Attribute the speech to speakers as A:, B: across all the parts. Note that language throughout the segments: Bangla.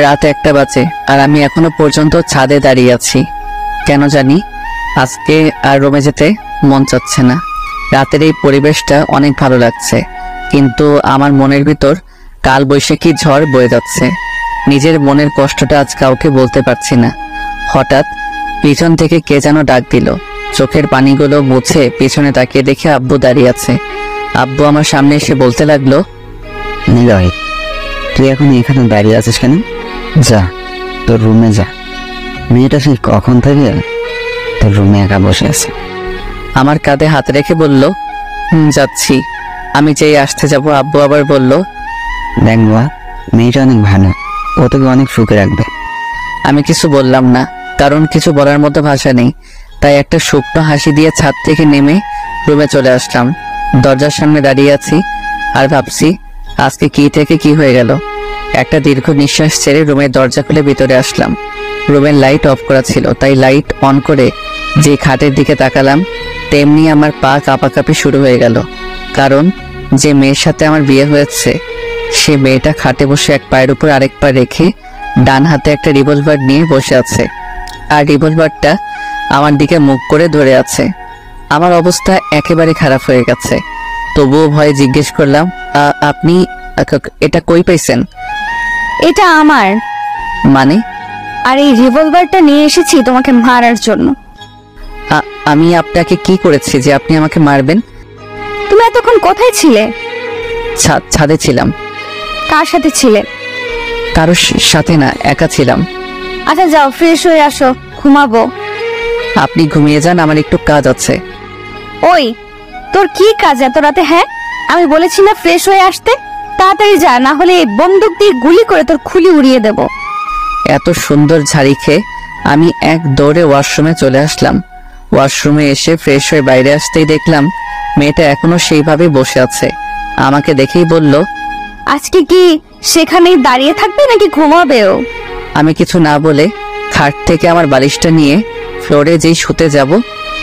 A: রাত 1টা বাজে আর আমি এখনো পর্যন্ত ছাদে দাঁড়িয়ে আছি। কেন জানি আজকে আর রুমে যেতে মন চাচ্ছে না। রাতের এই পরিবেশটা অনেক ভালো লাগছে, কিন্তু আমার মনের ভিতর কাল বৈশাখী ঝড় বয়ে যাচ্ছে। নিজের মনের কষ্টটা আজ কাউকে বলতে পারছি না। হঠাৎ পিছন থেকে কে যেন ডাক দিল। চোখের পানিগুলো মুছে পিছনে তাকিয়ে দেখে আব্বু দাঁড়িয়ে আছে। আব্বু আমার সামনে এসে বলতে লাগলো,
B: নিলয়, তুই এখন এখানে দাঁড়িয়ে আছিস কেন? যা, তোর রুমে যা। মেয়েটা সেই কখন থেকে তোর রুমে একা বসে আছে।
A: আমার কাঁধে হাত রেখে বলল, যাচ্ছি। আমি যেই আসতে যাব আব্বু আবার বলল,
B: দেখ বাবা, মেয়েটা অনেক ভালো, ও তোকে অনেক সুখে রাখবে।
A: আমি কিছু বললাম না, কারণ কিছু বলার মতো ভাষা নেই। তাই একটা শুকনো হাসি দিয়ে ছাদ থেকে নেমে রুমে চলে আসলাম। দরজার সামনে দাঁড়িয়ে আছি আর ভাবছি আজকে কি থেকে কি হয়ে গেল। একটা দীর্ঘ নিঃশ্বাস ছেড়ে রুমের দরজা খুলে ভিতরে আসলাম। রুমের লাইট অফ করা ছিল, তাই লাইট অন করে যে খাটের দিকে তাকালাম তেমনি আমার পা কাঁপাকাঁপি শুরু হয়ে গেল। কারণ যে মেয়ের সাথে আমার বিয়ে হয়েছে সে মেয়েটা খাটে বসে এক পায়ের উপর আরেক পা রেখে ডান হাতে একটা রিভলভার নিয়ে বসে আছে, আর রিভলভারটা আমার দিকে মুখ করে ধরে আছে। আমার অবস্থা একেবারে খারাপ হয়ে গেছে। তবুও ভয়ে জিজ্ঞেস করলাম, আপনি এটা কই পাইছেন?
C: এটা আমার।
A: মানে?
C: আর এই রিভলভারটা নিয়ে এসেছি তোমাকে মারার জন্য।
A: আমি আপনাকে কি করেছি যে আপনি আমাকে মারবেন?
C: তুমি এতক্ষণ কোথায় ছিলে?
A: ছাদে ছিলাম।
C: কার সাথে ছিলে?
A: কারোর সাথে না, একা ছিলাম।
C: আচ্ছা যাও, ফ্রেশ হয়ে আসো, ঘুমাবো।
A: আপনি ঘুমিয়ে যান, আমার একটু কাজ আছে।
C: ওই, তোর কি কাজ এত রাতে? হ্যাঁ, আমি বলেছি না ফ্রেশ হয়ে আসতে? তাড়াতাড়ি যা, না হলে বন্দুক দিয়ে গুলি করে তোর খুলি উড়িয়ে দেব।
A: এত সুন্দর ঝাড়ি খেয়ে আমি এক দৌড়ে ওয়াশরুমে চলে আসলাম। ওয়াশরুমে এসে ফ্রেশ হয়ে বাইরে আসতেই দেখলাম মেয়েটা এখনো সেইভাবে বসে আছে। আমাকে দেখেই বলল,
C: আজকে কি সেখানেই দাঁড়িয়ে থাকবে নাকি ঘুমাবেও?
A: আমি কিছু না বলে খাট থেকে আমার বালিশটা নিয়ে ফ্লোরে যেই শুতে যাব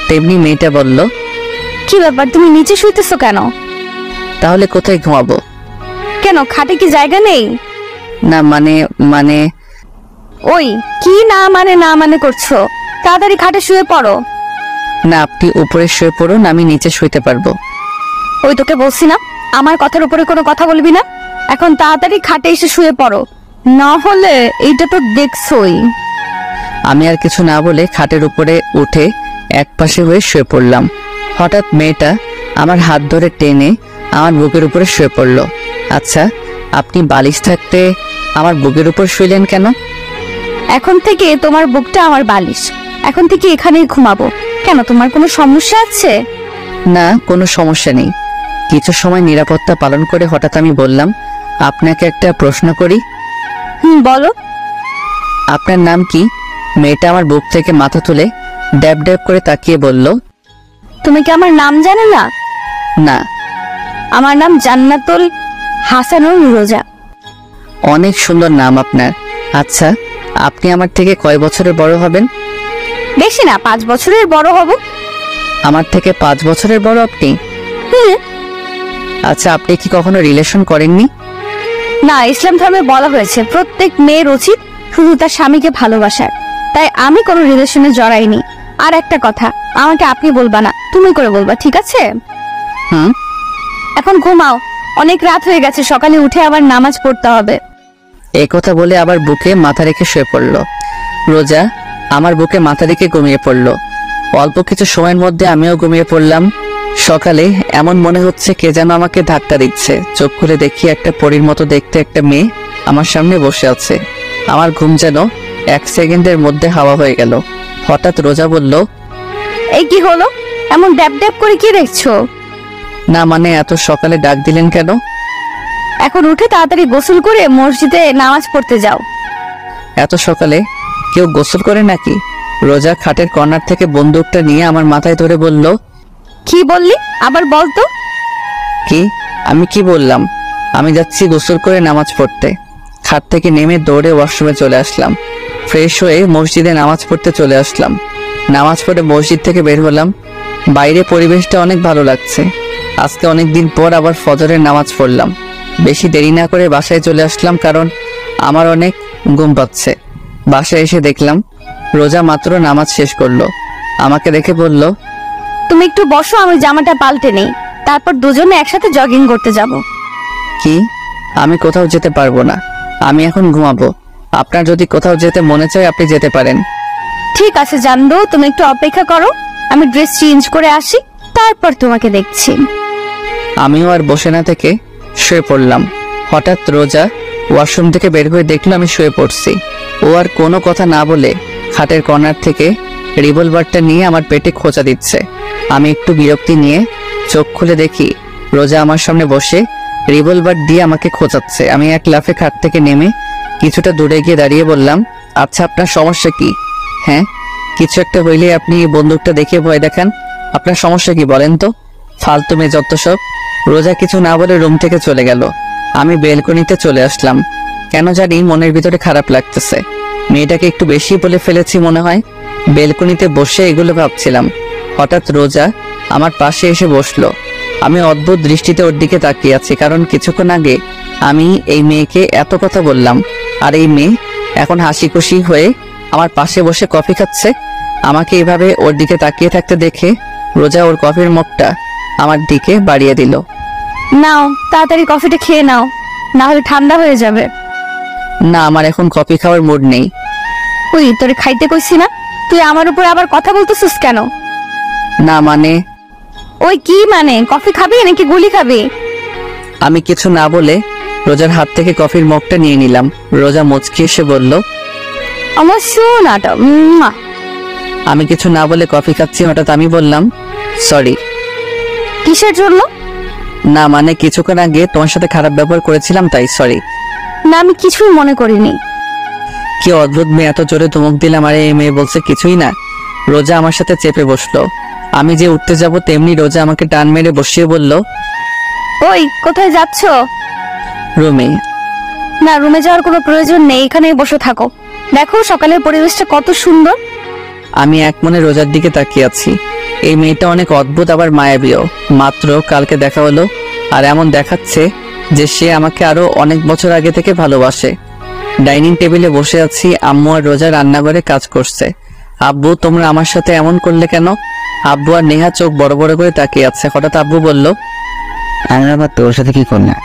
A: তেমনি মেয়েটা বলল,
C: কি ব্যাপার, তুমি নিচে শুইতেছো কেন?
A: তাহলে কোথায় ঘুমাবো?
C: কেন, খাটে কি জায়গা নেই?
A: না মানে
C: ওই, কি না মানে করছো? তাড়াতাড়ি খাটে শুয়ে পড়ো।
A: না, আপনি উপরে শুয়ে পড়ুন, আমি নিচে শুইতে পারবো।
C: ওই, তোকে বলছি না আমার কথার উপরে কোনো কথা বলবি না। এখন তাড়াতাড়ি খাটে এসে শুয়ে পড়ো, না হলে এইটা তো দেখছই।
A: আমি আর কিছু না বলে খাটের উপরে উঠে এক পাশে হয়ে শুয়ে পড়লাম। হঠাৎ মেয়েটা আমার হাত ধরে টেনে আমার বুকের উপরে শুয়ে পড়ল। আচ্ছা, আপনি বালিশ থাকতে আমার বুকের উপর শুইলেন কেন?
C: এখন থেকে তোমার বুকটা আমার বালিশ, এখন থেকে এখানেই ঘুমাবো। কেন, তোমার কোনো সমস্যা আছে?
A: না, কোনো সমস্যা নেই। কিছু সময় নিরাপত্তা পালন করে হঠাৎ আমি বললাম, আপনাকে একটা প্রশ্ন করি।
C: বলো।
A: আপনার নাম কি? মেয়েটা আমার বুক থেকে মাথা তুলে ড্যাব ড্যাব করে তাকিয়ে বলল,
C: তুমি কি আমার নাম জানো না?
A: না।
C: আমার নাম জান্নাতুল হাসানুর রোজা।
A: অনেক সুন্দর নাম আপনার। আচ্ছা, আপনি আমার থেকে কয় বছরের বড় হবেন?
C: বেশি না, 5 বছরের বড় হব।
A: আমার থেকে 5 বছরের বড় আপনি? আচ্ছা, আপনি কি কখনো রিলেশন করেননি?
C: না, ইসলাম ধর্মে বলা হয়েছে প্রত্যেক মেয়ের উচিত শুধু তার স্বামীকে ভালোবাসার। তাই আমি কোনো রিলেশনে জড়াইনি। আর একটা কথা, আমাকে আপনি বলবা না, তুমি করে বলবা, ঠিক আছে? এখন ঘুমাও, অনেক রাত হয়ে গেছে, সকালে উঠে আবার নামাজ পড়তে হবে।
A: এই কথা বলে আবার বুকে মাথা রেখে শুয়ে পড়ল। রোজা আমার বুকে মাথা রেখে ঘুমিয়ে পড়ল। অল্প কিছু সময়ের মধ্যে আমিও ঘুমিয়ে পড়লাম। সকালে এমন মনে হচ্ছে কে যেন আমাকে ধাক্কা দিচ্ছে। চোখ খুলে দেখি একটা পরীর মতো দেখতে একটা মেয়ে আমার সামনে বসে আছে। আমার ঘুম যেন 1 সেকেন্ডের মধ্যে হাওয়া হয়ে গেল। হঠাৎ রোজা বলল,
C: এই কি হলো, এমন ড্যাব ড্যাব করে কি দেখছো?
A: না মানে, এত সকালে ডাক দিলেন কেন?
C: এখন উঠে তাড়াতাড়ি গোসল করে মসজিদে নামাজ পড়তে যাও।
A: এত সকালে কেউ গোসল করে নাকি? রোজা খাটের কর্নার থেকে বন্দুকটা নিয়ে আমার মাথায় ধরে বলল,
C: কি বললি, আবার বল তো।
A: কি? আমি কি বললাম? আমি যাচ্ছি গোসল করে নামাজ পড়তে। খাট থেকে নেমে দৌড়ে ওয়াশরুমে চলে আসলাম। ফ্রেশ হয়ে মসজিদে নামাজ পড়তে চলে আসলাম। নামাজ পড়ে মসজিদ থেকে বের হলাম। বাইরে পরিবেশটা অনেক ভালো লাগছে। আজকে অনেক দিন পর আবার ফজরের নামাজ পড়লাম। বেশি দেরি না করে বাসায় চলে আসলাম, কারণ আমার অনেক ঘুম পাচ্ছে। বাসায় এসে দেখলাম রোজা মাত্র নামাজ শেষ করলো। আমাকে দেখে বলল,
C: তুমি একটু বসো, আমি জামাটা পাল্টে নেই, তারপর দুজনে একসাথে জগিং করতে যাব।
A: কি? আমি কোথাও যেতে পারবো না, আমি এখন ঘুমাবো। আপনার যদি কোথাও যেতে মনে চায় আপনি যেতে পারেন।
C: ঠিক আছে জানবো, তুমি একটু অপেক্ষা করো, আমি ড্রেস চেঞ্জ করে আসি, তারপর তোমাকে দেখছি।
A: আমিও আর বসে না থেকে শুয়ে পড়লাম। হঠাৎ রোজা ওয়াশরুম থেকে বের হয়ে দেখলো আমি শুয়ে পড়ছি। ও আর কোনো কথা না বলে খাটের কর্নার থেকে রিভলভারটা নিয়ে আমার পেটে খোঁচা দিচ্ছে। আমি একটু বিরক্তি নিয়ে চোখ খুলে দেখি রোজা আমার সামনে বসে রিভলভার দিয়ে আমাকে খোঁচাচ্ছে। আমি এক লাফে খাট থেকে নেমে কিছুটা দূরে গিয়ে দাঁড়িয়ে বললাম, আচ্ছা আপনার সমস্যা কি? হ্যাঁ, কিছু একটা হইলে আপনি বন্দুকটা দেখিয়ে ভয় দেখান, আপনার সমস্যা কি বলেন তো? ফালতু মেয়ে যত সব। রোজা কিছু না বলে রুম থেকে চলে গেল। আমি বেলকনিতে চলে আসলাম। কেন জানি মনের ভিতরে খারাপ লাগতেছে। মেয়েটাকে একটু বেশি বলে ফেলেছি মনে হয়। বেলকনিতে বসে এগুলো ভাবছিলাম। হঠাৎ রোজা আমার পাশে এসে বসলো। আমি অদ্ভুত দৃষ্টিতে ওর দিকে তাকিয়ে আছি, কারণ কিছুক্ষণ আগে আমি এই মেয়েকে এত কথা বললাম, আর এই মেয়ে এখন হাসি খুশি হয়ে আমার পাশে বসে কফি খাচ্ছে। আমাকে এভাবে ওর দিকে তাকিয়ে থাকতে দেখে রোজা ওর কফির মগটা আমার দিকে বাড়িয়ে দিল।
C: নাও তাড়াতাড়ি কফিটা খেয়ে নাও, না হলে ঠান্ডা হয়ে যাবে।
A: না, আমার এখন কফি খাওয়ার মুড নেই।
C: ওই তোরে খাইতে কইছি না, তুই আমার উপর আবার কথা বলতেছিস কেন?
A: না মানে,
C: ওই কি মানে, কফি খাবি নাকি গুলি খাবি?
A: আমি কিছু না বলে রোজার হাত থেকে কফির মগটা নিয়ে নিলাম। রোজা মুচকি এসে বলল,
C: আমার শোনাটা।
A: আমি কিছু না বলে কফি খাচ্ছি। হঠাৎ আমি বললাম, সরি।
C: কিসের জন্য?
A: না মানে, কিছুক্ষণ আগে তোমার সাথে খারাপ ব্যবহার করেছিলাম তাই সরি।
C: না, আমি কিছুই মনে করিনি।
A: কি অদ্ভুত মেয়ে, এত জোরে ধমক দিলাম আর এই মেয়ে বলছে কিছুই না। রোজা আমার সাথে চেপে বসলো। আমি যে উঠতে যাব তেমনি রোজা আমাকে টান মেরে বসিয়ে বলল,
C: ওই কোথায় যাচ্ছ?
A: রুমে।
C: না, রুমে যাওয়ার কোনো প্রয়োজন নেই, এখানেই বসে থাকো। দেখো সকালের পরিবেশটা কত সুন্দর।
A: আমি এক মনে রোজার দিকে তাকিয়ে আছি। এই মেয়েটা অনেক অদ্ভুত, আবার মায়াবীও। মাত্র কালকে দেখা হলো আর এমন দেখাচ্ছে যে সে আমাকে আরো অনেক বছর আগে থেকে ভালোবাসে। ডাইনিং টেবিলে বসে আছি, আম্মু আর রোজা রান্নাঘরে কাজ করছে। আব্বু, তোমরা আমার সাথে এমন করলে কেন? আব্বু আর নেহা চোখ বড় বড় করে তাকিয়ে আছে। হঠাৎ আব্বু বলল,
B: আমি আবার তোর সাথে কি করলাম?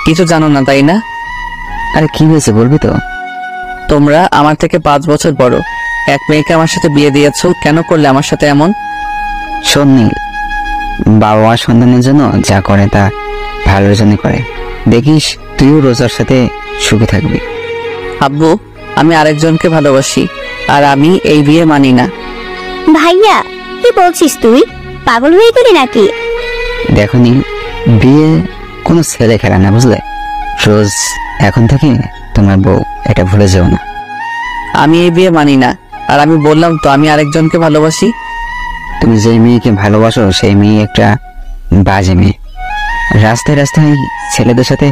A: কিছু জানো না তাই না?
B: আরে কি হয়েছে বলবি তো?
A: তোমরা আমার থেকে 5 বছর বড় এক মেয়েকে আমার সাথে বিয়ে দিয়েছো, কেন করলে আমার সাথে এমন?
B: শোন নীল, বাবা মা সন্তানের জন্য যা করে তা ভালোর জন্য করে। দেখিস তুইও রোজার সাথে সুখে থাকবি।
A: আব্বু, আমি আরেকজনকে ভালোবাসি আর আমি এই বিয়ে মানি না।
C: ভাইয়া কি বলছিস তুই? পাগল হয়ে গেলি নাকি?
B: দেখো নীল, বিয়ে কোনো ছেলে খেলা না, বুঝলে? রোজ এখন থেকে তোমার বউ, এটা ভুলে যেও না।
A: আমি এই বিয়ে মানি না, আর আমি বললাম তো আমি আরেকজনকে ভালোবাসি।
B: তুমি যে মেয়েকে ভালোবাসো সেই মেয়ে একটা বাজে মেয়ে। রাস্তায় রাস্তায় ছেলেদের সাথে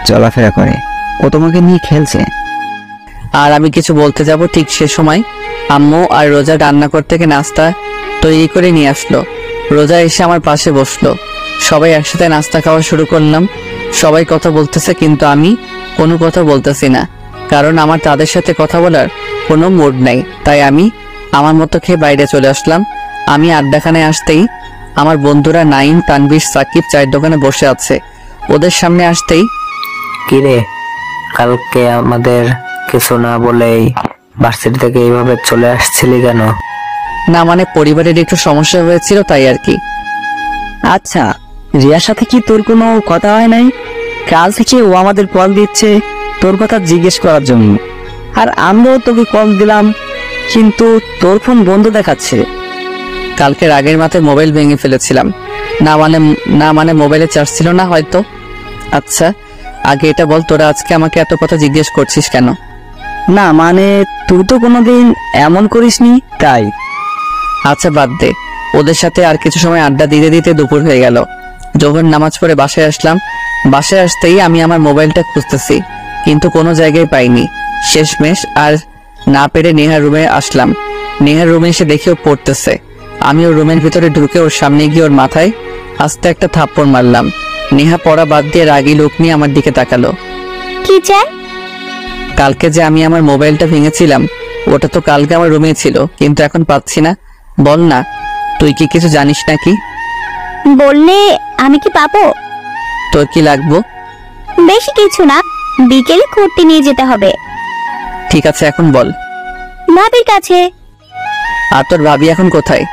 B: চলাফেরা করে, ও তোমাকে নিয়ে খেলছে।
A: আর আমি কিছু বলতে যাব ঠিক সে সময় আম্মু আর রোজা রান্নাঘর থেকে নাস্তা তৈরি করে নিয়ে আসলো। রোজা এসে আমার পাশে বসলো। সবাই একসাথে নাস্তা খাওয়া শুরু করলাম। সবাই কথা বলতেছে কিন্তু আমি কোনো কথা বলতেছি না, কারণ আমার তাদের সাথে কথা বলার কোনো মুড নাই। তাই আমি আমার মতো খেয়ে বাইরে চলে আসলাম। আমি আড্ডাখানে আসতেই আমার বন্ধুরা নাইম, তানভীর, সাকিব চায়ের দোকানে বসে আছে। ওদের সামনে আসতেই,
D: কিরে, কালকে আমাদের কিছু না বলেই ভার্সিটি থেকে এইভাবে চলে আসছিলি কেন?
A: না মানে পরিবারের একটু সমস্যা হয়েছিল তাই আর কি।
E: আচ্ছা, রিয়ার সাথে কি তোর কোনো কথা হয় নাই? কাল থেকে ও আমাদের কল দিচ্ছে তোর কথা জিজ্ঞেস করার জন্য, আর আমরাও তোকে কল দিলাম কিন্তু তোর ফোন বন্ধ দেখাচ্ছে।
A: কালকে রাগের মাথায় মোবাইল ভেঙে ফেলেছিলাম। না মানে মোবাইলে চার্জ ছিল না হয়তো। আচ্ছা আগে এটা বল, তোরা আজকে আমাকে এত কথা জিজ্ঞেস করছিস কেন?
E: না মানে তুই তো কোনোদিন এমন করিসনি তাই।
A: আচ্ছা বাদ দে, ওদের সাথে আর কিছু সময় আড্ডা দিতে দিতে দুপুর হয়ে গেল। যখন নামাজ পড়ে বাসায় আসলাম, বাসায় আসতেই আমি আমার মোবাইলটা খুঁজতেছি কিন্তু কোনো জায়গায় পাইনি। শেষমেশ আর না পেরে নেহার রুমে আসলাম। নেহার রুমে এসে দেখে ও পড়তেছে। আমি ওর রুমের ভিতরে ঢুকে ওর সামনে গিয়ে ওর মাথায় আস্তে একটা থাপ্পড় মারলাম। নেহা পড়া বাদ দিয়ে রাগী লোক নিয়ে আমার দিকে তাকালো।
C: কি চাই?
A: কালকে যে আমি আমার মোবাইলটা ভেঙেছিলাম ওটা তো কালকে আমার রুমে ছিল, কিন্তু এখন পাচ্ছি না। বল না, তুই কি কিছু জানিস নাকি?
C: বললে আমি কি পাবো?
A: তোর কি লাগবো?
C: বেশি কিছু না, বিকেলে ঘুরতে নিয়ে যেতে হবে।
A: ঠিক আছে, এখন বল।
C: ভাবির কাছে।
A: আর তোর ভাবি এখন কোথায়?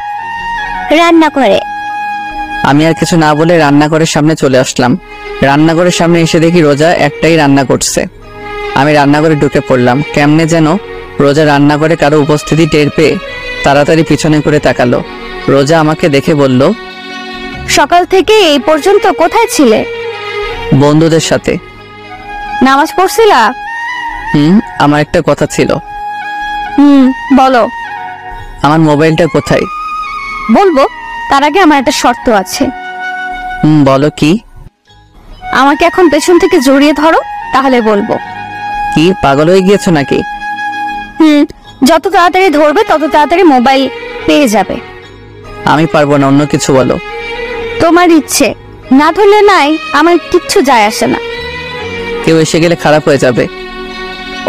C: রান্না করে।
A: আমি আর কিছু না বলে রান্নাঘরের সামনে চলে আসলাম। রান্নাঘরের সামনে এসে দেখি রোজা একটাই রান্না করছে। আমি রান্নাঘরে ঢুকে পড়লাম। কেমনে যেন রোজা রান্নাঘরে কারো উপস্থিতি টের পেয়ে তাড়াতাড়ি পিছনে করে তাকালো। রোজা আমাকে দেখে বলল,
C: সকাল থেকে এই পর্যন্ত কোথায় ছিলে?
A: বন্ধুদের সাথে।
C: নামাজ পড়ছিলা?
A: আমার একটা কথা ছিল।
C: বলো।
A: আমার মোবাইলটা কোথায়?
C: বলবো, তার আগে আমার একটা শর্ত আছে।
A: বলো কি?
C: আমাকে এখন পেছন থেকে জড়িয়ে ধরো, তাহলে বলবো।
A: কি পাগল হয়ে গিয়েছো নাকি?
C: যত তাড়াতাড়ি ধরবে তত তাড়াতাড়ি মোবাইল পেয়ে যাবে।
A: আমি পারবো না, অন্য কিছু বলো।
C: তোমার ইচ্ছে, না ধরলে নাই, আমার কিচ্ছু যায় আসে না।
A: কেউ এসে গেলে খারাপ হয়ে যাবে।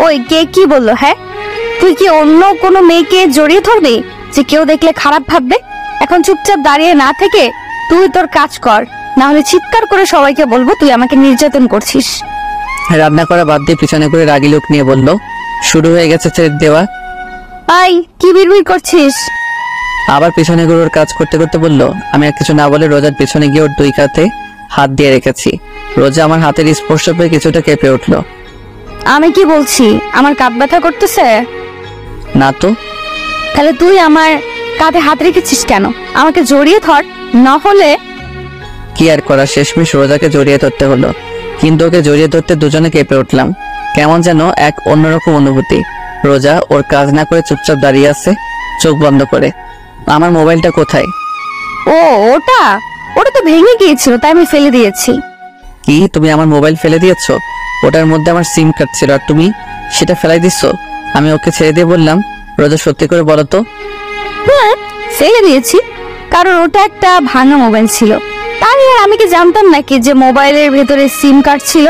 C: ওই কে কি বললো? হ্যাঁ, তুই কি অন্য কোনো মেয়েকে জড়িয়ে ধরবি যে কেউ দেখলে খারাপ ভাববে? এখন চুপচাপ দাঁড়িয়ে না থেকে তুই তোর কাজ কর, না হলে চিৎকার করে সবাইকে বলবো তুই আমাকে নির্যাতন করছিস।
A: রান্না করা বাদ দিয়ে পিছনে করে রাগী লোক নিয়ে বলল, শুরু হয়ে গেছে ছেড়ে দেওয়া।
C: আই, কি বিড়বিড় করছিস?
A: আবার পিছনে করে ওর কাজ করতে করতে বলল। আমি আর কিছু না বলে রোজার পিছনে গিয়ে ওর দুই কাঁধে হাত দিয়ে রেখেছি। রোজা আমার হাতের স্পর্শ পেয়ে কিছুটা কেঁপে উঠলো।
C: আমি কি বলছি, আমার কাঁধ ব্যথা করতেছে?
A: না তো।
C: তাহলে তুই আমার কাঁধে হাত রেখেছিস কেন? আমাকে জড়িয়ে ধর, না হলে।
A: কি আর করা, শেষমেশ রোজাকে জড়িয়ে ধরতে হলো। কিন্তু ওকে জড়িয়ে ধরতে দুজনে কেঁপে উঠলাম। কেমন যেন এক অন্যরকম অনুভূতি। রোজা ওর কাজ না করে চুপচাপ দাঁড়িয়ে আছে, চোখ বন্ধ করে। আমার মোবাইলটা কোথায়?
C: ও, ওটা ওটা তো ভেঙে গিয়েছিল, তাই আমি ফেলে দিয়েছি।
A: কি, তুমি আমার মোবাইল ফেলে দিয়েছো? ওটার মধ্যে আমার সিম কার্ড ছিল আর তুমি সেটা ফেলাই দিচ্ছো? আমি ওকে ছেড়ে দিয়ে বললাম, রোজা সত্যি করে বলো তো।
C: হ্যাঁ, ফেলে দিয়েছি, কারণ ওটা একটা ভাঙা মোবাইল ছিল। তাই আর আমি কি জানতাম নাকি যে মোবাইলের ভেতরে সিম কার্ড ছিল?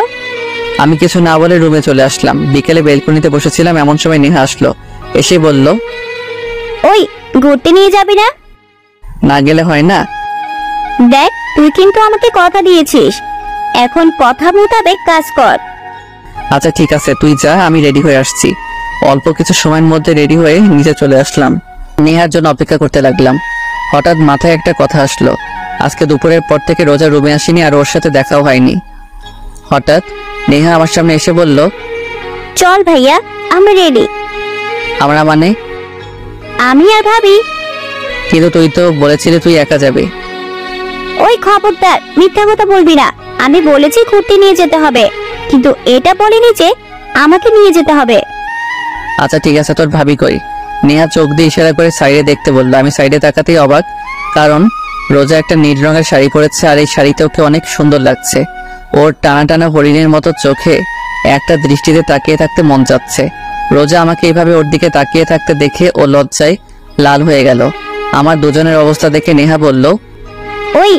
A: আমি কিছু না বলে রুমে চলে আসলাম। বিকেলে বেলকনিতে বসেছিলাম, এমন সময় নেহা আসলো। এসে বলল,
C: ওই ঘুরতে নিয়ে যাবি না?
A: না গেলে হয় না?
C: দেখ, তুই কিন্তু আমাকে কথা দিয়েছিস, এখন কথা মোতাবেক কাজ কর।
A: আচ্ছা ঠিক আছে, তুই যা, আমি রেডি হয়ে আসছি। অল্প কিছু সময়ের মধ্যে রেডি হয়ে নিচে চলে আসলাম। নেহার জন্য অপেক্ষা করতে লাগলাম। হঠাৎ মাথায় একটা কথা আসলো। আজকে দুপুরের পর থেকে রোজা রুমে আসেনি আর ওর সাথে দেখাও হয়নি। হঠাৎ নেহা আমার সামনে এসে বলল,
C: চল ভাইয়া, আমরা রেডি।
A: আমরা মানে?
C: আমি আর ভাবি।
A: কিন্তু তুই তো বলেছিলি তুই একা যাবে।
C: ওই খবরদার, মিথ্যা কথা বলবি না। আমি বলেছি ঘুরতে নিয়ে যেতে হবে, কিন্তু এটা বলিনি যে আমাকে নিয়ে যেতে হবে।
A: আচ্ছা ঠিক আছে, তোর ভাবি কই? নেহা চোখ দিয়ে ইশারা করে সাইডে দেখতে বললো। আমি সাইডে তাকাতেই অবাক, কারণ রোজা একটা নীল রঙের শাড়ি পরেছে আর এই শাড়িতে ওকে অনেক সুন্দর লাগছে। ওর টানা টানা হরিণের মতো চোখে একটা দৃষ্টিতে তাকিয়ে থাকতে মন চাচ্ছে। রোজা আমাকে এইভাবে ওর দিকে তাকিয়ে থাকতে দেখে ও লজ্জায় লাল হয়ে গেল। আমার দুজনের অবস্থা দেখে নেহা বলল,
C: ওই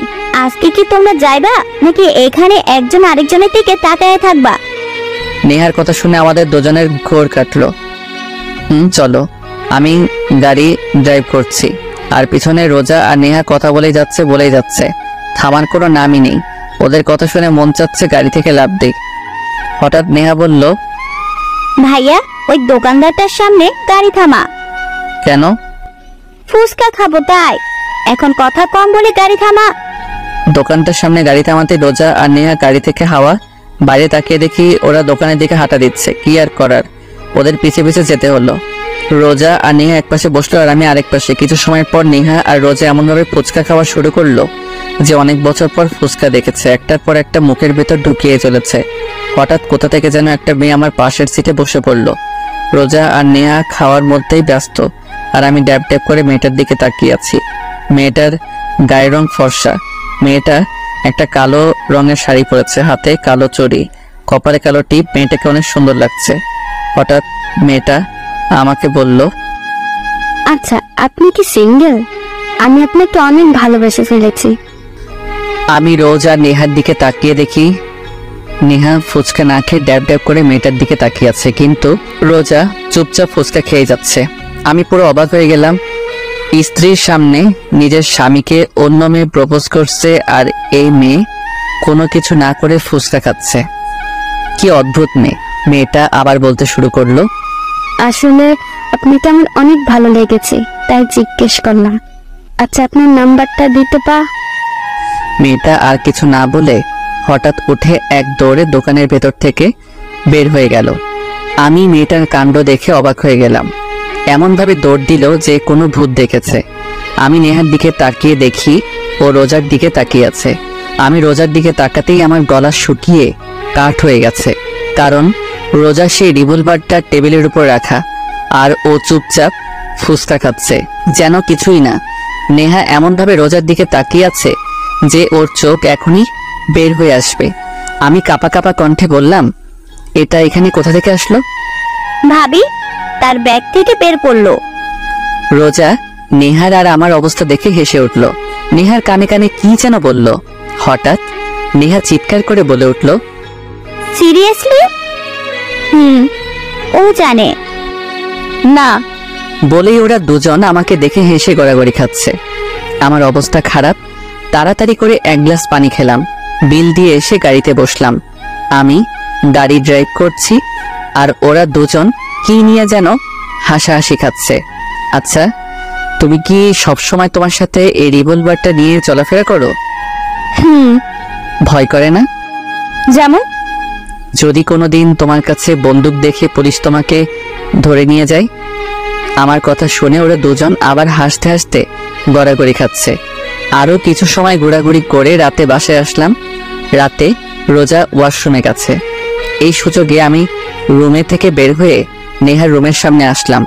C: আজকে কি তোমরা যাইবা নাকি এখানে একজন আরেকজনের দিকে তাকিয়ে থাকবা?
A: নেহার কথা শুনে আমাদের দুজনের ঘোর কাটলো। চলো। আমি গাড়ি ড্রাইভ করছি আর পিছনে রোজা আর নেহা কথা বলেই যাচ্ছে। থামার কোনো নামই নেই। ওদের কথা শুনে মন চাচ্ছে গাড়ি থেকে লাফ দিই। হঠাৎ নেহা বলল,
C: ভাইয়া, ওই দোকানদারটার সামনে গাড়ি থামা।
A: কেন?
C: ফুচকা খাবো তাই। এখন কথা কম বলে গাড়ি থামা।
A: দোকানটার সামনে গাড়ি থামাতে রোজা আর নেহা গাড়ি থেকে হাওয়া বাইরে তাকিয়ে দেখি ওরা দোকানের দিকে হাঁটা দিচ্ছে। কি আর করার, ওদের পিছে পিছে যেতে হলো। রোজা আর নেহা এক পাশে বসলো আর আমি আরেক পাশে। কিছু সময় পর নেহা আর রোজা এমনভাবে ফুচকা খাওয়া শুরু করলো যে অনেক বছর পর ফুচকা দেখেছে। একটার পর একটা মুখের ভেতর ঢুকিয়ে চলেছে। হঠাৎ কোথা থেকে যেন একটা মেয়ে আমার পাশের সিটে বসে পড়লো। রোজা আর নেহা খাওয়ার মধ্যেই ব্যস্ত আর আমি ড্যাব ড্যাব করে মেয়েটার দিকে তাকিয়ে আছি। মেয়েটার গায়ের রং ফর্সা। মেয়েটা একটা কালো রঙের শাড়ি পরেছে, হাতে কালো চড়ি, কপালে কালো টিপ। মেয়েটাকে অনেক সুন্দর লাগছে। হঠাৎ মেয়েটা আমাকে বলল,
C: আচ্ছা, আপনি কি সিঙ্গেল? আমি আপনাকে অনেক ভালোবেসে ফেলেছি।
A: আমি রোজ আর নেহার দিকে তাকিয়ে দেখি নেহা ফুচকা না খেয়ে ড্যাব ড্যাব করে মেয়েটার দিকে তাকিয়ে আছে, কিন্তু রোজা চুপচাপ ফুচকা খেয়ে যাচ্ছে। আমি পুরো অবাক হয়ে গেলাম। স্ত্রীর সামনে নিজের স্বামীকে অন্য মেয়ে প্রপোজ করছে, আর এই মেয়ে কোনো কিছু না করে ফুচকা খাচ্ছে। কি অদ্ভুত মেয়ে। মেয়েটা আবার বলতে শুরু করলো,
F: আসলে আপনাকে আমার অনেক ভালো লেগেছে, তাই জিজ্ঞেস করলাম। আচ্ছা, আপনার নাম্বারটা দিতে
A: মেয়েটা আর কিছু না বলে হঠাৎ উঠে এক দৌড়ে দোকানের ভেতর থেকে বের হয়ে গেল। আমি মেয়েটার কাণ্ড দেখে অবাক হয়ে গেলাম। এমন ভাবে দৌড় দিল যে কোনো ভূত দেখেছে। আমি নেহার দিকে তাকিয়ে দেখি ও রোজার দিকে তাকিয়ে আছে। আমি রোজার দিকে তাকাতেই আমার গলা শুকিয়ে কাঠ হয়ে গেছে, কারণ রোজা সেই রিভলভারটা টেবিলের উপর রাখা, আর ও চুপচাপ ফুচকা খাচ্ছে যেন কিছুই না। নেহা এমন ভাবে রোজার দিকে তাকিয়ে আছে যে ওর চোখ এখনই বের হয়ে আসবে। আমি কাপা কাপা কণ্ঠে বললাম, এটা এখানে কোথা থেকে আসলো?
C: ভাবি তার ব্যাগ থেকে বের করলো।
A: রোজা নেহার আর আমার অবস্থা দেখে হেসে উঠল। নেহার কানে কানে কি যেন বলল। হঠাৎ নেহা চিৎকার করে বলে উঠল,
C: সিরিয়াসলি? ও জানে না।
A: বলেই ওরা দুজন আমাকে দেখে হেসে গড়াগড়ি খাচ্ছে। আমার অবস্থা খারাপ। তাড়াতাড়ি করে এক গ্লাস পানি খেলাম, বিল দিয়ে এসে গাড়িতে বসলাম। আমি গাড়ি ড্রাইভ করছি, আর ওরা দুজন কি নিয়ে যেন হাসাহাসি খাচ্ছে। আচ্ছা, তুমি কি সবসময় তোমার সাথে এই রিভলভারটা নিয়ে চলাফেরা করো? ভয় করে না?
C: যেমন
A: যদি কোনোদিন তোমার কাছে বন্দুক দেখে পুলিশ তোমাকে ধরে নিয়ে যায়? আমার কথা শুনে ওরা দুজন আবার হাসতে হাসতে গড়াগড়ি খাচ্ছে। আরো কিছু সময় ঘোরাঘুরি করে রাতে বাসায় আসলাম। রাতে রোজা ওয়াশরুমে গেছে। এই সুযোগে আমি রুমে থেকে বের হয়ে নেহার রুমের সামনে আসলাম।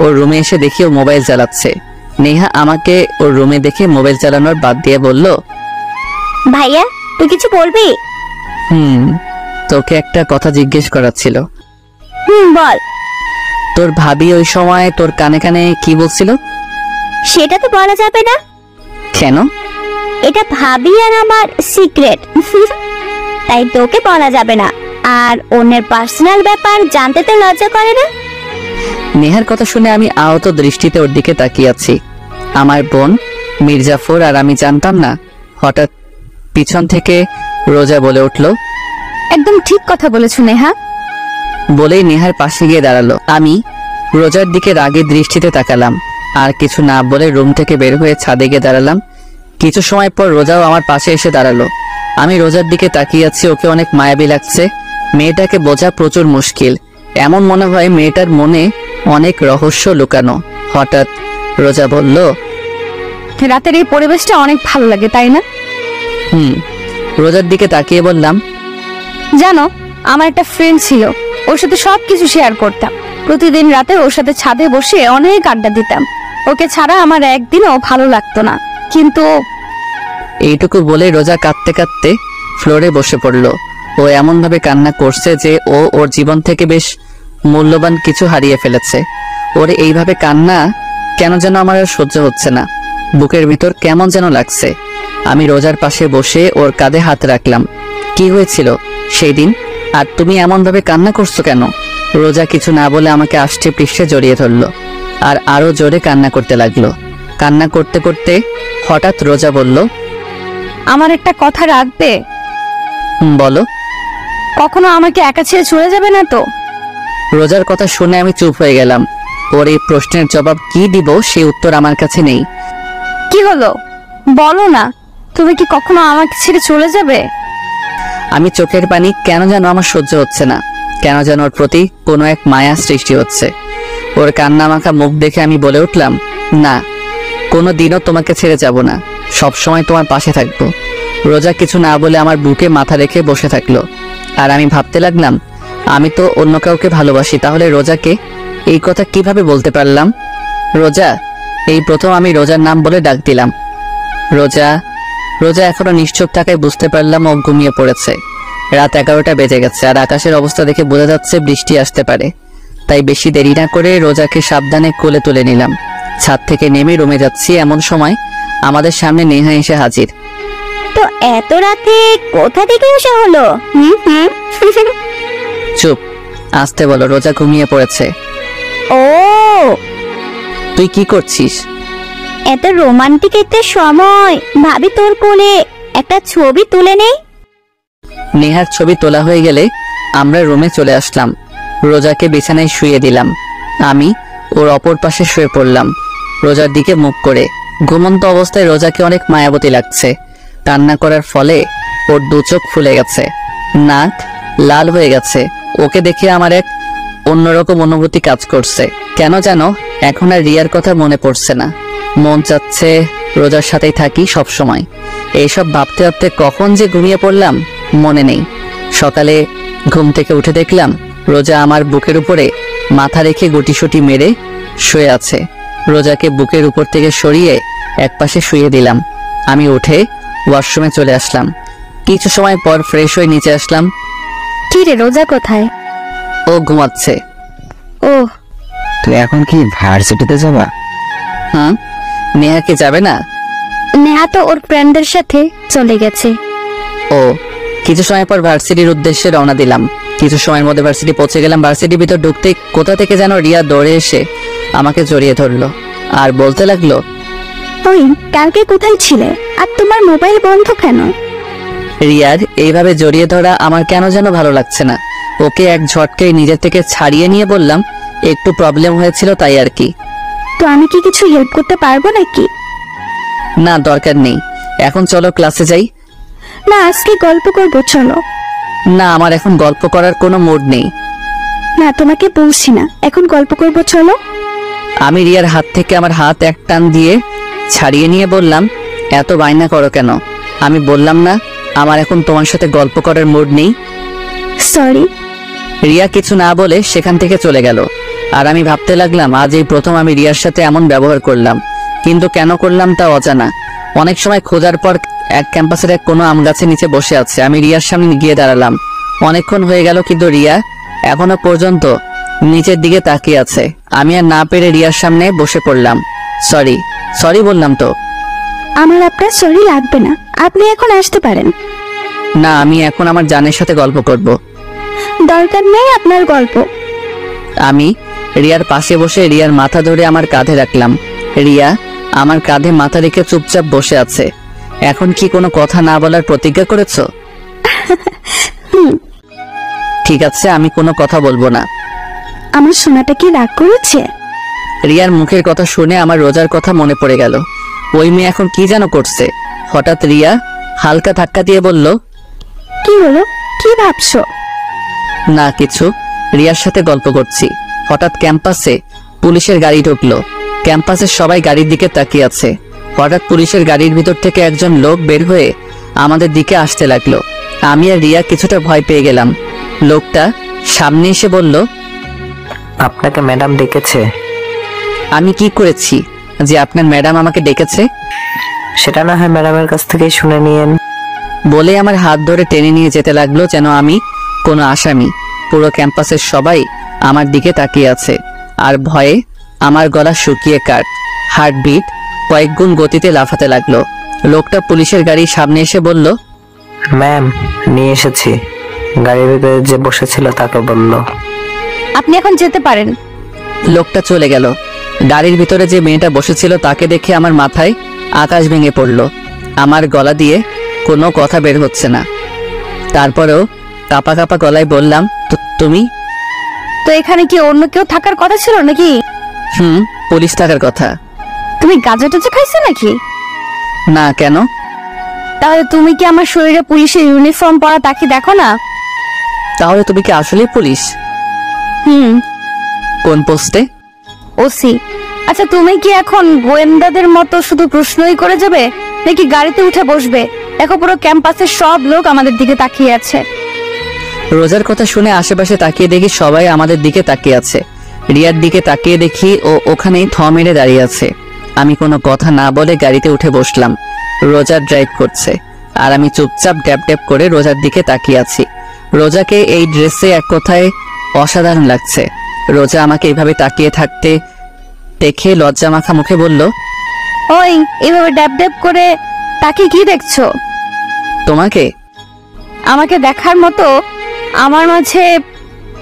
A: ওর রুমে এসে দেখি ও মোবাইল চালাচ্ছে। নেহা আমাকে ওর রুমে দেখে মোবাইল চালানোর বাদ দিয়ে বলল,
C: ভাইয়া তুই কিছু বলবি?
A: তোকে একটা কথা জিজ্ঞেস করার ছিল।
C: বল।
A: তোর ভাবি ওই সময় তোর কানে কানে কি বলছিল?
C: সেটা তো বলা যাবে না।
A: কেন?
C: এটা ভাবি আর আমার সিক্রেট, তাই তোকে বলা যাবে না। আর অন্যের পার্সোনাল ব্যাপার জানতে তো লজ্জা করে না?
A: নেহার কথা শুনে আমি আহত দৃষ্টিতে ওর দিকে তাকিয়ে আছি। আমার বোন মির্জাফর আর আমি জানতাম না। হঠাৎ পিছন থেকে রোজা বলে উঠল,
C: একদম ঠিক কথা বলেছো নেহা।
A: বলেই নেহার পাশে গিয়ে দাঁড়ালো। আমি রোজার দিকে রাগের দৃষ্টিতে তাকালাম, আর কিছু না বলে রুম থেকে বের হয়ে ছাদে গিয়ে দাঁড়ালাম। কিছু সময় পর রোজাও আমার পাশে এসে দাঁড়ালো। আমি রোজার দিকে তাকিয়ে আছি। ওকে অনেক মায়াবী লাগছে। মেয়েটাকে বোঝা প্রচুর মুশকিল। এমন মনে হয় মেয়েটার মনে অনেক রহস্য লুকানো। হঠাৎ রোজা বলল,
C: রাতের এই পরিবেশটা অনেক ভালো লাগে, তাই না?
A: রোজার দিকে তাকিয়ে বললাম,
C: জানো, আমার একটা ফ্রেন্ড ছিল, ওর সাথে সবকিছু শেয়ার করতাম। প্রতিদিন রাতে ওর সাথে ছাদে বসে অনেক আড্ডা দিতাম। ওকে ছাড়া আমার একদিনও ভালো লাগতো না। কিন্তু
A: এইটুকু বলে রোজা কাঁদতে কাঁদতে ফ্লোরে বসে পড়ল। ও এমন ভাবে কান্না করছে যে ও ওর জীবন থেকে বেশ মূল্যবান কিছু হারিয়ে ফেলেছে। ওর এইভাবে কান্না কেন যেন আমার আর সহ্য হচ্ছে না। বুকের ভিতর কেমন যেন লাগছে। আমি রোজার পাশে বসে ওর কাঁধে হাত রাখলাম। কি হয়েছিল সেই দিন? আর তুমি এমন ভাবে কান্না করছো কেন? রোজা কিছু না বলে আমাকে আষ্টে পৃষ্ঠে জড়িয়ে ধরলো, আর আরো জোরে কান্না করতে লাগলো। কান্না করতে করতে হঠাৎ রোজা বলল,
C: আমার একটা কথা রাখবে?
A: বলো।
C: কখনো আমাকে একা ছেড়ে চলে যাবে না তো?
A: রোজার কথা শুনে আমি চুপ হয়ে গেলাম। ওর এই প্রশ্নের জবাব কি দিব সে উত্তর আমার কাছে নেই।
C: কি হলো বলো না, তুমি কি কখনো আমাকে ছেড়ে চলে যাবে?
A: আমি চোখের পানি কেন যেন আমার সহ্য হচ্ছে না। কেন যেন ওর প্রতি কোনো এক মায়া সৃষ্টি হচ্ছে। ওর কান্না মাখা মুখ দেখে আমি বলে উঠলাম, না, কোনো দিনও তোমাকে ছেড়ে যাব না, সব সময় তোমার পাশে থাকবো। রোজা কিছু না বলে আমার বুকে মাথা রেখে বসে থাকলো। আর আমি ভাবতে লাগলাম, আমি তো অন্য কাউকে ভালোবাসি, তাহলে রোজাকে এই কথা কিভাবে বলতে পারলাম? রোজা, এই প্রথম আমি রোজার নাম বলে ডাক দিলাম। রোজা। রোজা এখনো নিশ্চুপ থাকায় বুঝতে পারলাম ও ঘুমিয়ে পড়েছে। রাত 11টা বেজে গেছে, আর আকাশের অবস্থা দেখে বোঝা যাচ্ছে বৃষ্টি আসতে পারে। তাই বেশি দেরি না করে রোজাকে সাবধানে কোলে তুলে নিলাম। ছাদ থেকে নেমে রুমে যাচ্ছি, এমন সময় আমাদের সামনে নেহা এসে হাজির।
F: তো এত রাতে কোথা থেকে আসা হলো? হুম।
A: চুপ, আসতে বলো, রোজা ঘুমিয়ে পড়েছে।
F: ও,
A: তুই কি করছিস?
F: এত রোমান্টিক একটা সময়, ভাবি তোর কোলে একটা ছবি তুলে নেই।
A: নেহার ছবি তোলা হয়ে গেলে আমরা রুমে চলে আসলাম। রোজাকে বিছানায় শুয়ে দিলাম। আমি ওর অপর পাশে শুয়ে পড়লাম, রোজার দিকে মুখ করে। ঘুমন্ত অবস্থায় রোজাকে অনেক মায়াবতী লাগছে। কান্না করার ফলে ওর দু চোখ ফুলে গেছে, নাক লাল হয়ে গেছে। ওকে দেখে আমার এক অন্যরকম অনুভূতি কাজ করছে। কেন যেন এখন আর রিয়ার কথা মনে পড়ছে না। মন চাচ্ছে রোজার সাথেই থাকি সব সময়। এইসব ভাবতে ভাবতে কখন যে ঘুমিয়ে পড়লাম মনে নেই। সকালে ঘুম থেকে উঠে দেখলাম রোজা আমার বুকের উপরে মাথা রেখে গুটিসুটি মেরে শুয়ে আছে। রোজাকে বুকের উপর থেকে সরিয়ে একপাশে শুয়ে দিলাম। আমি উঠে ওয়াশরুমে চলে আসলাম। কিছু সময় পর ফ্রেশ হয়ে নিচে আসলাম।
C: কি রে, রোজা কোথায়?
A: ও ঘুমাচ্ছে।
C: ও,
B: তুই এখন কি ভার্সিটিতে যাবা?
A: হুম, নেহা কি যাবে না?
C: নেহা তো ওর ফ্রেন্ডদের সাথে চলে গেছে।
A: ও, কিছু সময় পর ভার্সিটির উদ্দেশ্যে রওনা দিলাম। কিছু সময়ের মধ্যে ভার্সিটি পৌঁছে গেলাম। ভার্সিটির ভিতর ঢুকতে কোথা থেকে যেন রিয়া দৌড়ে এসে আমাকে জড়িয়ে ধরলো আর বলতে লাগলো,
F: ওই, কালকে কোথায় ছিলে আর তোমার মোবাইল বন্ধ কেন?
A: রিয়ার এইভাবে জড়িয়ে ধরা আমার কেন যেন ভালো লাগছে না। ওকে এক ঝটকায় নিজের থেকে ছাড়িয়ে নিয়ে বললাম, একটু প্রবলেম হয়েছিল তাই আর কি।
F: তো আমি কি কিছু হেল্প করতে পারবো নাকি?
A: না, দরকার নেই, এখন চলো ক্লাসে যাই।
F: না, আজকে গল্প করবো, চলো।
A: না, আমার এখন গল্প করার কোনো মুড নেই।
F: না, তোমাকে বলছি না, এখন গল্প করবো, চলো।
A: আমি রিয়ার হাত থেকে আমার হাত এক টান দিয়ে ছাড়িয়ে নিয়ে বললাম, এত বায়না করো কেন? আমি বললাম না আমার এখন তোমার সাথে গল্প করার মুড নেই।
F: সরি।
A: রিয়া কিছু না বলে সেখান থেকে চলে গেল। আর আমি ভাবতে লাগলাম আজ এই প্রথম আমি রিয়ার সাথে এমন ব্যবহার করলাম, কিন্তু কেন করলাম তা অজানা। অনেক সময় খোঁজার পর এক ক্যাম্পাসের এক কোনো আম গাছের নিচে বসে আছে। আমি রিয়ার সামনে গিয়ে দাঁড়ালাম। অনেকক্ষণ হয়ে গেল কিন্তু রিয়া এখনো পর্যন্ত নিচের দিকে তাকিয়ে আছে। আমি আর না পেরে রিয়ার সামনে বসে পড়লাম। সরি বললাম তো।
F: আমার আপনার সরি লাগবে না, আপনি এখন আসতে পারেন।
A: না, আমি এখন আমার জানের সাথে গল্প করব।
F: দরকার নেই আপনার গল্প।
A: আমি রিয়ার পাশে বসে রিয়ার মাথা ধরে আমার কাঁধে রাখলাম। রিয়া আমার কাঁধে মাথা রেখে চুপচাপ বসে আছে। এখন কি কোনো কথা না বলার প্রতিজ্ঞা করেছো? ঠিক আছে, আমি কোনো কথা বলবো না।
F: আমার সোনাটা কি রাগ করেছে?
A: রিয়ার মুখের কথা শুনে আমার রোজার কথা মনে পড়ে গেল। ওই মেয়ে এখন কি যেন করছে। হঠাৎ রিয়া হালকা ধাক্কা দিয়ে বলল,
F: কি হলো, কি ভাবছো?
A: না কিছু, রিয়ার সাথে গল্প করছি। হঠাৎ ক্যাম্পাসে পুলিশের গাড়ি ঢুকলো। ক্যাম্পাসের সবাই গাড়ির দিকে তাকিয়ে আছে। হঠাৎ পুলিশের গাড়ির ভিতর থেকে একজন লোক বের হয়ে আমাদের দিকে আসতে লাগলো। আমি আর রিয়া কিছুটা ভয় পেয়ে গেলাম। লোকটা সামনে এসে বলল,
D: আপনাকে ম্যাডাম ডেকেছে।
A: আমি কি করেছি যে আপনার ম্যাডাম আমাকে ডেকেছে?
D: সেটা না হয় ম্যাডামের কাছ থেকেই শুনে নিয়েন।
A: বলে আমার হাত ধরে টেনে নিয়ে যেতে লাগলো যেন আমি কোনো আসামি। পুরো ক্যাম্পাসের সবাই আমার দিকে তাকিয়ে আছে আর ভয়ে আমার গলা শুকিয়ে কাট, হার্টবিট কয়েক গুণ গতিতে লাফাতে লাগলো। লোকটা পুলিশের গাড়ির সামনে এসে বলল,
D: ম্যাম, নিয়ে এসেছি। গাড়ির ভিতরে যে বসেছিল তাকে বলল।
C: আপনি এখন যেতে পারেন।
A: লোকটা চলে গেল। গাড়ির ভিতরে যে মেয়েটা বসেছিল তাকে দেখে আমার মাথায় আকাশ ভেঙে পড়ল। আমার গলা দিয়ে কোনো কথা বের হচ্ছে না। তারপরেও কাপা কাপা গলায় বললাম, তুমি?
C: তো এখানে কি অন্য কেউ থাকার কথা ছিল নাকি?
A: পুলিশ থাকার কথা।
C: তুমি গাঁজা টাজা খাইছো নাকি?
A: না, কেন?
C: তাহলে তুমি কি আমার শরীরে পুলিশের ইউনিফর্ম পরা তাকে দেখো না?
A: তাহলে তুমি কি আসলে পুলিশ? কোন পোস্টে?
C: ওসি। আচ্ছা, তুমি কি এখন গোয়েন্দাদের মতো শুধু প্রশ্নই করে যাবে নাকি গাড়িতে উঠে বসবে? দেখো, পুরো ক্যাম্পাসের সব লোক আমাদের দিকে তাকিয়ে আছে।
A: রোজার কথা শুনে আশেপাশে তাকিয়ে দেখি সবাই আমাদের দিকে তাকিয়ে আছে। রিয়ার দিকে তাকিয়ে দেখি ও ওখানেই থ মেরে দাঁড়িয়ে আছে। আমি কোনো কথা না বলে গাড়িতে উঠে বসলাম। রোজা ড্রাইভ করছে আর আমি চুপচাপ ড্যাপ ড্যাপ করে রোজার দিকে তাকিয়ে আছি। রোজাকে এই ড্রেসে এক কথায় অসাধারণ লাগছে। রোজা আমাকে এইভাবে তাকিয়ে থাকতে দেখে লজ্জা মাখা মুখে বলল,
C: ওই, এভাবে ড্যাব ড্যাব করে তাকে কি দেখছো?
A: তোমাকে?
C: আমাকে দেখার মতো আমার মাঝে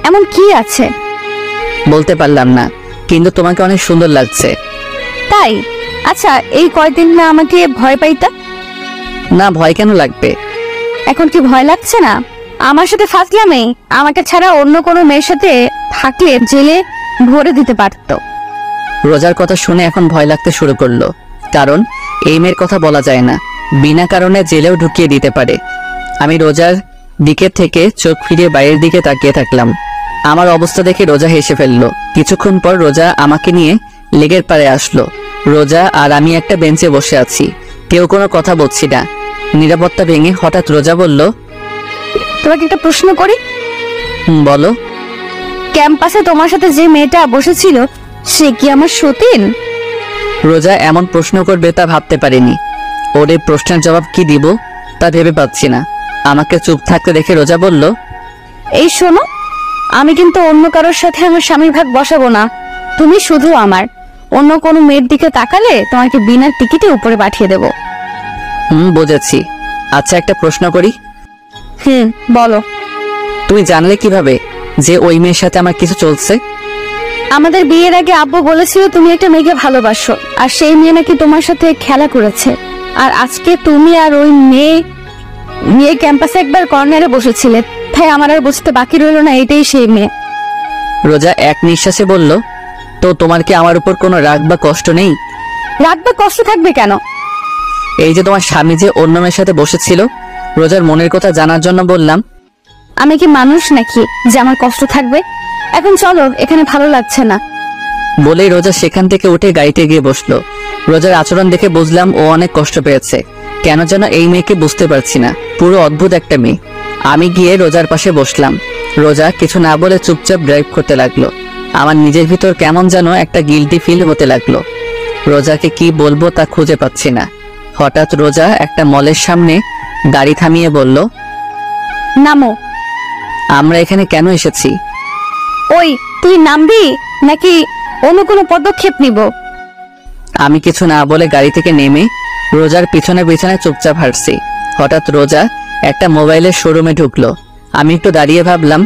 C: এমন কি আছে?
A: বলতে পারলাম না, কিন্তু তোমাকে অনেক সুন্দর লাগছে।
C: তাই? আচ্ছা, এই কয়দিন না আমাকে ভয় পাইতা?
A: না, ভয় কেন লাগবে?
C: এখন কি ভয় লাগছে না? আমার সাথে ফাজলামে আমাকে ছাড়া অন্য কোনো মেয়ের সাথে থাকলে জেলে ভরে দিতে পারতো।
A: রোজার কথা শুনে এখন ভয় লাগতে শুরু করলো, কারণ এই মেয়ের কথা বলা যায় না, বিনা কারণে জেলেও ঢুকিয়ে দিতে পারে। আমি রোজার দিকে থেকে চোখ ফিরিয়ে বাইরের দিকে তাকিয়ে থাকলাম। আমার অবস্থা দেখে রোজা হেসে ফেললো। কিছুক্ষণ পর রোজা আমাকে নিয়ে লেগের পাড়ে আসলো। রোজা আর আমি একটা বেঞ্চে বসে আছি, কেউ কোনো কথা বলছি না। নিরাপত্তা ভেঙে হঠাৎ রোজা বলল,
C: তোমাকে একটা প্রশ্ন করি।
A: বলো।
C: ক্যাম্পাসে তোমার সাথে যে মেয়েটা বসেছিল সে কি আমার সতীন?
A: রোজা এমন প্রশ্ন করবে তা ভাবতে পারিনি। ওর এই প্রশ্নের জবাব কি দিব তা ভেবে পাচ্ছি না। আমাকে চুপ থাকতে দেখে রোজা বলল,
C: এই শোনো, আমি কিন্তু অন্য কারোর সাথে আমার স্বামীর ভাগ বসাবো না। তুমি শুধু আমার। অন্য কোনো মেয়ের দিকে তাকালে তোমাকে বিনা টিকিটে উপরে পাঠিয়ে দেব।
A: বুঝেছি। আচ্ছা, একটা প্রশ্ন করি।
C: বলো।
A: তুমি জানলে কিভাবে যে ওই মেয়ের সাথে আমার কিছু চলছে?
C: আমাদের বিয়ের আগে আব্বু বলেছিল তুমি একটা মেয়েকে ভালোবাসো, আর সেই মেয়ে নাকি তোমার সাথে খেলা করেছে। আর আজকে তুমি আর ওই মেয়ে ক্যাম্পাসে একবার কর্নারে বসেছিলে, তাই আমার আর বুঝতে বাকি রইল না এটাই সেই মেয়ে।
A: রোজা এক নিঃশ্বাসে বলল, তো তোমার কি আমার উপর কোনো রাগ বা কষ্ট নেই?
C: রাগ বা কষ্ট থাকবে কেন?
A: এই যে তোমার স্বামী যে অন্য মেয়ের সাথে বসেছিল, রোজার মনের কথা জানার জন্য বললাম।
C: আমি কি মানুষ নাকি যে আমার কষ্ট থাকবে? এখন চলো, এখানে ভালো লাগছে না।
A: বলেই রোজা সেখান থেকে উঠে গাড়িতে গিয়ে বসলো। রোজার আচরণ দেখে বুঝলাম ও অনেক কষ্ট পেয়েছে। কেন যেন এই মেয়েকে বুঝতে পারছি না, পুরো অদ্ভুত একটা মেয়ে। আমি গিয়ে রোজার পাশে বসলাম। রোজা কিছু না বলে চুপচাপ ড্রাইভ করতে লাগলো। আমার নিজের ভিতর কেমন যেন একটা গিল্টি ফিল হতে লাগলো। রোজাকে কি বলবো তা খুঁজে পাচ্ছি না। হঠাৎ রোজা একটা মলের সামনে গাড়ি থামিয়ে বলল,
C: নামো।
A: আমরা এখানে কেন এসেছি?
C: ওই, তুই নামবি নাকি অন্য কোনো পদক্ষেপ নিব?
A: আমি কিছু না বলে গাড়ি থেকে নেমে রোজার পিছনে পিছনে চুপচাপ হাঁটছি। হঠাৎ রোজা একটা মোবাইলের শোরুমে ঢুকলো। আমি একটু দাঁড়িয়ে ভাবলাম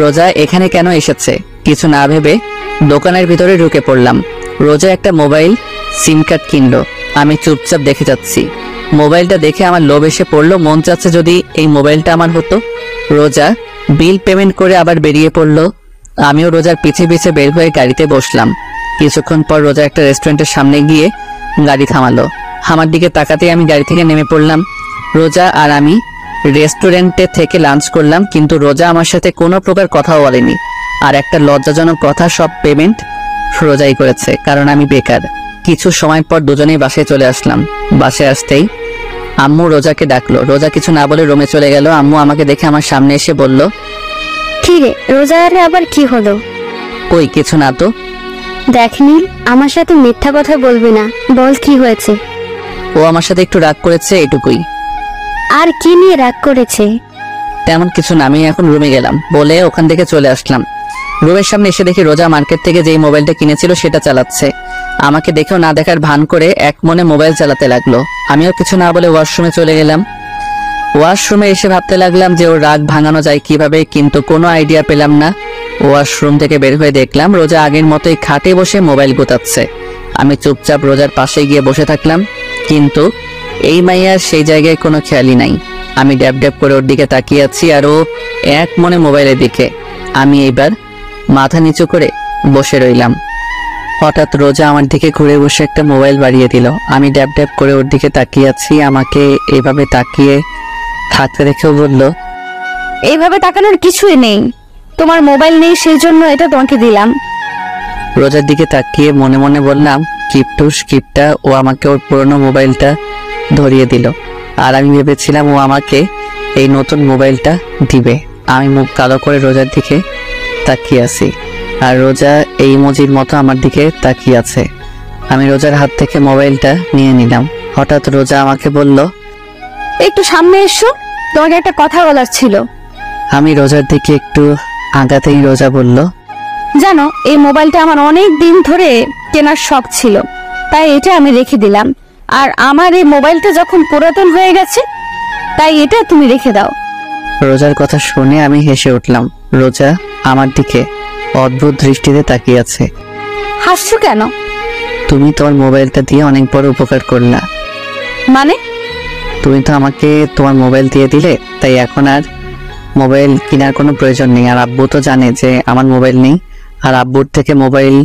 A: রোজা এখানে কেন এসেছে। কিছু না ভেবে দোকানের ভিতরে ঢুকে পড়লাম। রোজা একটা মোবাইল সিম কার্ড কিনলো। আমি চুপচাপ দেখে যাচ্ছি। মোবাইলটা দেখে আমার লোভ এসে পড়লো, মন চাচ্ছে যদি এই মোবাইলটা আমার হতো। রোজা বিল পেমেন্ট করে আবার বেরিয়ে পড়লো। আমিও রোজার পিছে পিছে বের হয়ে গাড়িতে বসলাম। কিছুক্ষণ পর রোজা একটা রেস্টুরেন্টের সামনে গিয়ে গাড়ি থামালো। আমার দিকে তাকাতেই আমি গাড়ি থেকে নেমে পড়লাম। রোজা আর আমি রেস্টুরেন্টে থেকে লাঞ্চ করলাম, কিন্তু রোজা আমার সাথে কোনো প্রকার কথাও বলেনি। আর একটা লজ্জাজনক কথা, সব পেমেন্ট রোজাই করেছে, কারণ আমি বেকার। কিছু সময় পর দুজনেই বাসায় চলে আসলাম। বাসায় আসতেই আম্মু রোজাকে ডাকলো। রোজা কিছু না বলে রুমে চলে গেল। আম্মু আমাকে দেখে আমার সামনে এসে বলল,
F: কি রে রোজার আবার কি হলো?
A: কই কিছু না তো।
F: দেখ নীল, আমার সাথে মিথ্যা কথা বলবি না, বল কি হয়েছে?
A: ও আমার সাথে একটু রাগ করেছে, এটুকুই।
F: আর কি নিয়ে রাগ করেছে?
A: তেমন কিছু না, আমি এখন রুমে গেলাম বলে ওখান থেকে চলে আসলাম। রুমের সামনে এসে দেখি রোজা মার্কেট থেকে যেই মোবাইলটা কিনেছিল সেটা চালাচ্ছে। আমাকে দেখেও না দেখার ভান করে এক মনে মোবাইল চালাতে লাগলো। আমিও কিছু না বলে ওয়াশরুমে চলে গেলাম। ওয়াশরুমে এসে ভাবতে লাগলাম যে ওর রাগ ভাঙানো যায় কিভাবে, কিন্তু কোনো আইডিয়া পেলাম না। ওয়াশরুম থেকে বের হয়ে দেখলাম রোজা আগের মতোই খাটে বসে মোবাইল গোতাচ্ছে। আমি চুপচাপ রোজার পাশে গিয়ে বসে থাকলাম, কিন্তু এই মাইয়ার সেই জায়গায় কোনো খেয়ালই নাই। আমি ড্যাব ড্যাব করে ওর দিকে তাকিয়ে আছি আর ও এক মনে মোবাইলের দিকে। আমি এইবার মাথা নিচু করে বসে রইলাম। হঠাৎ রোজা আমার দিকে ঘুরে বসে একটা মোবাইল বাড়িয়ে দিল। আমি ড্যাব ড্যাব করে ওর দিকে তাকিয়ে আছি। আমাকে এইভাবে তাকিয়ে থাকতে দেখেও বলল,
C: এইভাবে তাকানোর কিছুই নেই, তোমার মোবাইল নেই সেই জন্য এটা তোমাকে দিলাম।
A: রোজার দিকে তাকিয়ে মনে মনে বললাম, কিপটুস কিপটা, ও আমাকে ওর পুরনো মোবাইলটা ধরিয়ে দিল। আর আমি ভেবেছিলাম ও আমাকে এই নতুন মোবাইলটা দিবে। আমি মুখ কালো করে রোজার দিকে তাকিয়ে আছি, আর রোজা এই ইমোজির মতো আমার দিকে তাকিয়ে আছে। আমি রোজার হাত থেকে মোবাইলটা নিয়ে নিলাম। হঠাৎ রোজা আমাকে বলল,
C: একটু সামনে এসো, তোমাকে একটা কথা বলার ছিল।
A: আমি রোজার দিকে একটু আগাতেই রোজা বলল,
C: জানো, এই মোবাইলটা আমার অনেক দিন ধরে কেনার শখ ছিল, তাই এটা আমি রেখে দিলাম। আর আমার এই মোবাইলটা যখন পুরাতন হয়ে গেছে তাই এটা তুমি রেখে দাও।
A: রোজার কথা শুনে আমি হেসে উঠলাম। রোজা আমার দিকে অদ্ভুত দৃষ্টিতে তাকিয়ে আছে।
C: হাসছো কেন?
A: তুমি তোমার মোবাইলটা দিয়ে অনেক বড় উপকার করলা।
C: মানে?
A: তুমি তো আমাকে তোমার মোবাইল দিয়ে দিলে, তাই এখন আর মোবাইল কেনার কোনো প্রয়োজন নেই। আর আব্বু তো জানে যে আমার মোবাইল নেই, আর আব্বুর থেকে মোবাইল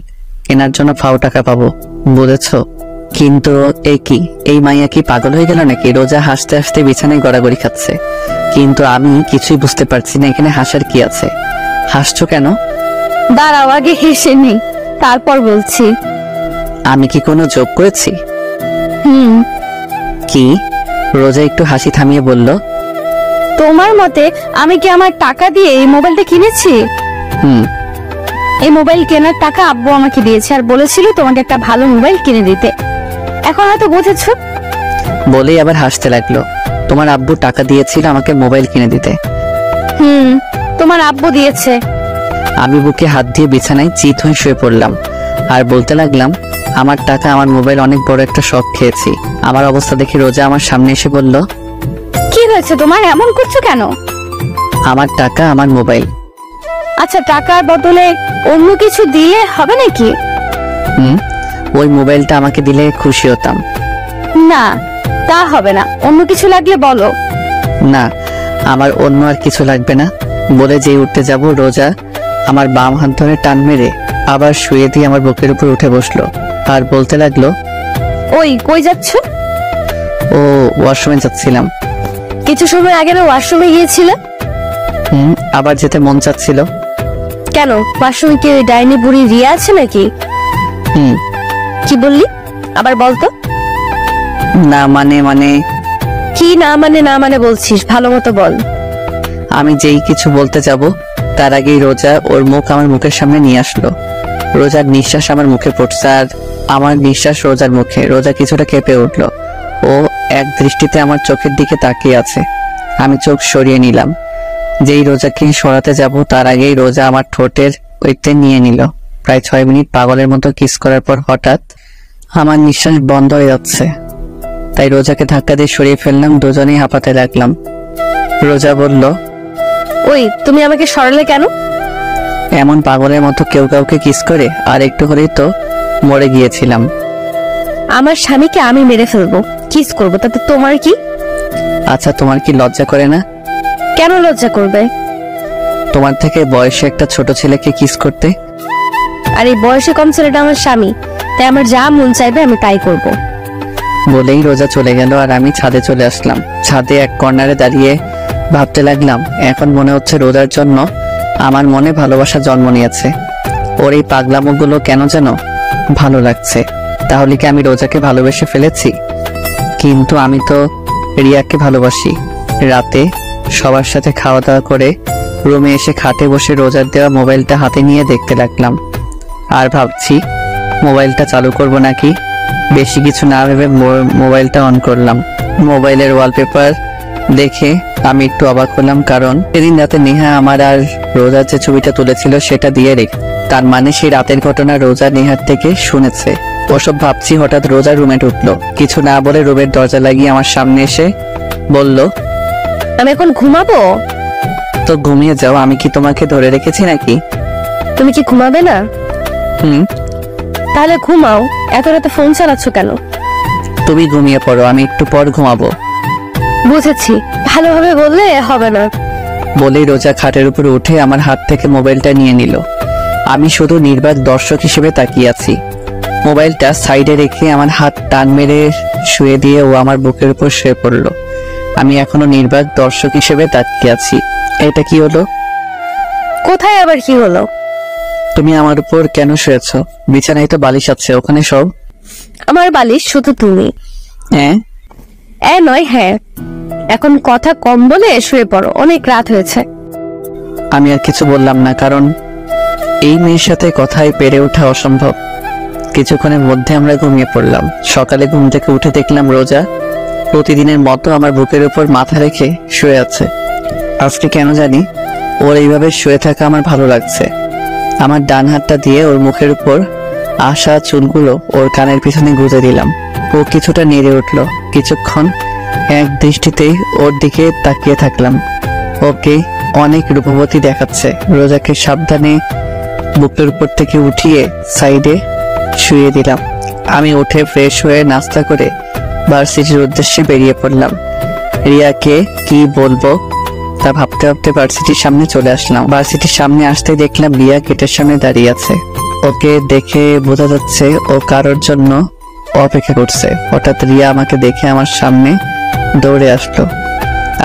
A: কেনার জন্য ফাও টাকা পাবো, বুঝেছো? কিন্তু এই মাইয়া কি পাগল হয়ে গেল নাকি? রোজা হাসতে হাসতে বিছানায় গড়াগড়ি খাচ্ছে, কিন্তু আমি কিছুই বুঝতে পারছি না এখানে হাসার কি আছে। হাসছো কেন?
C: দাঁড়াও, আগে হেসে নেই, তারপর বলছি।
A: আমি কি কোনো যোগ করেছি? কি? রোজা একটু হাসি থামিয়ে বলল,
C: তোমার মতে আমি কি আমার টাকা দিয়ে এই মোবাইলটা কিনেছি?
A: হুম।
C: এই মোবাইল কেনার টাকা আব্বু আমাকে দিয়েছে, আর বলেছিল তোমাকে একটা ভালো মোবাইল কিনে দিতে। এখন হয়তো বুঝেছো।
A: বলেই আবার হাসতে লাগলো। তোমার আব্বু টাকা দিয়েছিল আমাকে মোবাইল কিনে দিতে?
C: তোমার আব্বু দিয়েছে।
A: আমি বুকে হাত দিয়ে বিছানায় চিত হয়ে শুয়ে পড়লাম আর বলতে লাগলাম, আমার টাকা আমার মোবাইল অনেক বড় একটা শখ খেয়েছি। আমার অবস্থা দেখে রোজা আমার সামনে এসে বলল,
C: কি হয়েছে তোমার? এমন করছো কেন?
A: আমার টাকা আমার মোবাইল।
C: আচ্ছা, টাকার বদলে অন্য কিছু দিয়ে হবে নাকি?
A: ওই মোবাইলটা আমাকে দিলে খুশি হতাম।
C: না, তা হবে না, অন্য কিছু লাগলে বলো।
A: না, আমার অন্য আর কিছু লাগবে না। বলে যেই উঠতে যাব, রোজা আমার বাম হাত ধরে টান মেরে আবার শুয়ে দিয়ে আমার বুকের উপর উঠে বসলো আর বলতে লাগলো,
C: ওই কই যাচ্ছ?
A: ও ওয়াশরুমে যাচ্ছিলাম।
C: কিছু সময় আগে না ওয়াশরুমে গিয়েছিলে?
A: আবার যেতে মন চাচ্ছিল।
C: কেন, ওয়াশরুমে কি ওই ডাইনি বুড়ি রিয়া আছে নাকি? কি বললি? আবার বলতো।
A: না মানে
C: কি না মানে বলছিস, ভালো মতো বল।
A: আমি যেই কিছু বলতে যাব তার আগেই রোজা ওর মুখ আমার মুখের সামনে নিয়ে আসলো। রোজার নিঃশ্বাস আমার মুখে পড়ছে আর আমার নিঃশ্বাস রোজার মুখে। রোজা কিছুটা কেঁপে উঠলো। ও এক দৃষ্টিতে আমার চোখের দিকে তাকিয়ে আছে। আমি চোখ সরিয়ে নিলাম। যেই রোজাকে সরাতে যাব তার আগেই রোজা আমার ঠোঁটের ওইতে নিয়ে নিল। প্রায় 6 মিনিট পাগলের মতো কিস করার পর হঠাৎ আমার নিঃশ্বাস বন্ধ হয়ে যাচ্ছে, তাই রোজাকে ধাক্কা দিয়ে সরিয়ে ফেললাম। দুজনেই হাঁপাতে লাগলাম। রোজা বলল,
C: ওই তুমি আমাকে সরালে কেন?
A: এমন পাগলের মতো কেউ কাউকে কিস করে? আর একটু হলেই তো মরে গিয়েছিলাম।
C: আমার স্বামীকে আমি মেরে ফেলবো, কিস করবো, তাতে তোমার কি?
A: আচ্ছা, তোমার কি লজ্জা করে না?
C: কেন লজ্জা করবে?
A: তোমার থেকে বয়সে একটা ছোট ছেলেকে কিস করতে?
C: আর এই বয়সে কম ছেলেটা আমার স্বামী, তাই আমার যা মন চাইবে আমি তাই করব।
A: বলেই রোজা চলে গেল আর আমি ছাদে চলে আসলাম। ছাদে এক কর্নারে দাঁড়িয়ে ভাবতে লাগলাম, এখন মনে হচ্ছে রোজার জন্য আমার মনে ভালোবাসা জন্ম নিয়েছে। ওর এই পাগলামোগুলো কেন যেন ভালো লাগছে। তাহলে কি আমি রোজাকে ভালোবেসে ফেলেছি? কিন্তু আমি তো রিয়াকে ভালোবাসি। রাতে সবার সাথে খাওয়া দাওয়া করে রুমে এসে খাটে বসে রোজার দেওয়া মোবাইলটা হাতে নিয়ে দেখতে লাগলাম আর ভাবছি মোবাইলটা চালু করব নাকি। বেশি কিছু না ভেবে মোবাইলটা অন করলাম। মোবাইলের ওয়ালপেপার দেখে আমি একটু অবাক হলাম, কারণ সেদিন রাতে নেহা আমার আর রোজার যে ছবিটা তুলেছিল সেটা দিয়ে রেখে, তার মানে সেই রাতের ঘটনা রোজা নেহার থেকে শুনেছে। ওসব ভাবছি, হঠাৎ রোজা রুমে ঢুকলো। কিছু না বলে রুমের দরজা লাগিয়ে আমার সামনে এসে বলল,
C: আমি এখন ঘুমাবো।
A: তো ঘুমিয়ে যাও, আমি কি তোমাকে ধরে রেখেছি নাকি?
C: তুমি কি ঘুমাবে না? তাহলে ঘুমাও, এত রাতে ফোন চালাচ্ছ কেন?
A: তুমি ঘুমিয়ে পড়ো, আমি একটু পর ঘুমাবো।
C: বুঝেছি, ভালোভাবে বললে হবে না।
A: বলেই রোজা খাটের উপরে উঠে আমার হাত থেকে মোবাইলটা নিয়ে নিল। আমি শুধু নির্বাক দর্শক হিসেবে তাকিয়ে আছি। মোবাইলটা সাইডে রেখে আমার হাত টান মেরে শুয়ে দিয়ে ও আমার বুকের উপর শুয়ে পড়ল। আমি এখনো নির্বাক দর্শক হিসেবে তাকিয়ে আছি। এটা কি হলো?
C: কোথায় আবার কি হলো?
A: তুমি আমার উপর কেন শুয়েছ? বিছানায় তো বালিশ আছে, ওখানে সব।
C: আমার বালিশ শুধু তুমি।
A: হ্যাঁ
C: নয় হ্যাঁ। এখন কথা কম বলে শুয়ে পড়ো, অনেক রাত হয়েছে।
A: আমি আর কিছু বললাম না, কারণ এই মেয়ের সাথে কথায় পেরে ওঠা অসম্ভব। কিছুক্ষণের মধ্যে আমরা ঘুমিয়ে পড়লাম। সকালে ঘুম থেকে উঠে দেখলাম রোজা প্রতিদিনের মতো আমার বুকের উপর মাথা রেখে শুয়ে আছে। আজকে কেন জানি ওর এইভাবে শুয়ে থাকা আমার ভালো লাগছে। আমার ডান হাতটা দিয়ে ওর মুখের উপর আসা চুলগুলো ওর কানের পিছনে গুঁজে দিলাম। ও কিছুটা নেড়ে উঠলো। কিছুক্ষণ এক দৃষ্টিতে ওর দিকে তাকিয়ে থাকলাম। ওকে অনেক রূপবতী দেখাচ্ছে। রোজাকে সাবধানে বুকের উপর থেকে উঠিয়ে সাইডে শুয়ে দিলাম। আমি উঠে ফ্রেশ হয়ে নাস্তা করে ভার্সিটির উদ্দেশ্যে বেরিয়ে পড়লাম। রিয়াকে কি বলবো তা ভাবতে ভাবতে ভার্সিটির সামনে চলে আসলাম। ভার্সিটির সামনে আসতে দেখলাম রিয়া গেটের সামনে দাঁড়িয়ে আছে। ওকে দেখে বোঝা যাচ্ছে ও কারোর জন্য অপেক্ষা করছে। হঠাৎ রিয়া আমাকে দেখে আমার সামনে দৌড়ে আসলো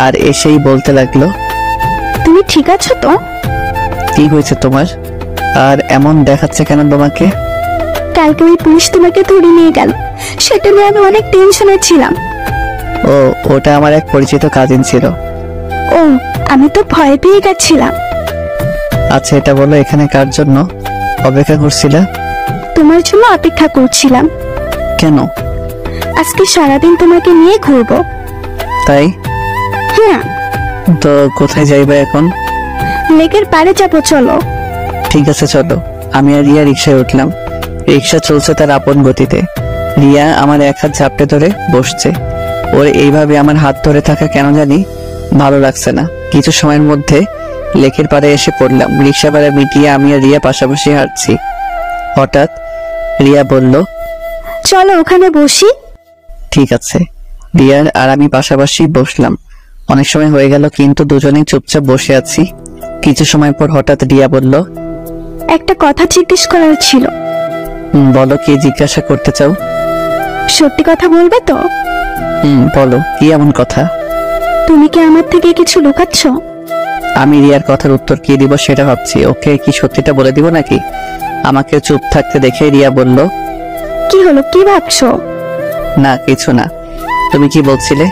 A: আর এসেই বলতে লাগলো,
F: তুমি ঠিক আছো তো?
A: কি হয়েছে তোমার? আর এমন দেখাচ্ছে কেন তোমাকে?
F: কালকে ওই পুলিশ তোমাকে ধরে নিয়ে গেল, সেটা নিয়ে আমি অনেক টেনশনে ছিলাম।
A: ও, ওটা আমার এক পরিচিত কাজিন ছিল।
F: ও, আমি তো ভয় পেয়ে গেছিলাম।
A: আচ্ছা এটা বলো, এখানে কার জন্য অপেক্ষা করছিলে?
F: তোমার জন্য অপেক্ষা করছিলাম।
A: কেন?
F: আজকে সারাদিন তোমাকে নিয়ে ঘুরবো।
A: তাই?
F: হ্যাঁ,
A: তো কোথায় যাইবে এখন?
F: লেকের পাড়ে যাবো, চলো।
A: ঠিক আছে চলো। আমি আর রিয়া রিক্সায় উঠলাম। রিক্সা চলছে তার আপন গতিতে। রিয়া আমার এক হাত ঝাপটে ধরে বসছে। ওর এইভাবে আমার হাত ধরে থাকা কেন জানি ভালো লাগছে না। কিছু সময়ের মধ্যে লেকের পাড়ে এসে পড়লাম। রিক্সা ভাড়া মিটিয়ে আমি আর রিয়া পাশাপাশি হাঁটছি। হঠাৎ রিয়া বলল,
F: চলো ওখানে বসি।
A: ঠিক আছে। রিয়া আর আমি পাশাপাশি বসলাম। অনেক সময় হয়ে গেল কিন্তু দুজনেই চুপচাপ বসে আছি। কিছু সময় পর হঠাৎ রিয়া বলল,
F: একটা কথা জিজ্ঞেস করার ছিল।
A: বলো, কি জিজ্ঞাসা করতে চাও?
F: সত্যি কথা বলবে তো?
A: বলো, কি এমন কথা?
F: তুমি কি আমার থেকে কিছু লুকাচ্ছ?
A: আমি রিয়ার কথার উত্তর কি দিব সেটা ভাবছি। ওকে কি সত্যিটা বলে দিব নাকি? আমাকে চুপ থাকতে দেখে রিয়া বলল,
F: কি হলো, কি ভাবছো?
A: না কিছু না। তুমি কি বলছিলে?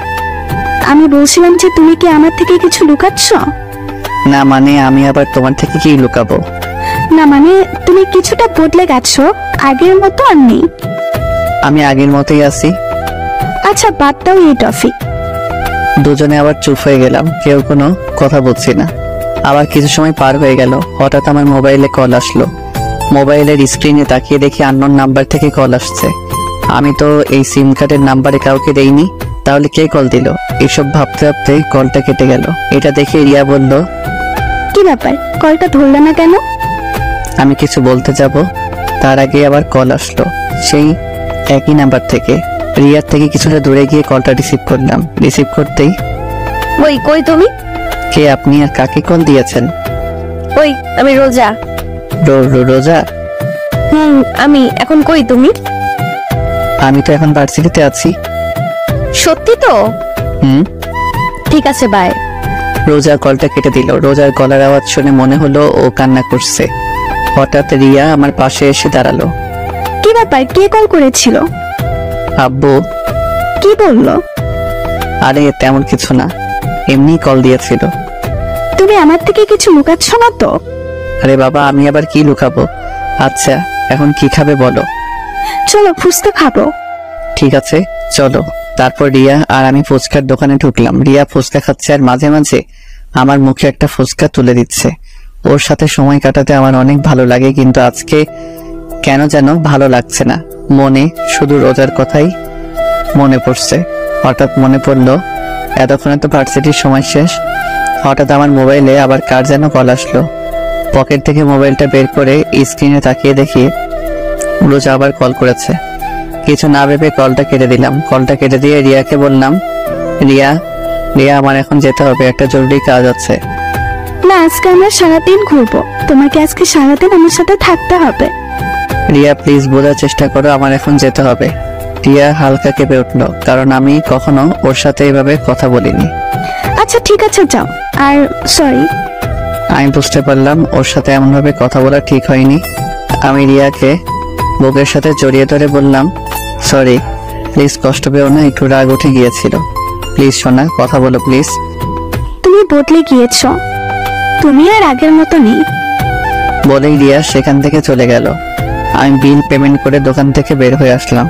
F: আমি বলছিলাম যে তুমি কি আমার থেকে কিছু লুকাচ্ছ?
A: না মানে আমি আবার তোমার থেকে কি লুকাবো?
F: না মানে তুমি কিছুটা বদলে গেছো, আগের মতো আর নেই।
A: আমি আগের মতোই আছি।
F: আচ্ছা বাদ দাও এই টপিক।
A: দুজনে আবার চুপ হয়ে গেলাম, কেউ কোনো কথা বলছি না। আবার কিছু সময় পার হয়ে গেল। হঠাৎ আমার মোবাইলে কল আসলো। মোবাইলের স্ক্রিনে তাকিয়ে দেখি আননোন নাম্বার থেকে কল আসছে। আমি তো এই সিম কার্ডের নাম্বারে কাউকে দেইনি, তাহলে কে কল দিল? এসব ভাবতে ভাবতে কলটা কেটে গেল। এটা দেখে রিয়া বলল,
F: কি ব্যাপার, কলটা ধরলে না কেন?
A: আমি কিছু বলতে যাব তার আগে আবার কল আসলো সেই একই নাম্বার থেকে। রিয়ার থেকে কিছুটা দূরে গিয়ে কলটা রিসিভ করলাম। রিসিভ করতেই,
C: ওই কই তুমি?
A: কে আপনি আর কাকে কল দিয়েছেন?
C: ওই আমি রোজা।
A: রোজা?
C: আমি। এখন কই তুমি?
A: আমি তো এখন ভার্সিটিতে আছি।
C: সত্যি তো?
A: হুম।
C: ঠিক আছে, বাই।
A: রোজা কলটা কেটে দিল। রোজার গলার আওয়াজ শুনে মনে হলো ও কান্না করছে। হঠাৎ রিয়া আমার পাশে এসে দাঁড়ালো।
F: কি ব্যাপার, কে কল করেছিল?
A: আব্বু।
F: কি বললো?
A: আরে তেমন কিছু না, এমনি কল দিয়েছিল।
F: তুমি আমার থেকে কিছু লুকাচ্ছ না তো?
A: আরে বাবা, আমি আবার কি লুকাবো? আচ্ছা এখন কি খাবে বলো?
F: চলো ফুচকা খাবো।
A: ঠিক আছে চলো। তারপর রিয়া আর আমি ফুচকার দোকানে ঢুকলাম। রিয়া ফুচকা খাচ্ছে আর মাঝে মাঝে আমার মুখে একটা ফুচকা তুলে দিচ্ছে। ওর সাথে সময় কাটাতে আমার অনেক ভালো লাগে, কিন্তু আজকে কেন যেন ভালো লাগছে না। মনে শুধু রোজার কথাই মনে পড়ছে। হঠাৎ মনে পড়লো এতক্ষণে তো ভার্সিটির সময় শেষ। হঠাৎ আমার মোবাইলে আবার কার যেন কল আসলো। পকেট থেকে মোবাইলটা বের করে স্ক্রিনে তাকিয়ে দেখি রোজা আবার কল করেছে। কিছু না ভেবে কলটা কেটে দিলাম। কলটা কেটে দিয়ে রিয়াকে বললাম, রিয়া আমার এখন যেতে হবে, একটা জরুরি কাজ আছে।
F: না, আজকে আমরা সারাদিন ঘুরবো, তোমাকে আজকে সারাদিন আমার সাথে থাকতে হবে।
A: রিয়া প্লিজ বোঝার চেষ্টা করো, আমার এখন যেতে হবে। রিয়া হালকা কেঁপে উঠলো, কারণ আমি কখনো ওর সাথে এভাবে কথা বলিনি।
F: আচ্ছা ঠিক আছে যাও। আর সরি।
A: আমি বুঝতে পারলাম ওর সাথে এমন ভাবে কথা বলা ঠিক হয়নি। আমি রিয়াকে বুকের সাথে জড়িয়ে ধরে বললাম, সরি, প্লিজ কষ্ট পেও না, একটু রাগ উঠে গিয়েছিল। প্লিজ সোনা, কথা বলো প্লিজ।
F: তুমি বদলে গিয়েছো, তুমি আর আগের মতো নেই।
A: বলেই রিয়া সেখান থেকে চলে গেল। আমি বিল পেমেন্ট করে দোকান থেকে বের হয়ে আসলাম।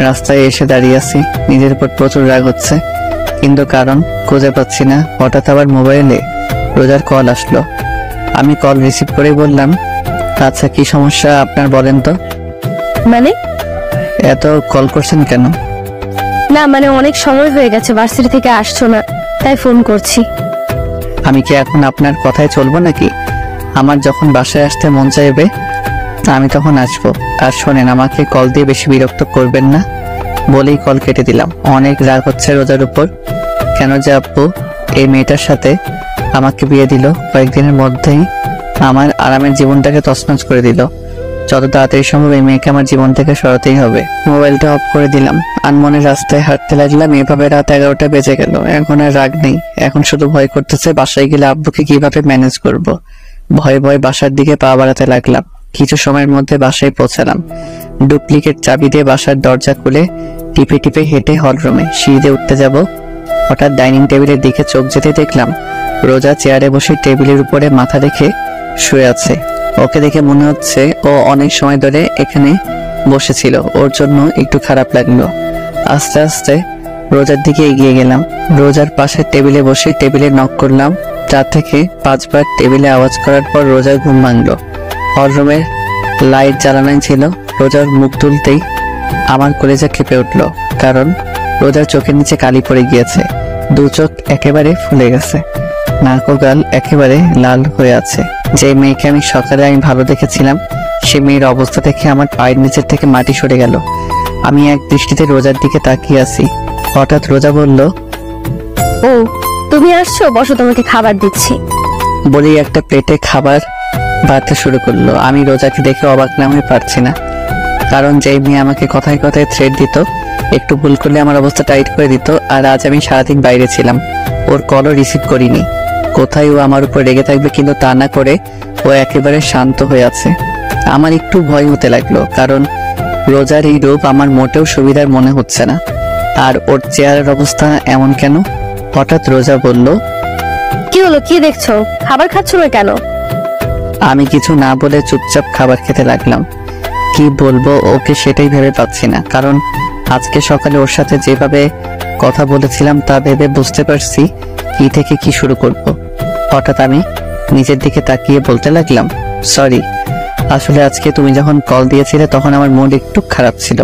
A: রাস্তায় এসে দাঁড়িয়ে আছি, নিজের উপর প্রচুর রাগ হচ্ছে, কিন্তু কারণ খুঁজে পাচ্ছি না। হঠাৎ আবার মোবাইলে রোজার কল আসলো। আমি কল রিসিভ করে বললাম, আচ্ছা কি সমস্যা আপনার বলেন তো?
C: মানে?
A: এত কল করছেন কেন?
C: না মানে অনেক সময় হয়ে গেছে ভার্সিটি থেকে আসছো না, তাই ফোন করছি।
A: আমি কি এখন আপনার কথায় চলবো নাকি? আমার যখন বাসায় আসতে মন চাইবে আমি তখন আসবো। আর শোনেন, আমাকে কল দিয়ে বেশি বিরক্ত করবেন না বলেই কল কেটে দিলাম। অনেক রাগ হচ্ছে রোজার উপর। কেন যে আব্বু এই মেয়েটার সাথে আমাকে বিয়ে দিল, কয়েকদিনের মধ্যেই আমার আরামের জীবনটাকে তছনছ করে দিল। যত তাড়াতাড়ি সম্ভব এই মেয়েকে আমার জীবন থেকে সরাতেই হবে। মোবাইলটা অফ করে দিলাম, আনমনে রাস্তায় হাঁটতে লাগলাম। এভাবে রাত 11টা বেজে গেল। এখন আর রাগ নেই, এখন শুধু ভয় করতেছে বাসায় গেলে আব্বুকে কিভাবে ম্যানেজ করব। ভয়ে ভয়ে বাসার দিকে পা বাড়াতে লাগলাম। কিছু সময়ের মধ্যে বাসায় পৌঁছালাম। ডুপ্লিকেট চাবি দিয়ে বাসার দরজা খুলে টিপে টিপে হেঁটে হলরুমে সিঁড়িতে উঠতে যাব। হঠাৎ ডাইনিং টেবিলের দিকে চোখ যেতে দেখলাম রোজা চেয়ারে বসে টেবিলের উপরে মাথা রেখে শুয়ে আছে। ওকে দেখে মনে হচ্ছে ও অনেক সময় ধরে এখানে বসেছিল। ওর জন্য একটু খারাপ লাগলো। আস্তে আস্তে রোজার দিকে এগিয়ে গেলাম। রোজার পাশে টেবিলে বসে টেবিলে নক করলাম। 4 থেকে 5 বার টেবিলে আওয়াজ করার পর রোজার ঘুম ভাঙলো। হলরুমের লাইট জ্বালানোই ছিল। রোজার মুখ তুলতেই আমার কলেজা কেঁপে উঠলো, কারণ রোজার চোখের নিচে কালি পড়ে গিয়েছে। 2 চোখ একেবারে ফুলে গেছে, নাক ও গাল একেবারে লাল হয়ে আছে। যে মেয়েকে আমি সকালে ভালো দেখেছিলাম, সে মেয়ের অবস্থা দেখে আমার পায়ের নিচের থেকে মাটি সরে গেল। আমি এক দৃষ্টিতে রোজার দিকে তাকিয়ে আছি। হঠাৎ রোজা বলল,
C: ও তুমি আসছো, বসো, তোমাকে খাবার দিচ্ছি।
A: বলেই একটা প্লেটে খাবার বাড়তে শুরু করলো। আমি রোজাকে দেখে অবাক না হয়ে পারছি না, কারণ যেই মেয়ে আমাকে কথায় কথায় থ্রেট দিত, একটু ভুল করলে আমার অবস্থা টাইট করে দিত, আর আজ আমি সারাদিন বাইরে ছিলাম, ওর কলও রিসিভ করিনি। কোথায় ও আমার উপর রেগে থাকবে, কিন্তু তা না করে ও একেবারে শান্ত হয়ে আছে। আমার একটু ভয় হতে লাগলো, কারণ রোজার এই রূপ আমার মোটেও সুবিধার মনে হচ্ছে না। আর ওর চেহারার অবস্থা এমন কেন? হঠাৎ রোজা বলল,
C: কি হলো, কি দেখছো? খাবার খাচ্ছ না কেন?
A: আমি কিছু না বলে চুপচাপ খাবার খেতে লাগলাম। কি বলবো ওকে সেটাই ভেবে পাচ্ছি না, কারণ আজকে সকালে ওর সাথে যেভাবে কথা বলেছিলাম তা ভেবে বুঝতে পারছি কি থেকে কি শুরু করব। হঠাৎ আমি নিজের দিকে তাকিয়ে বলতে লাগলাম, সরি, আসলে আজকে তুমি যখন কল দিয়েছিলে তখন আমার মুড একটু খারাপ ছিল,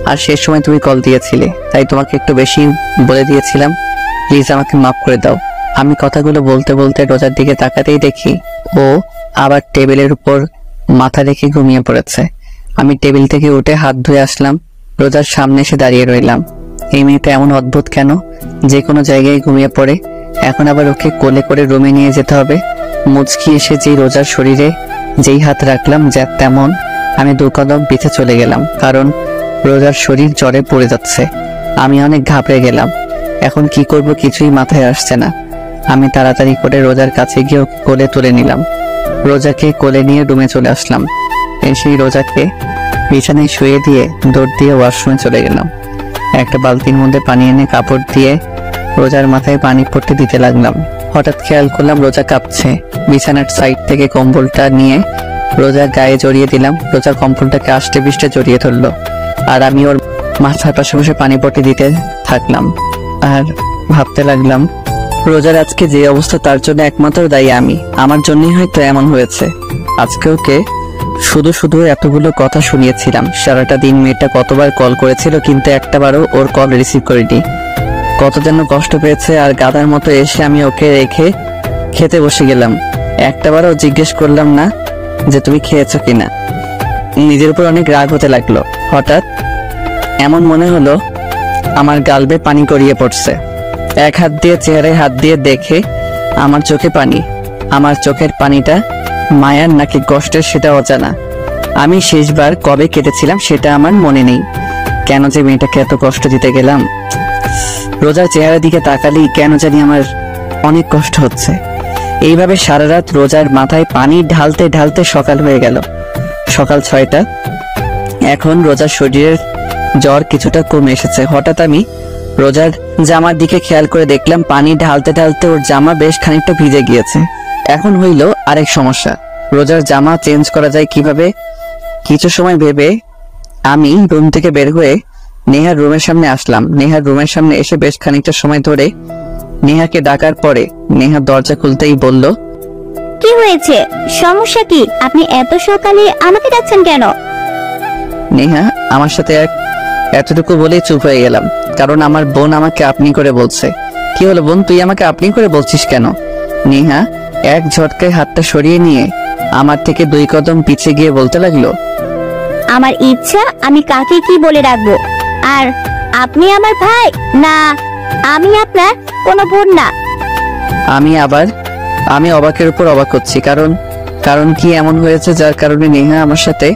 A: আর শেষ সময় তুমি কল দিয়েছিলে, তাই তোমাকে একটু বেশি বলে দিয়েছিলাম। প্লিজ আমাকে মাফ করে দাও। আমি কথাগুলো বলতে বলতে রোজার দিকে তাকাতেই দেখি ও আবার টেবিলের উপর মাথা রেখে ঘুমিয়ে পড়েছে। আমি টেবিল থেকে উঠে হাত ধুয়ে আসলাম, রোজার সামনে এসে দাঁড়িয়ে রইলাম। এই মেয়েটা এমন অদ্ভুত কেন, যে কোনো জায়গায় ঘুমিয়ে পড়ে, এখন আবার ওকে কোলে করে রুমে নিয়ে যেতে হবে। মুচকি এসে যেই রোজার শরীরে যেই হাত রাখলাম, যা তেমন আমি 2 কদম পিছে চলে গেলাম, কারণ রোজার শরীর জ্বরে পড়ে যাচ্ছে। আমি অনেক ঘাবড়ে গেলাম। এখন কি করব কিছুই মাথায় আসছে না। আমি তাড়াতাড়ি করে রোজার কাছে গিয়ে ওকে কোলে তুলে নিলাম। রোজাকে কোলে নিয়ে রুমে চলে আসলাম। এসেই রোজাকে বিছানায় শুয়ে দিয়ে দৌড় দিয়ে ওয়াশরুমে চলে গেলাম। একটা বালতির মধ্যে পানি এনে কাপড় দিয়ে রোজার মাথায় পানি পড়তে দিতে লাগলাম। হঠাৎ খেয়াল করলাম রোজা কাঁপছে। বিছানার সাইড থেকে কম্বলটা নিয়ে রোজার গায়ে জড়িয়ে দিলাম। রোজা কম্বলটাকে আষ্টে পৃষ্ঠে জড়িয়ে ধরলো, আর আমি ওর মাথার পাশে বসে পানি পড়তে দিতে থাকলাম আর ভাবতে লাগলাম, রোজার আজকে যে অবস্থা তার জন্য একমাত্র দায়ী আমি। আমার জন্যই হয়তো এমন হয়েছে। আজকে ওকে শুধু শুধু এতগুলো কথা শুনিয়েছিলাম। সারাটা দিন মেয়েটা কতবার কল করেছিল, কিন্তু একটাবারও ওর কল রিসিভ করিনি। কত যেন কষ্ট পেয়েছে, আর গাধার মতো এসে আমি ওকে রেখে খেতে বসে গেলাম। একটাবারও জিজ্ঞেস করলাম না যে তুমি খেয়েছো কিনা। নিজের উপর অনেক রাগ হতে লাগলো। হঠাৎ এমন মনে হলো আমার গালবে পানি গড়িয়ে পড়ছে। এক হাত দিয়ে চেহারায় হাত দিয়ে দেখে আমার চোখে পানি। আমার চোখের পানিটা মায়ার নাকি কষ্টের সেটা অজানা। আমি শেষবার কবে কেটেছিলাম সেটা আমার মনে নেই। কেন যে মেয়েটাকে এত কষ্ট দিতে গেলাম। রোজার চেহারার দিকে তাকালেই কেন জানি আমার অনেক কষ্ট হচ্ছে। এইভাবে সারা রাত রোজার মাথায় পানি ঢালতে ঢালতে সকাল হয়ে গেল। সকাল 6টা। এখন রোজার শরীরের জ্বর কিছুটা কমে এসেছে। হঠাৎ আমি রোজার জামার দিকে খেয়াল করে দেখলাম পানি ঢালতে ঢালতে ওর জামা বেশ খানিকটা ভিজে গিয়েছে। এখন হইল আরেক সমস্যা, রোজার জামা চেঞ্জ করা যায় কিভাবে। কিছু সময় ভেবে আমি রুম থেকে বের হয়ে নেহার রুমের সামনে আসলাম। নেহার রুমের সামনে এসে বেশ খানিকটা সময় ধরে নেহাকে ডাকার পরে নেহা দরজা খুলতেই বলল,
F: কি হয়েছে, সমস্যা কি? আপনি এত সকালে আমাকে ডাকছেন কেন?
A: নেহা আমার সাথে এক এতটুকু বলেই চুপ হয়ে গেলাম, কারণ আমার বোন আমাকে আপনি করে বলছে। কি হলো বোন, তুই আমাকে আপনি করে বলছিস কেন? নেহা এক ঝটকায় হাতটা সরিয়ে নিয়ে আমার থেকে 2 কদম পিছিয়ে গিয়ে বলতে লাগলো,
F: আমার ইচ্ছা আমি কাকে কি বলে রাখবো। আর আপনি আমার ভাই না, আমি আপনার কোনো বোন না।
A: আমি অবাকের উপর অবাক হচ্ছি, কারণ কি এমন হয়েছে যার কারণে নেহা আমার সাথে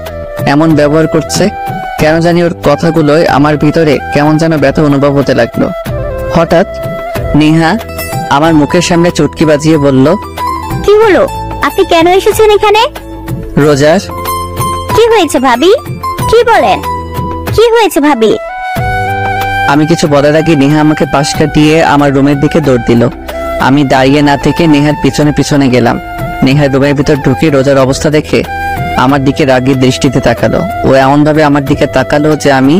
A: এমন ব্যবহার করছে? কেন জানি ওর কথাগুলোয় আমার ভিতরে কেমন যেন ব্যথা অনুভব হতে লাগলো। হঠাৎ নেহা আমার মুখের সামনে চুটকি বাজিয়ে বলল,
F: কি হলো, আপনি কেন এসেছেন এখানে?
A: রোজার।
F: কি হয়েছে ভাবি, কি বলেন, কি হয়েছে ভাবি?
A: আমি কিছু বলার আগে নেহা আমাকে পাশ কাটিয়ে আমার রুমের দিকে দৌড় দিল। আমি দাঁড়িয়ে না থেকে নেহার পিছনে পিছনে গেলাম। নেহার রুমের ভিতর ঢুকে রোজার অবস্থা দেখে আমার দিকে রাগী দৃষ্টিতে তাকালো। ও এমন ভাবে আমার দিকে তাকালো যে আমি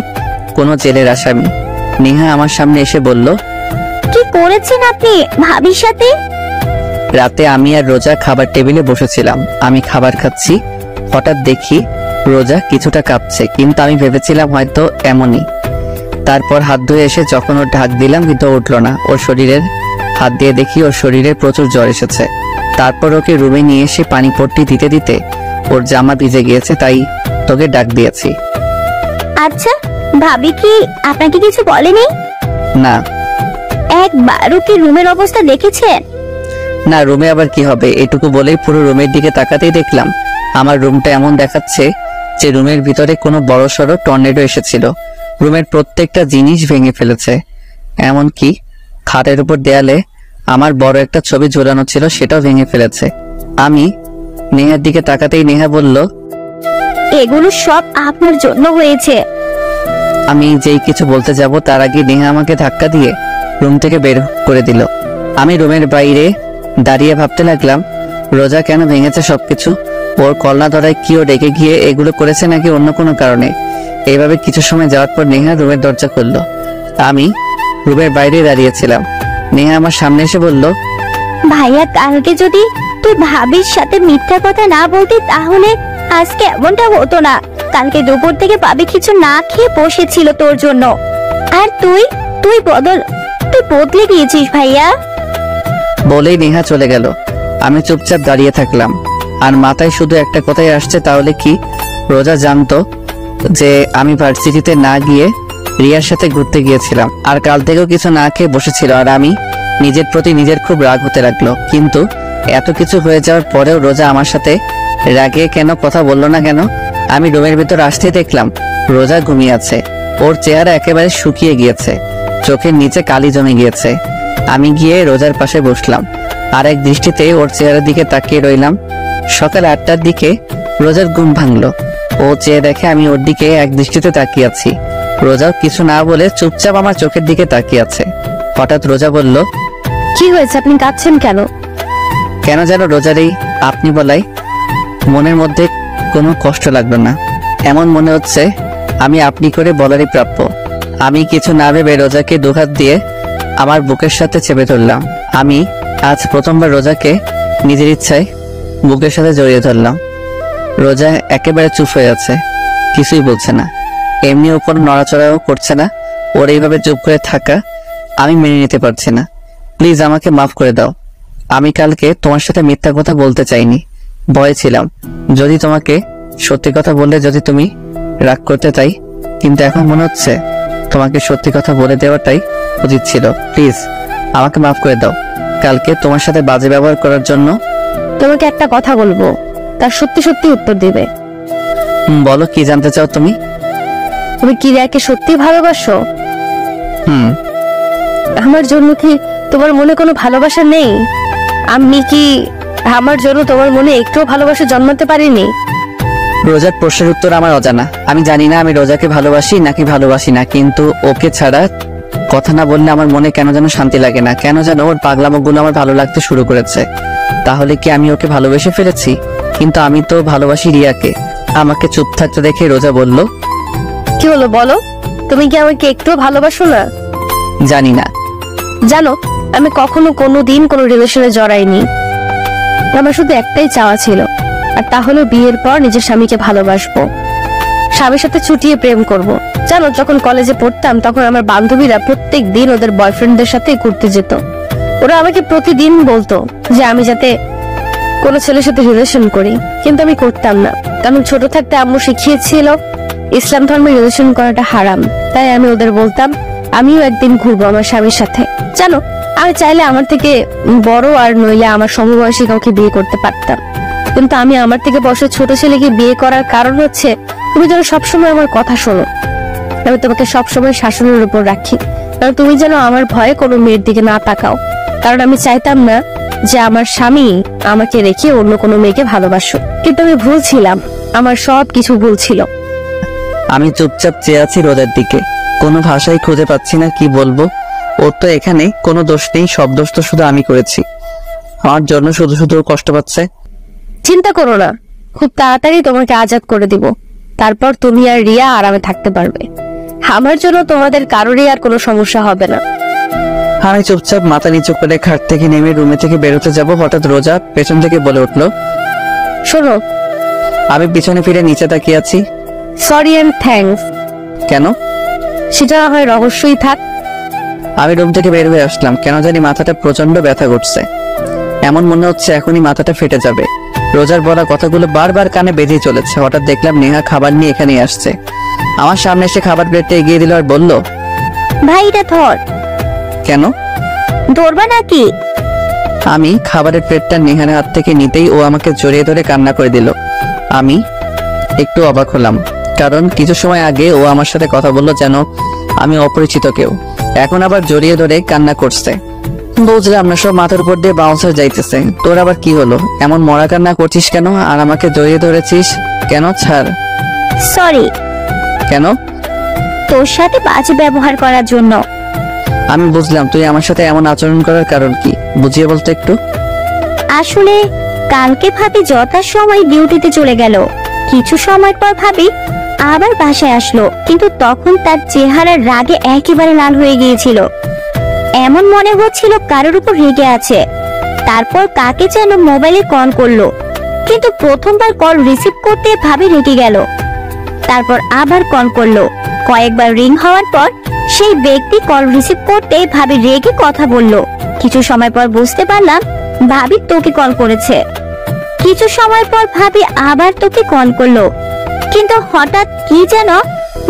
A: কোনো জেলের আসামি। নেহা আমার সামনে এসে বলল,
F: কি করেছেন আপনি ভাবির সাথে?
A: রাতে আমি আর রোজা খাবার টেবিলে বসেছিলাম, আমি খাবার খাচ্ছি। হঠাৎ দেখি রোজা কিছুটা কাঁপছে, কিন্তু আমি ভেবেছিলাম হয়তো এমনই। তারপর হাত ধুয়ে এসে যখন ওর ঢাক দিলাম কিন্তু উঠলো না। ওর শরীরের হাত দিয়ে দেখি ওর শরীরে প্রচুর জ্বর এসেছে। তারপর ওকে রুমে নিয়ে এসে পানি পট্টি দিতে দিতে ওর জামা ভিজে গিয়েছে, তাই তোকে ডাক দিয়েছি।
F: আচ্ছা, ভাবি কি আপনাকে কিছু বলেনি?
A: না
F: একবারও কি রুমের অবস্থা দেখেছেন?
A: না, রুমে আবার কি হবে? এটুকু বলেই পুরো রুমের দিকে তাকাতেই দেখলাম আমার রুমটা এমন দেখাচ্ছে যে রুমের ভিতরে কোনো বড়সড় টর্নেডো এসেছিল। রুমের প্রত্যেকটা জিনিস ভেঙে ফেলেছে, এমনকি খাটের উপর দেয়ালে আমার বড় একটা ছবি ঝোলানো ছিল সেটাও ভেঙে ফেলেছে। আমি নেহার দিকে তাকাতেই নেহা বলল,
F: এগুলো সব আপনার জন্য হয়েছে।
A: আমি যেই কিছু বলতে যাব তার আগে নেহা আমাকে ধাক্কা দিয়ে রুম থেকে বের করে দিল। আমি রুমের বাইরে দাঁড়িয়ে ভাবতে লাগলাম, রোজা কেন ভেঙেছে সবকিছু? ওর কলনা ধরায় কি ও ডেকে গিয়ে এগুলো করেছে নাকি অন্য কোনো কারণে? এইভাবে কিছু সময় যাওয়ার পর নেহা রুমের দরজা খুললো। আমি রুমের বাইরে দাঁড়িয়েছিলাম। নেহা আমার সামনে এসে বলল,
F: ভাইয়া, কালকে যদি তুই ভাবির সাথে মিথ্যা কথা না বলতি তাহলে আজকে এমনটা হতো না। কালকে দুপুর থেকে ভাবি কিছু না খেয়ে বসেছিল তোর জন্য, আর তুই বদলে গিয়েছিস ভাইয়া।
A: বলেই নেহা চলে গেল। আমি চুপচাপ দাঁড়িয়ে থাকলাম, আর মাথায় শুধু একটা কথাই আসছে, তাহলে কি রোজা জানতো যে আমি ভার্সিটিতে না গিয়ে রিয়ার সাথে ঘুরতে গিয়েছিলাম, আর কাল থেকেও কিছু না খেয়ে বসেছিল? আর আমি নিজের প্রতি নিজের খুব রাগ হতে লাগলো। কিন্তু এত কিছু হয়ে যাওয়ার পরেও রোজা আমার সাথে রাগে কেন কথা বললো না কেন? আমি রুমের ভিতর আসতেই দেখলাম রোজা ঘুমিয়ে আছে। ওর চেহারা একেবারে শুকিয়ে গিয়েছে, চোখের নিচে কালি জমে গিয়েছে। আমি গিয়ে রোজার পাশে বসলাম, আর এক দৃষ্টিতে ওর চেহারার দিকে তাকিয়ে রইলাম। সকাল 8টার দিকে রোজার ঘুম ভাঙলো। ও চেয়ে দেখে আমি ওর দিকে এক দৃষ্টিতে তাকিয়ে আছি। রোজাও কিছু না বলে চুপচাপ আমার চোখের দিকে তাকিয়ে আছে। হঠাৎ রোজা বলল,
C: কি হয়েছে, আপনি কাঁদছেন কেন?
A: কেন যেন রোজার এই আপনি বলাই মনের মধ্যে কোনো কষ্ট লাগলো না। এমন মনে হচ্ছে আমি আপনি করে বলারই প্রাপ্য। আমি কিছু না ভেবে রোজাকে দুহাত দিয়ে আমার বুকের সাথে চেপে ধরলাম। আমি আজ প্রথমবার রোজাকে নিজের ইচ্ছায় বুকের সাথে জড়িয়ে ধরলাম। রোজা একেবারে চুপ হয়ে আছে, কিছুই বলছে না, এমনি ওপর নড়াচড়াও করছে না। ওর এইভাবে চুপ করে থাকা আমি মেনে নিতে পারছি না। প্লিজ আমাকে মাফ করে দাও। আমি কালকে তোমার সাথে মিথ্যা কথা বলতে চাইনি, ভয়ে ছিলাম যদি তোমাকে সত্যি কথা বললে যদি তুমি রাগ করতে, তাই। কিন্তু এখন মনে হচ্ছে তোমাকে সত্যি কথা বলে দেওয়াটাই উচিত ছিল। প্লিজ আমাকে মাফ করে দাও কালকে তোমার সাথে বাজে ব্যবহার করার জন্য।
C: তোমাকে একটা কথা বলবো, তার সত্যি সত্যি উত্তর দেবে।
A: বলো, কি জানতে চাও তুমি?
C: তুমি কি রিয়াকে সত্যি ভালোবাসো?
A: হুম।
C: আমার জন্য কি তোমার মনে কোনো ভালোবাসা নেই? আমি কি আমার জন্য তোমার মনে একটুও ভালোবাসা জন্মাতে পারিনি?
A: রোজার প্রশ্নের উত্তর আমার অজানা। আমি জানি না আমি রোজাকে ভালোবাসি নাকি ভালোবাসি না, কিন্তু ওকে ছাড়া কথা না বললে আমার মনে কেন যেন শান্তি লাগে না। কেন যেন ওর পাগলামোগুলো আমার ভালো লাগতে শুরু করেছে। তাহলে কি আমি ওকে ভালোবেসে ফেলেছি? কিন্তু আমি তো ভালোবাসি রিয়াকে। আমাকে চুপ থাকতে দেখে রোজা বলল,
C: কি হলো বলো, তুমি কি আমাকে একটুও ভালোবাসো না?
A: জানি না।
C: জানো, আমি কখনো কোনো দিন কোনো রিলেশনে জড়াইনি। আমার শুধু একটাই চাওয়া ছিল, আর তা হলো বিয়ের পর নিজের স্বামীকে ভালোবাসবো, স্বামীর সাথে ছুটিয়ে প্রেম করব। জানো, যখন কলেজে পড়তাম তখন আমার বান্ধবীরা প্রত্যেক দিন ওদের বয়ফ্রেন্ডদের সাথে ঘুরতে যেত। ওরা আমাকে প্রতিদিন বলতো যে আমি যাতে কোনো ছেলের সাথে রিলেশন করি, কিন্তু আমি করতাম না। কারণ ছোট থাকতে আম্মু শিখিয়েছিল ইসলাম ধর্মে রিলেশন করাটা হারাম। তাই আমি ওদের বলতাম আমিও একদিন ঘুরবো আমার স্বামীর সাথে। জানো, আমি চাইলে আমার থেকে বড় আর নইলে আমার সমবয়সী কাউকে বিয়ে করতে পারতাম, কিন্তু আমি আমার থেকে বয়সে ছোট ছেলেকে বিয়ে করার কারণ হচ্ছে তুমি যেন সবসময় আমার কথা শোনো। আমি তোমাকে সবসময় শাসনের উপর রাখি, কারণ তুমি যেন আমার ভয়ে কোনো মেয়ের দিকে না তাকাও। কারণ আমি চাইতাম না যে আমার স্বামী আমাকে রেখে অন্য কোনো মেয়েকে ভালোবাসো। কিন্তু আমি ভুল ছিলাম, আমার সব কিছু ভুল ছিল।
A: আমি চুপচাপ চেয়ে আছি রোজার দিকে, কোনো ভাষাই খুঁজে পাচ্ছি না কি বলবো। ওর তো এখানে কোনো দোষ নেই, সব দোষ তো শুধু আমি করেছি। আমার জন্য শুধু শুধু ও কষ্ট পাচ্ছে।
C: চিন্তা করো না, খুব তাড়াতাড়ি তোমাকে আজাদ করে দিব। তারপর তুমি আর রিয়া আরামে থাকতে পারবে। আমার জন্য তোমাদের কারোরই আর কোনো সমস্যা হবে না।
A: আমি চুপচাপ মাথা নিচু করে খাট থেকে নেমে রুমে থেকে বেরোতে যাব, হঠাৎ রোজা পেছন থেকে বলে উঠলো,
C: শোনো।
A: আমি পিছনে ফিরে নিচে তাকিয়ে আছি।
C: Sorry and thanks.
A: কেন?
C: সেটা না হয় রহস্যই থাক।
A: আমি রুম থেকে বের হয়ে আসলাম, কেন জানি মাথাটা প্রচন্ড ব্যথা করছে। এমন মনে হচ্ছে এখনই মাথাটা ফেটে যাবে। রোজার বলা কথাগুলো বারবার কানে বেজেই চলেছে। হঠাৎ দেখলাম নেহা খাবার নিয়ে এখানে আসছে। আমার সামনে এসে খাবার প্লেটটা এগিয়ে দিল আর বলল,
F: ভাই এটা ধর।
A: কেন?
F: ধরবা নাকি?
A: আমি খাবারের প্লেটটা নেহার হাত থেকে নিতেই ও আমাকে জড়িয়ে ধরে কান্না করে দিল। আমি একটু অবাক হলাম, কারণ কিছু সময় আগে ও আমার সাথে কথা বললো যেন আমি অপরিচিত কেউ, এখন আবার জড়িয়ে ধরে কান্না করছে। বুঝলাম না, সব মাথার উপর দিয়ে বাউন্সার যাইতেছে। তোর আবার কি হলো? এমন মরা কান্না করছিস কেন আর আমাকে জড়িয়ে ধরেছিস কেন? ছাড়।
F: সরি।
A: কেন?
F: তোর সাথে বাজে ব্যবহার করার জন্য।
A: আমি বুঝলাম তুই আমার সাথে এমন আচরণ করার কারণ কি, বুঝিয়ে বলতে একটু।
F: আসলে কালকে ভাবি যথাসময় ডিউটিতে চলে গেল। কিছু সময় পর ভাবি আবার বাসায় আসলো, কিন্তু তখন তার চেহারার রাগে একেবারে লাল হয়ে গিয়েছিল। এমন মনে হচ্ছিল কারোর উপর রেগে আছে। তারপর কাকে যেন মোবাইলে কল করলো, কিন্তু প্রথমবার কল রিসিভ করতে ভাবি রেগে গেল। তারপর আবার কল করলো। কয়েকবার রিং হওয়ার পর সেই ব্যক্তি কল রিসিভ করতে ভাবি রেগে কথা বলল। কিছু সময় পর বুঝতে পারলাম ভাবি তোকে কল করেছে। কিছু সময় পর ভাবি আবার তোকে কল করলো, কিন্তু হঠাৎ কি যেন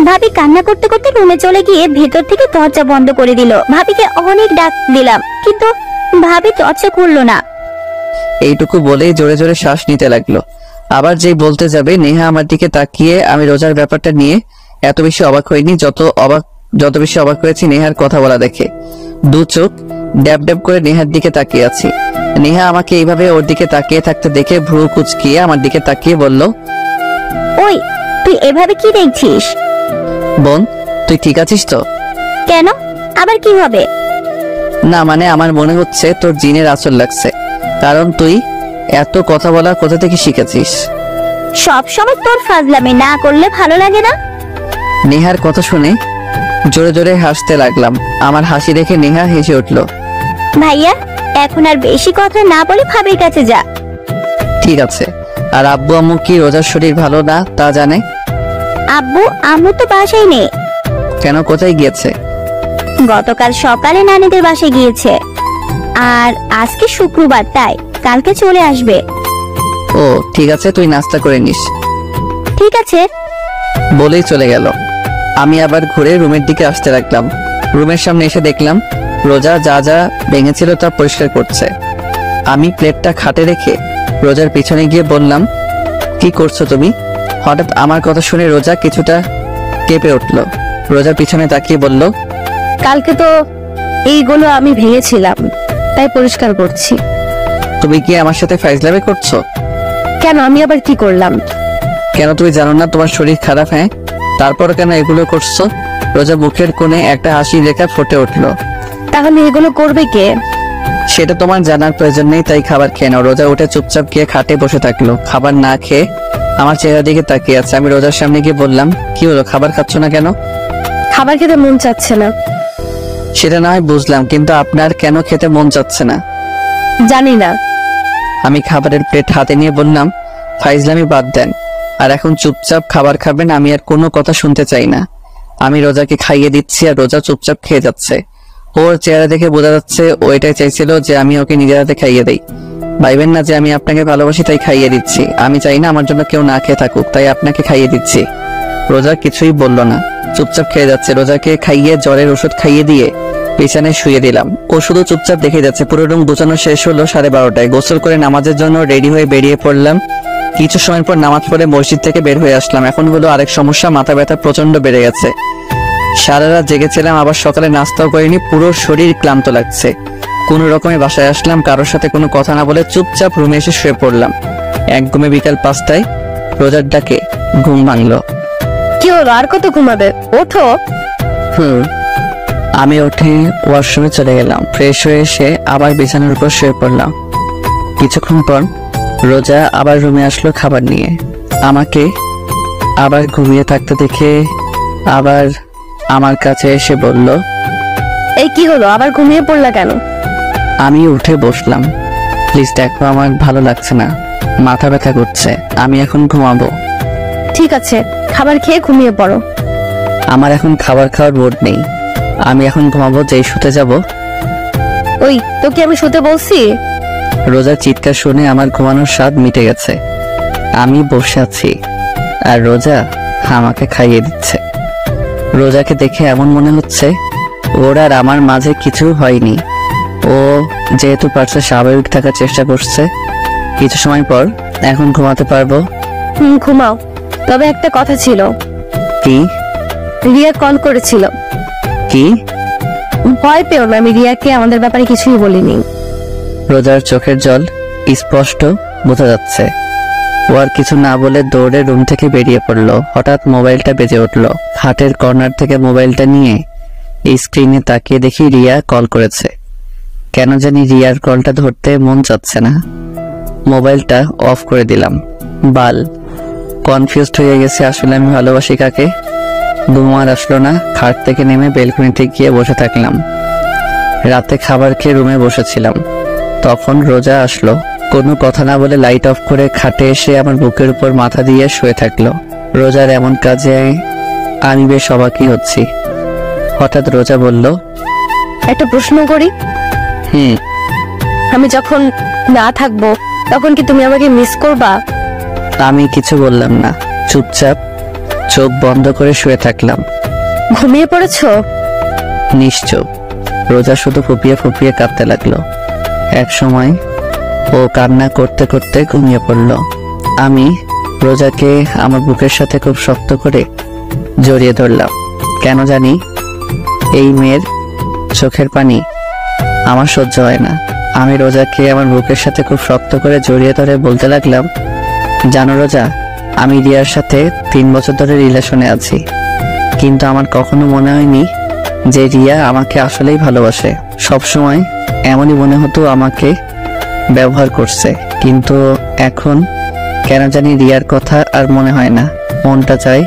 F: ভাবি কান্না করতে করতে রুমে চলে গিয়ে ভেতর থেকে দরজা বন্ধ করে দিল। ভাবিকে অনেক ডাক দিলাম, কিন্তু ভাবি দরজা খুললো না।
A: এইটুকু বলেই জোরে জোরে শ্বাস নিতে লাগলো। আবার যেই বলতে যাবে, নেহা আমার দিকে তাকিয়ে। আমি রোজার ব্যাপারটা নিয়ে এত বেশি অবাক হইনি, যত বেশি অবাক হয়েছি নেহার কথা বলা দেখে। দু চোখ ড্যাব ড্যাব করে নেহার দিকে তাকিয়ে আছি। নেহা আমাকে এইভাবে ওর দিকে তাকিয়ে থাকতে দেখে ভ্রু কুচকিয়ে আমার দিকে তাকিয়ে বলল,
F: ওই তুই এভাবে কি দেখছিস?
A: বোন তুই ঠিক আছিস তো?
F: কেন, আবার কি হবে?
A: না মানে আমার মনে হচ্ছে তোর জিনের আচর লাগছে, কারণ তুই এত কথা বলা কোথা থেকে শিখেছিস?
F: সব সময় তোর ফাজলামি না করলে ভালো লাগে না।
A: নেহার কথা শুনে জোরে জোরে হাসতে লাগলাম। আমার হাসি দেখে নেহা হেসে উঠল।
F: ভাইয়া এখন আর বেশি কথা না বলে ভাবির কাছে যা।
A: ঠিক আছে। আর আব্বু আম্মু কি রোজার শরীর ভালো না তা জানে?
F: আব্বু আম্মু তো বাসায় নেই।
A: কেন, কোথায় গিয়েছে?
F: গতকাল সকালে নানিদের বাসায় গিয়েছে, আর আজকে শুক্রবার তাই কালকে চলে আসবে।
A: ও ঠিক আছে, তুই নাস্তা করে নিস।
F: ঠিক আছে
A: বলেই চলে গেল। আমি আবার ঘুরে রুমের দিকে আসতে লাগলাম। রুমের সামনে এসে দেখলাম রোজা যা যা ভেঙেছিল তা পরিষ্কার করছে। আমি প্লেটটা খাটে রেখে রোজার পিছনে গিয়ে বললাম, কি করছো তুমি? হঠাৎ আমার কথা শুনে রোজা কিছুটা কেঁপে উঠল। রোজার পিছনে তাকিয়ে বলল,
C: কালকে তো এইগুলো আমি ভেঙেছিলাম, তাই পরিষ্কার করছি।
A: তুমি কি আমার সাথে ফাইজলামি করছো?
C: কেন, আমি আবার কি করলাম?
A: কেন তুমি জানো না তোমার শরীর খারাপ? হ্যাঁ, তারপর কেন এগুলো করছো? রোজা মুখের কোণে একটা হাসি রেখা ফুটে উঠলো।
C: তাহলে এগুলো করবে কে?
A: সেটা তোমার জানার প্রয়োজন নেই, তাই খাবার খেয়ে নাও। রোজা উঠে চুপচাপ গিয়ে খাটে বসে থাকলো, খাবার না খেয়ে আমার চেহারা দিকে তাকিয়ে আছে। আমি রোজার সামনে গিয়ে বললাম, কি হলো, খাবার খাচ্ছ না কেন?
C: খাবার খেতে মন চাচ্ছে না।
A: সেটা না হয় বুঝলাম, কিন্তু আপনার কেন খেতে মন চাচ্ছে না?
C: জানি না।
A: আমি খাবারের প্লেট হাতে নিয়ে বললাম, ফাইজলামি বাদ দেন আর এখন চুপচাপ খাবার খাবেন, আমি আর কোনো কথা শুনতে চাই না। আমি রোজাকে খাইয়ে দিচ্ছি আর রোজা চুপচাপ খেয়ে যাচ্ছে। ওর চেহারা দেখে বোঝা যাচ্ছে ও এটাই চাইছিল যে আমি ওকে নিজের হাতে খাইয়ে দেই। ভাইবেন না যে আমি আপনাকে ভালোবাসি তাই খাইয়ে দিচ্ছি, আমি চাই না আমার জন্য কেউ না খেয়ে থাকুক, তাই আপনাকে খাইয়ে দিচ্ছি। রোজা কিছুই বলল না, চুপচাপ খেয়ে যাচ্ছে। রোজাকে খাইয়ে জ্বরের ওষুধ খাইয়ে দিয়ে বিছানায় শুয়ে দিলাম। ও শুধু চুপচাপ দেখে যাচ্ছে। পুরো রুম গোছানো শেষ হলো 12:30টায়। গোসল করে নামাজের জন্য রেডি হয়ে বেরিয়ে পড়লাম। কিছু সময় পর নামাজ পড়ে মসজিদ থেকে বের হয়ে আসলাম। এখন হলো আরেক সমস্যা, মাথা ব্যথা প্রচন্ড বেড়ে গেছে। সারা রাত জেগেছিলাম, আবার সকালে নাস্তাও করিনি, পুরো শরীর ক্লান্ত লাগছে। কোনো রকমে বাসায় আসলাম, কারোর সাথে কোনো কথা না বলে চুপচাপ রুমে এসে শুয়ে পড়লাম। একদমে বিকাল 5টায় রোজার ডাকে ঘুম ভাঙলো।
C: কি হলো, আর কত ঘুমাবে? ওঠো।
A: আমি উঠে ওয়াশরুমে চলে গেলাম। ফ্রেশ হয়ে এসে আবার বিছানার উপর শুয়ে পড়লাম। কিছুক্ষণ পর রোজা আবার রুমে আসলো খাবার নিয়ে। আমাকে আবার ঘুমিয়ে থাকতে দেখে আবার আমার কাছে এসে বলল,
C: এই কি হলো, আবার ঘুমিয়ে পড়লা কেন?
A: আমি উঠে বসলাম। প্লিজ দেখো, আমার ভালো লাগছে না, মাথা ব্যথা করছে, আমি এখন ঘুমাবো।
C: ঠিক আছে, খাবার খেয়ে ঘুমিয়ে পড়ো।
A: আমার এখন খাবার খাওয়ার মুড নেই, আমি এখন ঘুমাবো। যেই শুতে যাব।
C: ওই তোকে আমি শুতে বলছি।
A: রোজার চিৎকার শুনে আমার ঘুমানোর স্বাদ মিটে গেছে। আমি বসে আছি আর রোজা আমাকে খাইয়ে দিচ্ছে। রোজাকে দেখে এমন মনে হচ্ছে ওর আর আমার মাঝে কিছু হয়নি। ও যেহেতু পারছে স্বাভাবিক থাকার চেষ্টা করছে। কিছু সময় পর এখন ঘুমাতে পারবো।
C: ঘুমাও। তবে একটা কথা ছিল।
A: কি?
C: রিয়া কল করেছিল।
A: কি?
C: ভয় পেও না, আমি রিয়াকে আমাদের ব্যাপারে কিছুই বলিনি।
A: রোজার চোখের জল স্পষ্ট বোঝা যাচ্ছে। ও আর কিছু না বলে দৌড়ে রুম থেকে বেরিয়ে পড়লো। হঠাৎ মোবাইলটা বেজে উঠলো। হাতের কর্নার থেকে মোবাইলটা নিয়ে স্ক্রিনে তাকিয়ে দেখি রিয়া কল করেছে। কেন জানি রিয়ার কলটা ধরতে মন চাচ্ছে না। মোবাইলটা অফ করে দিলাম। কনফিউজড হয়ে গেছে, আসলে আমি ভালোবাসি কাকে। ঘুম আর আসলো না। খাট থেকে নেমে বেলকনিতে গিয়ে বসে থাকলাম। রাতে খাবার খেয়ে রুমে বসেছিলাম, তখন রোজা আসলো। কোনো কথা না বলে লাইট অফ করে খাটে এসে আমার বুকের উপর মাথা দিয়ে শুয়ে থাকলো। রোজার এমন কাজে আমি বেশ অবাকই হচ্ছি। হঠাৎ রোজা বলল,
C: একটা প্রশ্ন করি। আমি যখন না থাকবো তখন কি তুমি আমাকে মিস করবা?
A: আমি কিছু বললাম না, চুপচাপ চোখ বন্ধ করে শুয়ে থাকলাম।
C: ঘুমিয়ে পড়েছো?
A: নিশ্চুপ। রোজা শুধু ফুপিয়ে ফুপিয়ে কাঁদতে লাগলো। এক সময় ও কান্না করতে করতে ঘুমিয়ে পড়ল। আমি রোজাকে আমার বুকের সাথে খুব শক্ত করে জড়িয়ে ধরলাম। কেন জানি এই মেয়ের চোখের পানি আমার সহ্য হয় না। আমি রোজাকে আমার বুকের সাথে খুব শক্ত করে জড়িয়ে ধরে বলতে লাগলাম, জানো রোজা, আমি রিয়ার সাথে 3 বছর ধরে রিলেশনে আছি, কিন্তু আমার কখনো মনে হয়নি যে রিয়া আমাকে আসলেই ভালোবাসে। সবসময় এমনই মনে হতো আমাকে ব্যবহার করছে, কিন্তু এখন কেন জানি রিয়ার কথা আর মনে হয় না। মনটা চায়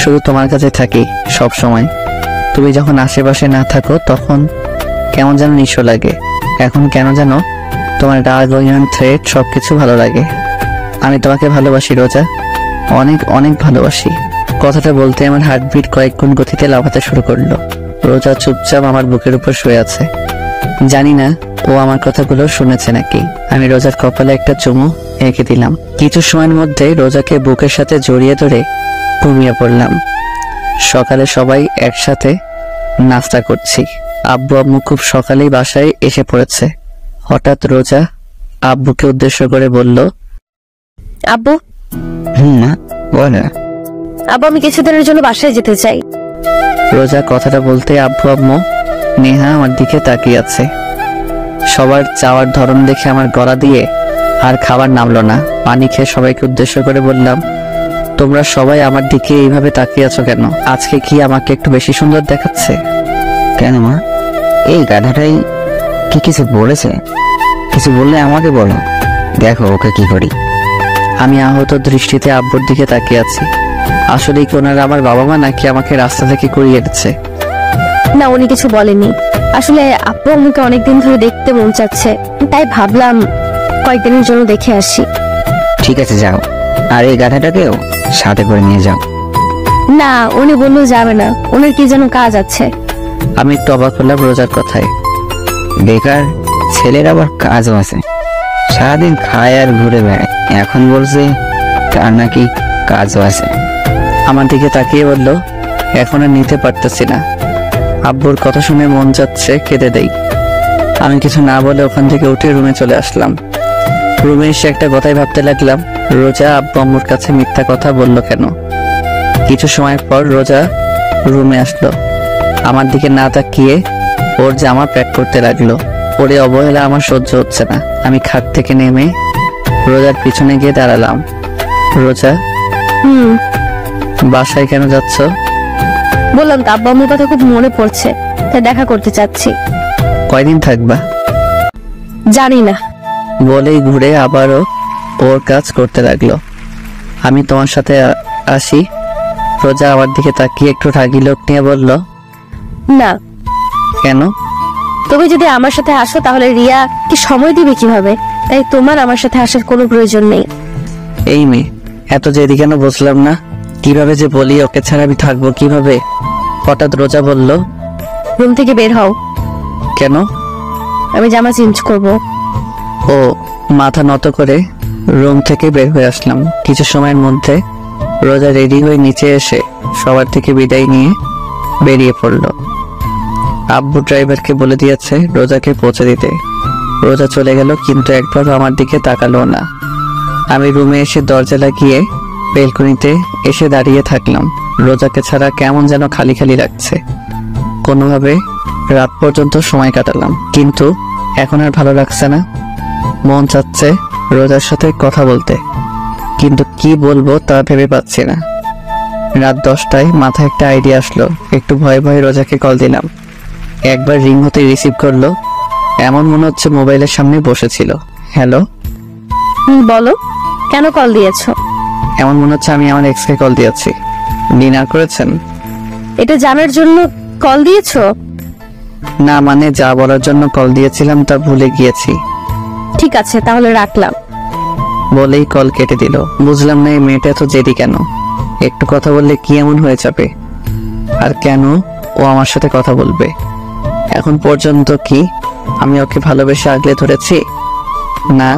A: শুধু তোমার কাছে থাকি সব সময়। তুমি যখন আশেপাশে না থাকো তখন কেমন যেন নিঃস্ব লাগে। এখন কেন যেন তোমার রাগ, অভিমান, থ্রেট সবকিছু ভালো লাগে। আমি তোমাকে ভালোবাসি রোজা, অনেক অনেক ভালোবাসি। কথাটা বলতে আমার হার্টবিট কয়েক গুণ গতিতে লাফাতে শুরু করলো। রোজা চুপচাপ আমার বুকের উপর শুয়ে আছে। জানি না ও আমার কথাগুলো শুনেছে নাকি। আমি রোজার কপালে একটা চুমু এঁকে দিলাম। কিছু সময়ের মধ্যে রোজাকে বুকের সাথে জড়িয়ে ধরে ঘুমিয়ে পড়লাম। সকালে সবাই একসাথে নাস্তা করছি। আব্বু আম্মু খুব সকালেই বাসায় এসে পড়েছে। হঠাৎ রোজা আব্বুকে উদ্দেশ্য করে বলল,
C: আব্বু।
B: মা বল।
C: আব্বু, আমি কিছুদিনের জন্য বাসায় যেতে চাই।
A: রোজা কথাটা বলতে আব্বু আম্মু নেহা আমার দিকে তাকিয়ে আছে। সবার চাওয়ার ধরন দেখে আমার গলা দিয়ে আর খাবার নামলো না। পানি খেয়ে সবাইকে উদ্দেশ্য করে বললাম, তোমরা সবাই আমার দিকে এইভাবে তাকিয়ে আছো কেন? আজকে কি আমাকে একটু বেশি সুন্দর দেখাচ্ছে?
B: কেন মা, এই গাধাটাই কি কিছু বলেছে? কিছু বললে আমাকে বলো, দেখো ওকে কি করি।
A: আমি আহত দৃষ্টিতে আব্বুর দিকে তাকিয়ে আছি। আসলে কি ওনারা আমার বাবা মা নাকি আমাকে রাস্তা থেকে কুড়িয়ে এনেছে?
C: না, উনি কিছু বলেনি। আসলে আব্বু আমাকে অনেকদিন ধরে দেখতে মন চাচ্ছে, তাই ভাবলাম কয়েকদিনের জন্য দেখে আসি।
B: ঠিক আছে যাও, আর এই গাধাটাকেও সাথে করে নিয়ে যাও।
C: না, উনি বললো যাবে না, ওনার কি যেন কাজ আছে।
A: আমি একটু অবাক হলাম রোজার কথায়।
B: বেকার ছেলের আবার কাজও আছে, সারাদিন খায় আর ঘুরে বেড়ায়, এখন বলছে তার নাকি কাজও আছে।
A: আমার দিকে তাকিয়ে বলল, এখন আর নিতে পারতেছি না, আব্বুর কথা শুনে মন যাচ্ছে কেঁদে দেই। আমি কিছু না বলে ওখান থেকে উঠে রুমে চলে আসলাম। রুমে এসে একটা কথাই ভাবতে লাগলাম, রোজা আব্বু আম্মুর কাছে মিথ্যা কথা বলল কেন। কিছু সময় পর রোজা রুমে আসলো, আমার দিকে না তাকিয়ে ওর জামা প্যাক করতে লাগলো। ওরে অবহেলা আমার সহ্য হচ্ছে না। আমি খাট থেকে নেমে রোজার পিছনে গিয়ে দাঁড়ালাম। রোজা, বাসায় কেন যাচ্ছ?
C: বললাম তো আব্বু আম্মুর কথা খুব মনে পড়ছে, তাই দেখা করতে চাচ্ছি।
A: কয়দিন থাকবা?
C: জানি না।
A: বলেই ঘুরে আবারও ওর কাজ করতে লাগলো। আমি তোমার সাথে আসি। রোজা আমার দিকে তাকিয়ে একটু রাগি লোক নিয়ে বলল,
C: না,
A: কেন?
C: তুমি যদি আমার সাথে আসো তাহলে রিয়া কি সময় দিবে কিভাবে? তাই তোমার আমার সাথে আসার কোনো প্রয়োজন নেই।
A: এই মেয়ে এত জেদি কেন বুঝলাম না। কিভাবে যে বলি ওকে ছাড়া আমি থাকবো কিভাবে? হঠাৎ রোজা বলল,
C: রুম থেকে বের হও।
A: কেন?
C: আমি জামা চেঞ্জ করব।
A: ও মাথা নত করে রুম থেকে বের হয়ে আসলাম। কিছু সময়ের মধ্যে রোজা রেডি হয়ে নিচে এসে সবার থেকে বিদায় নিয়ে বেরিয়ে পড়ল। আব্বু ড্রাইভারকে বলে দিয়েছে রোজাকে পৌঁছে দিতে। রোজা চলে গেল, কিন্তু একবারও আমার দিকে তাকালো না। আমি রুমে এসে দরজা লাগিয়ে বেলকনিতে এসে দাঁড়িয়ে থাকলাম। রোজাকে ছাড়া কেমন যেন খালি খালি লাগছে। কোনোভাবে রাত পর্যন্ত সময় কাটালাম, কিন্তু এখন আর ভালো লাগছে না। মন চাচ্ছে রোজার সাথে কথা বলতে, কিন্তু কি বলবো তা ভেবে পাচ্ছি না। রাত 10টায় মাথায় একটা আইডিয়া আসলো। একটু ভয়ে ভয়ে রোজাকে কল দিলাম। একবার রিং হতে রিসিভ করলো, এমন মনে হচ্ছে মোবাইলের সামনে বসেছিল। হ্যালো।
C: বলো, কেন কল দিয়েছো?
A: এমন মনে হচ্ছে আমি আমার এক্সকে কল দিয়েছি। ডিনার করেছেন?
C: এটা জানার জন্য কল দিয়েছো?
A: না, মানে যা বলার জন্য কল দিয়েছিলাম তা ভুলে গিয়েছি।
C: ঠিক আছে, তাহলে রাখলাম।
A: বলেই কল কেটে দিল। বুঝলাম না এই মেয়েটা এত জেদি কেন। একটু কথা বললে কি এমন হয়ে যাবে? আর কেন ও আমার সাথে কথা বলবে? এখন পর্যন্ত কি আমি ওকে ভালোবেসে আগলে ধরেছি? না,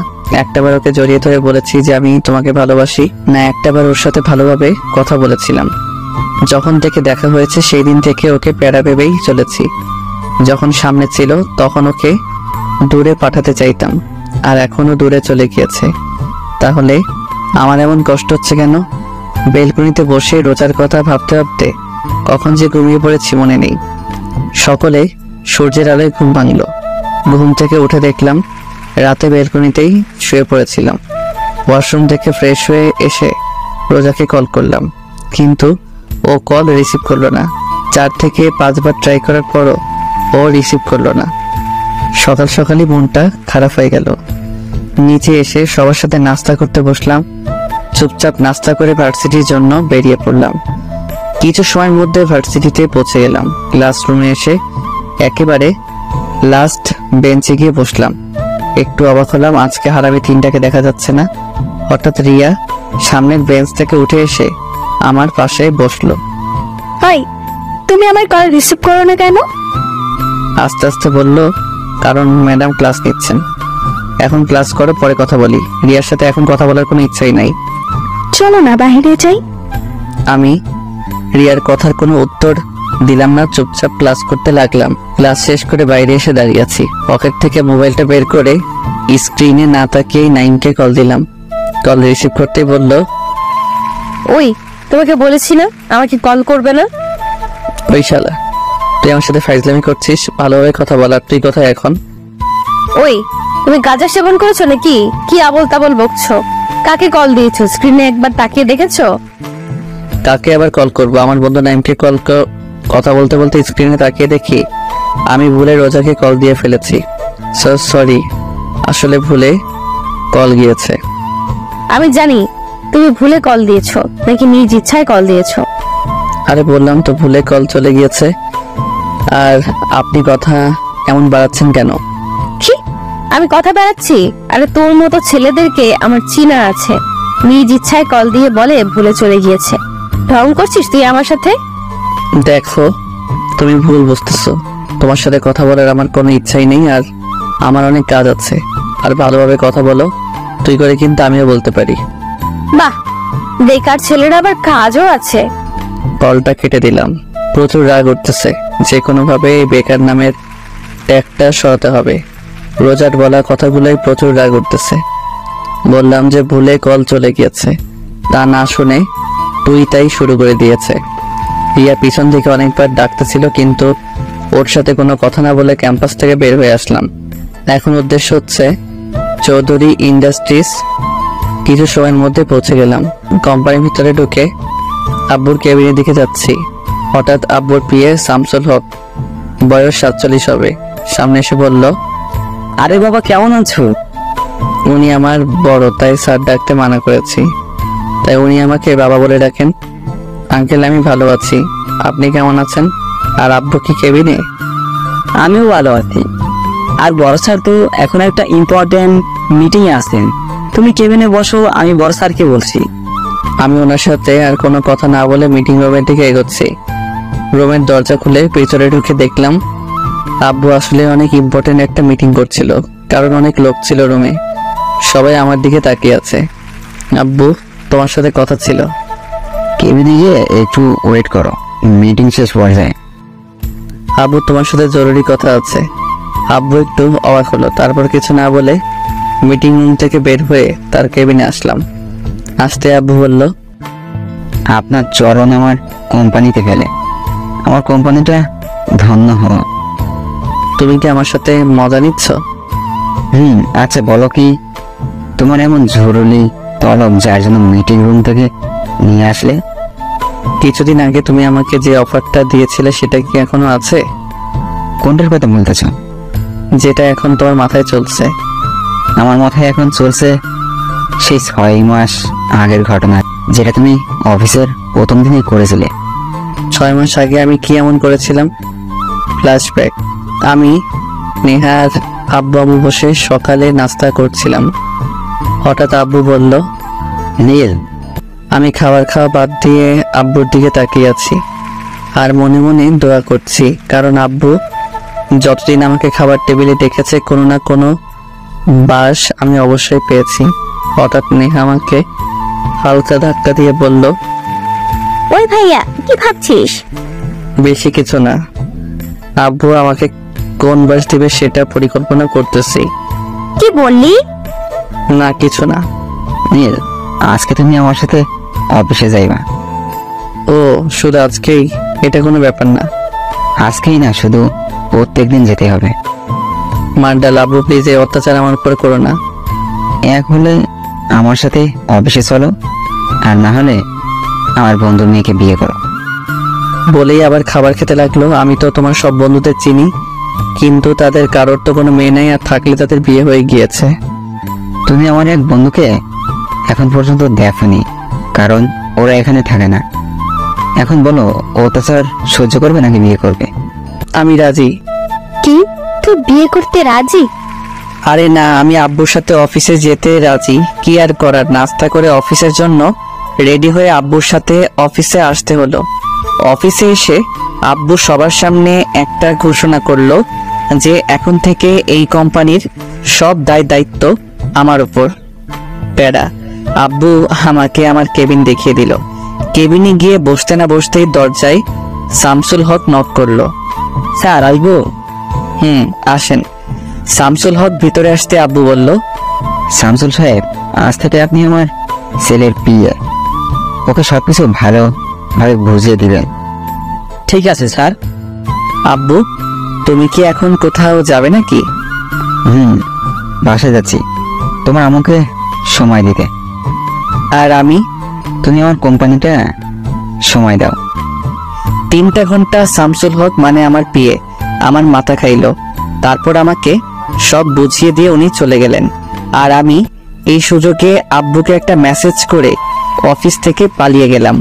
A: একটাবার ওকে জড়িয়ে ধরে বলেছি যে আমি তোমাকে ভালোবাসি? না, একটাবার ওর সাথে ভালোভাবে কথা বলেছিলাম? যখন থেকে দেখা হয়েছে সেই দিন থেকে ওকে প্যারা ভেবেই চলেছি। যখন সামনে ছিল তখন ওকে দূরে পাঠাতে চাইতাম, আর এখনো দূরে চলে গিয়েছে। তাহলে আমার এমন কষ্ট হচ্ছে কেন? বেলকনিতে বসে রোজার কথা ভাবতে ভাবতে কখন যে ঘুমিয়ে পড়েছি মনে নেই। সকলে সূর্যের আলোয় ঘুম ভাঙল। ঘুম থেকে উঠে দেখলাম রাতে বেলকনিতেই শুয়ে পড়েছিলাম। ওয়াশরুম থেকে ফ্রেশ হয়ে এসে রোজাকে কল করলাম, কিন্তু ও কল রিসিভ করলো না। 4 থেকে 5 বার ট্রাই করার পরও ও রিসিভ করলো না। সকাল সকালই মনটা খারাপ হয়ে গেল। নিচে এসে সবার সাথে নাস্তা করতে বসলাম। চুপচাপ নাস্তা করে ভার্সিটির জন্য বেরিয়ে পড়লাম। কিছু সময়ের মধ্যে ভার্সিটিতে পৌঁছে গেলাম। ক্লাসরুমে এসে একেবারে লাস্ট বেঞ্চে গিয়ে বসলাম। একটু অবাক হলাম, আজকে হারামি 3টাকে দেখা যাচ্ছে না। হঠাৎ রিয়া সামনের বেঞ্চ থেকে উঠে এসে আমার পাশে বসলো।
C: হাই, তুমি আমার কল রিসিভ করো না কেন?
A: আস্তে আস্তে বলল, কারণ ম্যাডাম ক্লাস নিচ্ছেন। এখন ক্লাস করো, পরে কথা বলি। রিয়ার সাথে এখন কথা বলার কোনো ইচ্ছাই নাই।
C: চলো না বাইরে যাই।
A: আমি রিয়ার কথার কোনো উত্তর দিলাম না, চুপচাপ ক্লাস করতে লাগলাম। ক্লাস শেষ করে বাইরে এসে দাঁড়িয়ে আছি। পকেট থেকে মোবাইলটা বের করে স্ক্রিনে না তাকিয়েই 9কে কল দিলাম। কল রিসিভ করতে বলল,
C: ওই, তোমাকে বলেছি না আমাকে কল করবে না?
A: ওই শালা, তুই আমার সাথে ফাইজলামি করছিস? ভালোভাবে কথা বলার তুই কোথায় এখন?
C: ওই, তুমি গাঁজা সেবন করেছো নাকি? কি আবল তাবল বকছো? কাকে কল দিয়েছো স্ক্রিনে একবার তাকিয়ে দেখেছো?
A: কাকে আবার কল করবো? আমার বন্ধু নাইমকে কল কথা বলতে বলতে স্ক্রিনে তাকিয়ে দেখি আমি ভুলে রোজাকে কল দিয়ে ফেলেছি। সরি, আসলে ভুলে কল গিয়েছে।
C: আমি জানি তুমি ভুলে কল দিয়েছো নাকি নিজ ইচ্ছায় কল দিয়েছো।
A: আরে বললাম তো ভুলে কল চলে গিয়েছে। আর আপনি কথা এমন বাড়াচ্ছেন কেন?
C: কি, আমি কথা বেড়াচ্ছি? আরে তোর মতো ছেলেদেরকে আমার চিনা আছে। নিজ ইচ্ছায় কল দিয়ে বলে ভুলে চলে গিয়েছে। ঢং করছিস তুই আমার সাথে?
A: দেখো, তুমি ভুল বুঝতেছো। তোমার সাথে কথা বলার আমার কোনো ইচ্ছাই নেই, আর আমার অনেক কাজ আছে। আর ভালোভাবে কথা বলো, তুই করে কিন্তু আমিও বলতে পারি।
C: বাহ, বেকার ছেলের আবার কাজও আছে।
A: কলটা কেটে দিলাম। প্রচুর রাগ উঠতেছে। যে কোনো ভাবে এই বেকার নামের ট্যাগটা সরাতে হবে। রোজার বলা কথাগুলোই প্রচুর রাগ উঠতেছে। বললাম যে ভুলে কল চলে গিয়েছে, তা না শুনে তুইটাই শুরু করে দিয়েছে। রিয়া পিছন থেকে অনেকবার ডাকতেছিল, কিন্তু ওর সাথে কোনো কথা না বলে ক্যাম্পাস থেকে বের হয়ে আসলাম। এখন উদ্দেশ্য হচ্ছে চৌধুরী ইন্ডাস্ট্রিজ। কিছু সময়ের মধ্যে পৌঁছে গেলাম। কোম্পানির ভিতরে ঢুকে আব্বুর কেবিনের দিকে যাচ্ছি। হঠাৎ আব্বুর পিএ শামসুল হক, বয়স 47 হবে, সামনে এসে বলল,
E: আরে বাবা, কেমন আছো?
A: উনি আমার বড়, তাই স্যার ডাকতে মানা করেছি। তাই উনি আমাকে বাবা বলে ডাকেন। আঙ্কেল, আমি ভালো আছি, আপনি কেমন আছেন? আর আব্বু কি কেবিনে?
E: আমিও ভালো আছি। আর বড় স্যার তো এখন একটা ইম্পর্টেন্ট মিটিং এ আছেন। তুমি কেবিনে বসো, আমি বড় স্যারকে বলছি।
A: আমি ওনার সাথে আর কোনো কথা না বলে মিটিং রুমের দিকে এগোচ্ছি। রুমের দরজা খুলে ভিতরে ঢুকে দেখলাম আব্বু আসলে অনেক ইম্পর্টেন্ট একটা মিটিং করছিল, কারণ অনেক লোক ছিল রুমে। সবাই আমার দিকে তাকিয়ে আছে। আব্বু, তোমার সাথে কথা ছিল।
B: কেবিনে গিয়ে একটু ওয়েট করো, মিটিং শেষ পর্যায়ে।
A: আব্বু, তোমার সাথে জরুরি কথা আছে। আব্বু একটু অবাক হলো, তারপর কিছু না বলে মিটিং রুম থেকে বের হয়ে তার কেবিনে আসলাম। আসতে আব্বু বলল,
B: আপনার চরণ আমার কোম্পানিতে ফেলে আমার কোম্পানিটা ধন্য হওয়া।
A: তুমি কি আমার সাথে মজা নিচ্ছ?
B: আচ্ছা বলো, কি তোমার এমন জরুরি তলব যার জন্য মিটিং রুম থেকে নিয়ে আসলে?
A: কিছুদিন আগে তুমি আমাকে যে অফারটা দিয়েছিলে সেটা কি এখনো আছে?
B: কোনটার কথা বলতেছ?
A: যেটা এখন তোমার মাথায় চলছে।
B: আমার মাথায় এখন চলছে সেই 6 মাস আগের ঘটনা, যেটা তুমি অফিসের প্রথম দিনই করেছিলে।
A: 6 মাস আগে আমি কি এমন করেছিলাম? ফ্ল্যাশব্যাক। আমি, নেহার আব্বু আব্বু বসে সকালে নাস্তা করছিলাম। হঠাৎ আব্বু বলল,
B: নীল,
A: আমি খাবার খাওয়া বাদ দিয়ে আব্বুর দিকে তাকিয়ে আছি আর মনে মনে দোয়া করছি, কারণ আব্বু যতদিন আমাকে খাবার টেবিলে দেখেছে কোনো না কোনো বাস আমি অবশ্যই পেয়েছি। হঠাৎ নেহা আমাকে হালকা ধাক্কা দিয়ে বলল,
F: ওই ভাইয়া, কি ভাবছিস?
A: বেশি কিছু না, আব্বু আমাকে কোন বাস দিবে সেটা পরিকল্পনা করতেছি।
F: কি বললি?
A: না, কিছু না।
B: নীল, আজকে তুমি আমার সাথে অফিসে যাইবা।
A: ও, শুধু আজকেই? এটা কোনো ব্যাপার না।
B: আজকেই না, শুধু প্রত্যেকদিন যেতে হবে।
A: মান্ডাল, আব্বু প্লিজ এই অত্যাচার আমার উপর করো না।
B: এক হলে আমার সাথে অফিসে চলো, আর না হলে আমার বন্ধুর মেয়েকে বিয়ে করো।
A: বলেই আবার খাবার খেতে লাগলো। আমি তো তোমার সব বন্ধুদের চিনি, কিন্তু তাদের কারোর তো কোনো মেয়ে নেই, আর থাকলে তাদের বিয়ে হয়ে গিয়েছে।
B: তুমি আমার এক বন্ধুকে এখন পর্যন্ত দেখোনি, কারণ ওরা এখানে থাকে না। এখন বলো, অত্যাচার সহ্য করবে নাকি বিয়ে করবে?
A: আমি রাজি।
F: কি, তুই বিয়ে করতে রাজি?
A: আরে না, আমি আব্বুর সাথে অফিসে যেতে রাজি। কি আর করার, নাস্তা করে অফিসের জন্য রেডি হয়ে আব্বুর সাথে অফিসে আসতে হলো। অফিসে এসে আব্বু সবার সামনে একটা ঘোষণা করলো যে এখন থেকে এই কোম্পানির সব দায়িত্ব আমার উপর। প্যারা। আব্বু আমাকে আমার কেবিন দেখিয়ে দিল। কেবিনে গিয়ে বসতে না বসতেই দরজায় শামসুল হক নক করলো।
E: স্যার, আসবো?
A: আসেন। শামসুল হক ভিতরে আসতে আব্বু বলল,
B: শামসুল সাহেব, আজ থেকে আপনি আমার ছেলের পিএ। ওকে সবকিছু ভালোভাবে বুঝিয়ে দিবেন।
E: ঠিক আছে স্যার।
A: আব্বু, তুমি কি এখন কোথাও যাবে নাকি?
B: বাসায় যাচ্ছি তোমার আমাকে সময় দিতে।
A: আর আমি?
B: তুমি আমার কোম্পানিটা সময় দাও।
A: 3টা ঘন্টা শামসুল হক মানে আমার পিএ আমার মাথা খাইলো। তারপর আমাকে সব বুঝিয়ে দিয়ে উনি চলে গেলেন। আর আমি এই সুযোগে আব্বুকে একটা মেসেজ করে অফিস থেকে পালিয়ে গেলাম।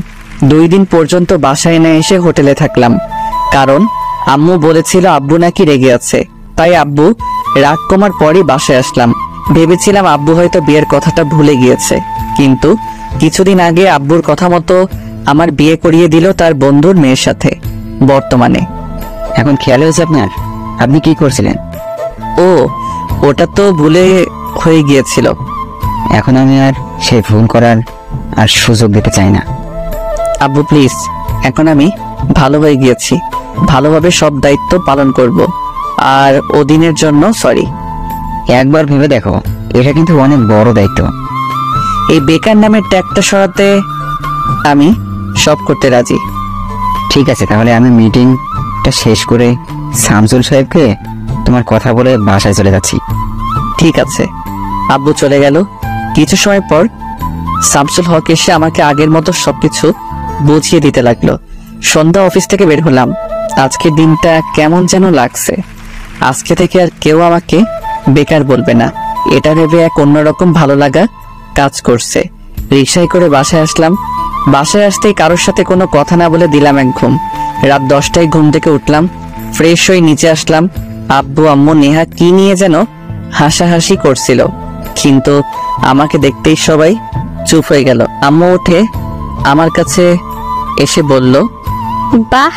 A: 2 দিন পর্যন্ত বাসায় না এসে হোটেলে থাকলাম, কারণ আম্মু বলেছিল আব্বু নাকি রেগে আছে। তাই আব্বু রাগ কমার পরই বাসায় আসলাম। ভেবেছিলাম আব্বু হয়তো বিয়ের কথাটা ভুলে গিয়েছে। কিন্তু কিছুদিন আগে আব্বুর কথা মতো আমার বিয়ে করিয়ে দিল তার বন্ধুর মেয়ের সাথে। বর্তমানে
B: এখন খেয়াল হয়েছে আপনার? আপনি কি করছিলেন?
A: ও, ওটা তো ভুলে হয়ে গিয়েছিল।
B: এখন আমি আর সেই ভুল করার আর সুযোগ দিতে চাই না।
A: আব্বু প্লিজ, এখন আমি ভালো হয়ে গিয়েছি, ভালোভাবে সব দায়িত্ব পালন করব। আর ওদিনের জন্য সরি।
B: একবার ভেবে দেখো, এটা কিন্তু অনেক বড় দায়িত্ব।
A: এই বেকার নামের ট্যাগটা সরাতে আমি সব করতে রাজি।
B: ঠিক আছে, তাহলে আমি মিটিংটা শেষ করে শামসুল সাহেবকে তোমার কথা বলে বাসায় চলে যাচ্ছি।
A: ঠিক আছে। আব্বু চলে গেল। কিছু সময় পর শামসুল হক এসে আমাকে আগের মতো সবকিছু বুঝিয়ে দিতে লাগলো। সন্ধ্যা অফিস থেকে বের হলাম। আজকের দিনটা কেমন যেন লাগছে। আজকে থেকে আর কেউ আমাকে বেকার বলবে না, এটা ভেবে এক অন্যরকম ভালো লাগা কাজ করছে। রিকশায় করে বাসায় আসলাম। বাসায় আসতেই কারোর সাথে কোনো কথা না বলে দিলাম এক ঘুম। রাত 10টায় ঘুম থেকে উঠলাম, ফ্রেশ হয়ে নিচে আসলাম। আব্বু আম্মু নেহা কি নিয়ে যেন হাসাহাসি করছিল, কিন্তু আমাকে দেখতেই সবাই চুপ হয়ে গেল। আম্মু উঠে আমার কাছে এসে বলল,
F: বাহ,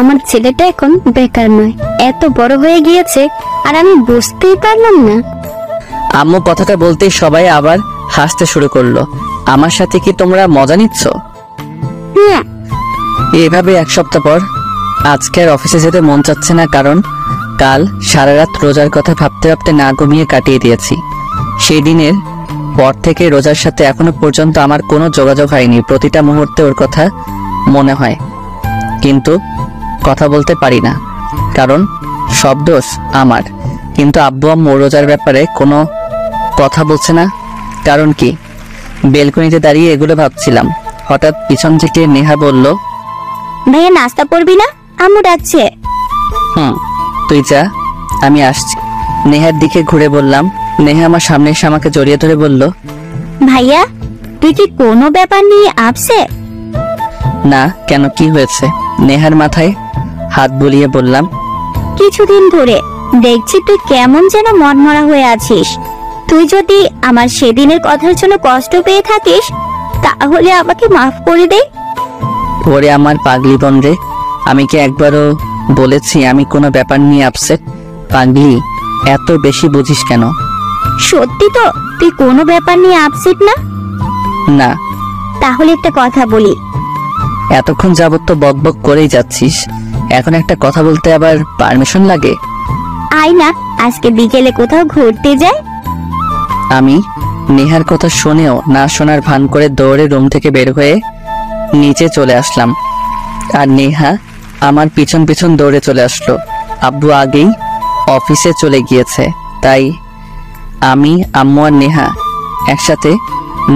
F: আমার ছেলেটা এখন বেকার নয়, এত বড় হয়ে গিয়েছে আর আমি বুঝতেই পারলাম না।
A: আম্মু কথাটা বলতেই সবাই আবার হাসতে শুরু করলো। আমার সাথে কি তোমরা মজা নিচ্ছ?
F: হ্যাঁ,
A: এভাবে এক সপ্তাহ পর আজকে আর অফিসে যেতে মন চাচ্ছে না, কারণ কাল সারা রাত রোজার কথা ভাবতে ভাবতে না ঘুমিয়ে কাটিয়ে দিয়েছি। সেই দিনের পর থেকে রোজার সাথে এখনো পর্যন্ত আমার কোনো যোগাযোগ হয়নি। প্রতিটা মুহূর্তে ওর কথা মনে হয়, কিন্তু কথা বলতে পারি না, কারণ সব দোষ আমার। কিন্তু আব্বু আম্মু রোজার ব্যাপারে কোনো কথা বলছে না, কারণ কি? বেলকনিতে দাঁড়িয়ে এগুলো ভাবছিলাম। হঠাৎ পিছন থেকে নেহা বলল,
F: ভাইয়া নাস্তা করবি না? আম্মু ডাকছে।
A: তুই যা, আমি আসছি। নেহার দিকে ঘুরে বললাম। নেহা আমার সামনে এসে আমাকে জড়িয়ে ধরে বলল,
F: ভাইয়া, তুই কি কোনো ব্যাপার নিয়ে আপসেট?
A: না, কেন, কি হয়েছে? নেহার মাথায় হাত বুলিয়ে বললাম,
F: কিছুদিন ধরে দেখছি তুই কেমন যেন মনমরা হয়ে আছিস। তুই যদি আমার সেদিনের কথার জন্য কষ্ট পেয়ে থাকিস, তাহলে আমাকে মাফ করে দে।
A: ওরে আমার পাগলি বোন রে, আমি কি একবারও বলেছি আমি কোনো ব্যাপার নিয়ে আপসেট? পাগলি, এত বেশি বুঝিস কেন?
F: সত্যি তো তুই কোনো ব্যাপার নিয়ে আপসেট না?
A: না।
F: তাহলে একটা কথা বলি।
A: এতক্ষণ যাবত তো বকবক করেই যাচ্ছিস, এখন একটা কথা বলতে আবার পারমিশন লাগে?
F: আয় না, আজকে বিকেলে কোথাও ঘুরতে যাই।
A: আমি নেহার কথা শুনেও না শোনার ভান করে দৌড়ে রুম থেকে বের হয়ে নিচে চলে আসলাম। আর নেহা আমার পিছন পিছন দৌড়ে চলে আসলো। আব্বু আগেই অফিসে চলে গিয়েছে, তাই আমি, আম্মু আর নেহা একসাথে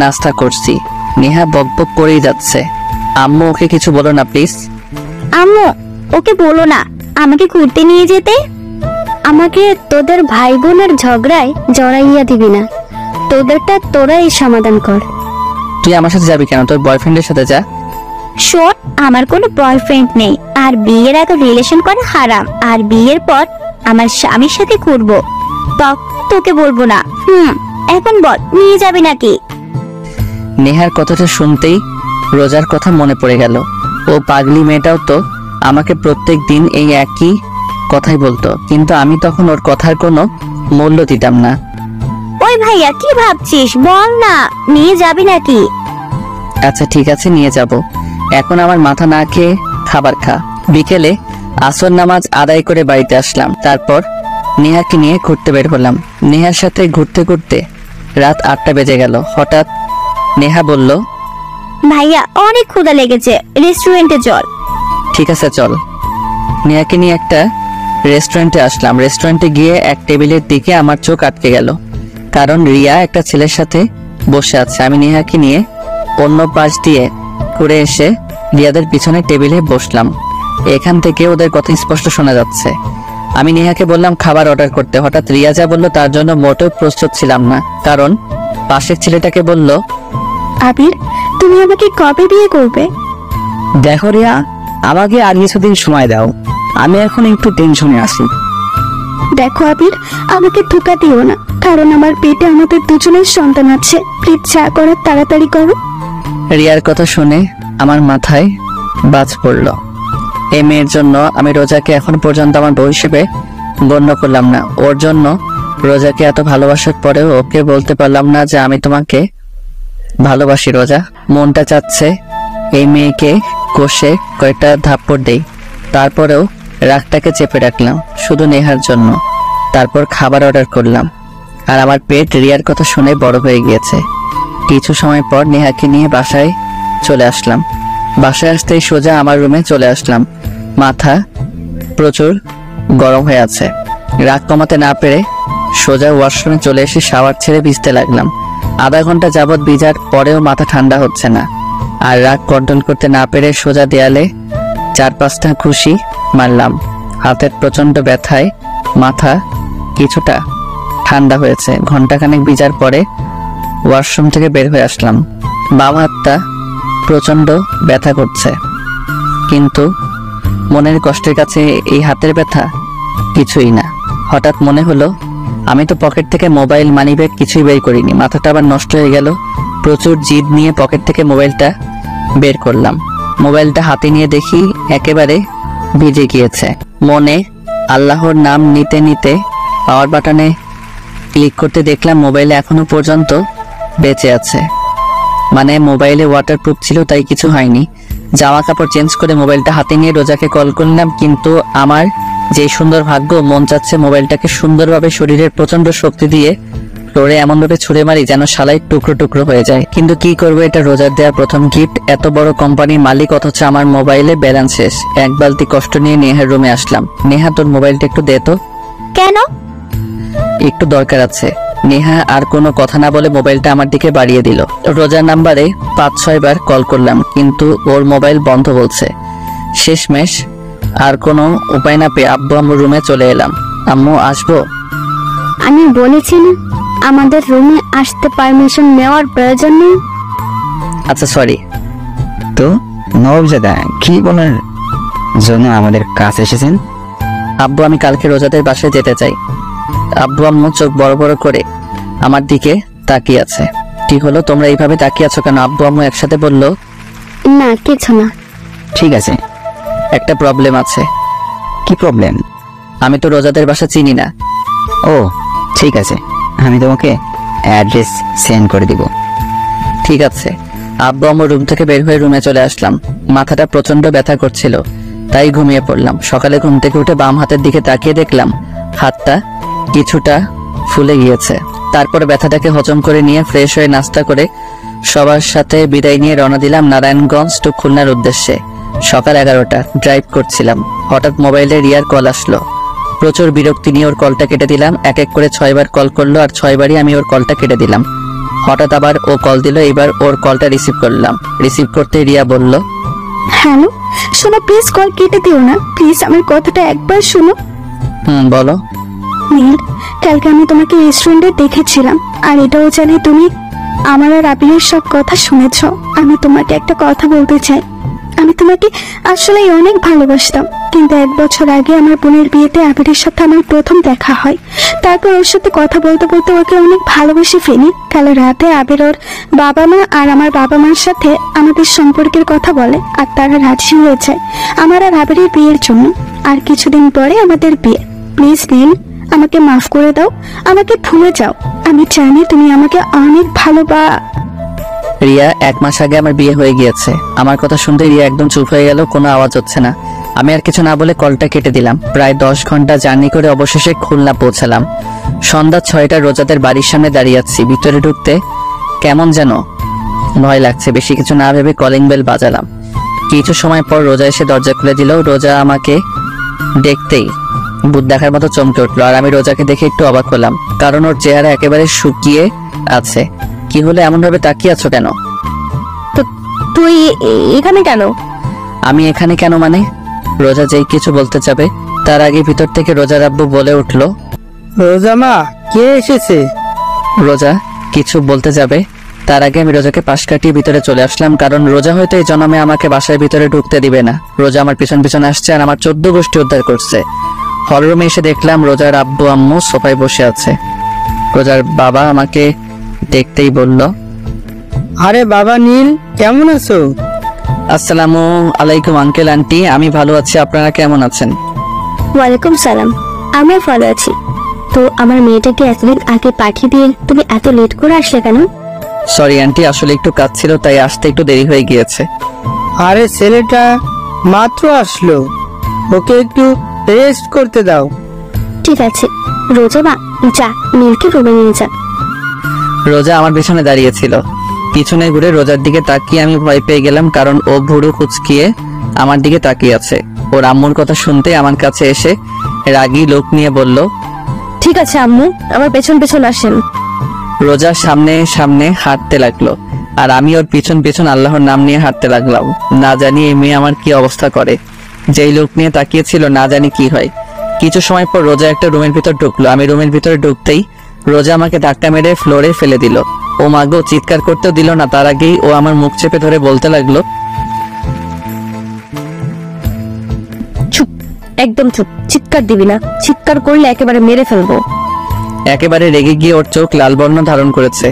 A: নাস্তা করছি। নেহা বকবক করেই যাচ্ছে। আম্মু ওকে কিছু বলো না প্লিজ।
F: আম্মু, ওকে বলো না আমাকে ঘুরতে নিয়ে যেতে। আমাকে তোদের ভাই বোনের ঝগড়ায় জড়াইয়া দিবি না, তোদেরটা তোরাই সমাধান কর।
A: তুই আমার সাথে যাবি কেন? তোর বয়ফ্রেন্ডের সাথে যা।
F: শোন, আমার কোনো বয়ফ্রেন্ড নেই, আর বিয়ের আগে রিলেশন করা হারাম, আর বিয়ের পর আমার স্বামীর সাথে ঘুরবো। তোকে বলবো না। এখন বল, নিয়ে যাবি নাকি?
A: নেহার কথাটা শুনতেই রোজার কথা মনে পড়ে গেল। ও পাগলি মেয়েটাও তো আমাকে প্রত্যেক দিন এই একই কথাই বলতো, কিন্তু আমি তখন ওর কথার কোনো মূল্য দিতাম না।
F: ওই ভাইয়া, কি ভাবছিস? বল না, নিয়ে যাবি নাকি?
A: আচ্ছা ঠিক আছে, নিয়ে যাব। এখন আমার মাথা না খেয়ে খাবার খা। বিকেলে আসর নামাজ আদায় করে বাড়িতে আসলাম। তারপর নেহাকে নিয়ে ঘুরতে বের হলাম। নেহার সাথে ঘুরতে ঘুরতে রাত 8টা বেজে গেল। হঠাৎ নেহা বলল,
F: ভাইয়া অনেক ক্ষুধা লেগেছে, রেস্টুরেন্টে চল।
A: ঠিক আছে চল। নেহাকে নিয়ে একটা রেস্টুরেন্টে আসলাম। রেস্টুরেন্টে গিয়ে এক টেবিলের দিকে আমার চোখ আটকে গেল, কারণ রিয়া একটা ছেলের সাথে বসে আছে। আমি নেহাকে নিয়ে অন্য পাশ দিয়ে ঘুরে এসে রিয়াদের পিছনে টেবিলে বসলাম। এখান থেকে ওদের কথা স্পষ্ট শোনা যাচ্ছে। আমি নেহাকে বললাম খাবার অর্ডার করতে। হঠাৎ রিয়া যা বলল তার জন্য মোটেও প্রস্তুত ছিলাম না, কারণ পাশের ছেলেটাকে বলল,
F: আবির, তুমি আমাকে কবে বিয়ে করবে?
E: দেখো রিয়া, আমাকে আর কিছুদিন সময় দাও, আমি এখন একটু টেনশনে আছি।
G: দেখো আবির, আমাকে ধোকা দিও না, কারণ আমার পেটে আমাদের দুজনের সন্তান আছে। প্লিজ যা করার তাড়াতাড়ি করো।
A: রিয়ার কথা শুনে আমার মাথায় বাজ পড়ল। এই মেয়ের জন্য আমি রোজাকে এখন পর্যন্ত আমার বউ হিসেবে গণ্য করলাম না। ওর জন্য রোজাকে এত ভালোবাসার পরেও ওকে বলতে পারলাম না যে আমি তোমাকে ভালোবাসি। রোজা, মনটা চাচ্ছে এই মেয়েকে কষে কয়েকটা থাপ্পড় দেই। তারপরেও রাগটাকে চেপে রাখলাম শুধু নেহার জন্য। তারপর খাবার অর্ডার করলাম, আর আমার পেট রিয়ার কথা শুনে বড় হয়ে গিয়েছে। কিছু সময় পর নেহাকে নিয়ে বাসায় চলে আসলাম। বাসায় আসতেই সোজা আমার রুমে চলে আসলাম। মাথা প্রচুর গরম হয়ে আছে। রাগ কমাতে না পেরে সোজা ওয়াশরুমে চলে এসে শাওয়ার ছেড়ে ভিজতে লাগলাম। আধা ঘন্টা যাবৎ ভিজার পরেও মাথা ঠান্ডা হচ্ছে না। আর রাগ কন্ট্রোল করতে না পেরে সোজা দেয়ালে 4-5টা ঘুষি মারলাম। হাতের প্রচন্ড ব্যথায় মাথা কিছুটা ঠান্ডা হয়েছে। ঘন্টাখানেক ভিজার পরে ওয়াশরুম থেকে বের হয়ে আসলাম। বাম হাতটা প্রচন্ড ব্যথা করছে, কিন্তু মনের কষ্টের কাছে এই হাতের ব্যথা কিছুই না। হঠাৎ মনে হলো আমি তো পকেট থেকে মোবাইল, মানিব্যাগ কিছুই বের করিনি। মাথাটা আবার নষ্ট হয়ে গেল। প্রচুর জিদ নিয়ে পকেট থেকে মোবাইলটা বের করলাম। মোবাইলটা হাতে নিয়ে দেখি একেবারে ভিজে গিয়েছে। মনে আল্লাহর নাম নিতে নিতে পাওয়ার বাটনে ক্লিক করতে দেখলাম মোবাইলে এখনো পর্যন্ত বেঁচে আছে। মানে মোবাইলে ওয়াটারপ্রুফ ছিল, তাই কিছু হয়নি। জামা কাপড় চেঞ্জ করে মোবাইলটা হাতে নিয়ে রোজাকে কল করলাম, কিন্তু আমার যে সুন্দর ভাগ্য, মন চাচ্ছে মোবাইলটাকে সুন্দরভাবে শরীরের প্রচন্ড শক্তি দিয়ে ফ্লোরে এমনভাবে ছুঁড়ে মারি যেন শালাই টুকরো টুকরো হয়ে যায়। কিন্তু কি করবো, এটা রোজার দেওয়া প্রথম গিফট। এত বড় কোম্পানির মালিক, অথচ আমার মোবাইলে ব্যালেন্স শেষ। এক বালতি কষ্ট নিয়ে নেহার রুমে আসলাম। নেহা, তোর মোবাইলটা একটু দে তো।
F: কেন?
A: একটু দরকার আছে। নেহা আর কোনো কথা না বলে মোবাইলটা আমার দিকে বাড়িয়ে দিল। রোজার নাম্বারে 5-6 বার কল করলাম, কিন্তু ওর মোবাইল বন্ধ বলছে। শেষমেশ আর কোনো উপায় না পেয়ে আব্বু আম্মুর রুমে চলে এলাম। আম্মু, আসবো?
G: আমি বলেছি না আমাদের রুমে আসতে পারমিশন নেওয়ার প্রয়োজন নেই।
A: আচ্ছা, সরি।
B: তো নবজাদা কি বলার জন্য আমাদের কাছে এসেছেন?
A: আব্বু, আমি কালকে রোজাদের বাসায় যেতে চাই। আব্বু আম্মু চোখ বড় বড় করে আমার দিকে তাকিয়ে আছে। কি হলো, তোমরা এইভাবে তাকিয়ে আছো কেন? আব্বু আম্মু একসাথে বললো।
G: না, কিছু না।
B: ঠিক আছে,
A: একটা প্রবলেম আছে।
B: কি প্রবলেম?
A: আমি তো রোজাদের বাসা চিনি না।
B: ও ঠিক আছে, আমি তোমাকে অ্যাড্রেস সেন্ড করে দিব।
A: ঠিক আছে। আব্বু আম্মু রুম থেকে বের হয়ে রুমে চলে আসলাম। মাথাটা প্রচন্ড ব্যথা করছিল, তাই ঘুমিয়ে পড়লাম। সকালে ঘুম থেকে উঠে বাম হাতের দিকে তাকিয়ে দেখলাম হাতটা কিছুটা ফুলে গিয়েছে। তারপরে ব্যথাটাকে হজম করে নিয়ে ফ্রেশ হয়ে নাস্তা করে সবার সাথে বিদায় নিয়ে রওনা দিলাম নারায়ণগঞ্জ টু খুলনার উদ্দেশ্যে। সকাল 11টা, ড্রাইভ করছিলাম। হঠাৎ মোবাইলে রিয়ার কল আসলো। প্রচুর বিরক্তি নিয়ে ওর কলটা কেটে দিলাম। এক এক করে 6 বার কল করলো, আর 6 বারই আমি ওর কলটা কেটে দিলাম। হঠাৎ আবার ও কল দিল। এবার ওর কলটা রিসিভ করলাম। রিসিভ করতে রিয়া বলল,
G: হ্যালো, শোনো, প্লিজ কল কেটে দিও না। প্লিজ আমার কথাটা একবার শোনো।
A: বলো।
G: নীল, কালকে আমি তোমাকে রেস্টুরেন্টে দেখেছিলাম, আর এটাও জানি তুমি আমার আর আবিরের সব কথা শুনেছ। আমি তোমাকে একটা কথা বলতে চাই। আমি তোমাকে আসলে অনেক ভালোবাসতাম, কিন্তু 1 বছর আগে আমার বোনের বিয়েতে আবিরের সাথে আমার প্রথম দেখা হয়। তারপর ওর সাথে কথা বলতে বলতে ওকে অনেক ভালোবেসে ফেলি। কাল রাতে আবির ওর বাবা মা আর আমার বাবা মার সাথে আমাদের সম্পর্কের কথা বলে, আর তারা রাজি হয়ে যায় আমার আর আবিরের বিয়ের জন্য। আর কিছুদিন পরে আমাদের বিয়ে। প্লিজ নীল, আমাকে মাফ করে দাও, আমাকে ভুলে যাও। আমি জানি তুমি আমাকে অনেক
A: রিয়া, 1 মাস আগে আমার বিয়ে হয়ে গিয়েছে। আমার কথা শুনতে রিয়া একদম চুপ হয়ে গেল, কোনো আওয়াজ হচ্ছে না। আমি আর কিছু না বলে কলটা কেটে দিলাম। প্রায় 10 ঘন্টা জার্নি করে অবশেষে খুলনা পৌঁছালাম। সন্ধ্যা 6টা, রোজাদের বাড়ির সামনে দাঁড়িয়ে আছি। ভিতরে ঢুকতে কেমন যেন ভয় লাগছে। বেশি কিছু না ভেবে কলিং বেল বাজালাম। কিছু সময় পর রোজা এসে দরজা খুলে দিল। রোজা আমাকে দেখতেই ভূত দেখার মতো চমকে উঠলো, আর আমি রোজাকে দেখে একটু অবাক হলাম, কারণ ওর চেহারা একেবারে শুকিয়ে আছে। কি হলো, এমন ভাবে তাকিয়ে আছো কেন?
C: তুই এখানে কেন?
A: আমি এখানে কেন মানে? রোজা যেই কিছু বলতে যাবে তার আগে ভিতর থেকে রোজার আব্বু বলে উঠলো,
E: রোজা মা, কে এসেছে?
A: রোজা কিছু বলতে যাবে তার আগে আমি রোজাকে পাশ কাটিয়ে ভিতরে চলে আসলাম, কারণ রোজা হয়তো এই জন্মে আমাকে বাসায় ভিতরে ঢুকতে দিবে না। রোজা আমার পিছন পিছন আসছে আর আমার 14 গোষ্ঠী উদ্ধার করছে। হলরুমে এসে দেখলাম রোজার আব্বু আম্মু সোফায় বসে আছে। রোজার বাবা আমাকে দেখতেই বলল,
E: আরে বাবা নীল, কেমন আছো?
A: আসসালামু আলাইকুম আঙ্কেল আন্টি, আমি ভালো আছি, আপনারা কেমন আছেন?
F: ওয়ালাইকুম সালাম, আমরা ভালো আছি। তো আমার মেয়েটাকে এতদিন আগে পাঠিয়ে দিয়ে তুমি এত লেট করে আসলে কেন?
A: সরি আন্টি, আসলে একটু কাজ ছিল তাই আসতে একটু দেরি হয়ে গিয়েছে।
E: আরে ছেলেটা মাত্র আসলো, ওকে একটু রেস্ট করতে দাও।
F: ঠিক আছে রোজা মা, যা নীলকে রুমে নিয়ে যা।
A: রোজা আমার পিছনে দাঁড়িয়েছিল। পিছনে ঘুরে রোজার দিকে তাকিয়ে আমি ভয় পেয়ে গেলাম, কারণ ও ভুরু কুচকিয়ে আমার দিকে তাকিয়ে আছে। ওর আম্মুর কথা শুনতে আমার কাছে এসে রাগী লোক নিয়ে বলল,
C: ঠিক আছে আম্মু, আমার পেছন পেছন আসেন।
A: রোজা সামনে সামনে হাঁটতে লাগলো আর আমি ওর পিছন পিছন আল্লাহর নাম নিয়ে হাঁটতে লাগলাম। না জানি এই মেয়ে আমার কি অবস্থা করে। যেই লোক নিয়ে তাকিয়েছিল না জানি কি হয়। কিছু সময় পর রোজা একটা রুমের ভিতর ঢুকলো। আমি রুমের ভিতরে ঢুকতেই রোজা আমাকে ধাক্কা মেরে ফ্লোরে ফেলে দিল। ও মাগো, চিৎকার করতেও দিল না, তার আগেই ও আমার মুখ চেপে ধরে বলতে লাগলো,
C: চুপ, একদম চুপ, চিৎকার দিবি না, চিৎকার করলে একেবারে মেরে ফেলবো।
A: একেবারে রেগে গিয়ে ওর চোখ লাল বর্ণ ধারণ করেছে।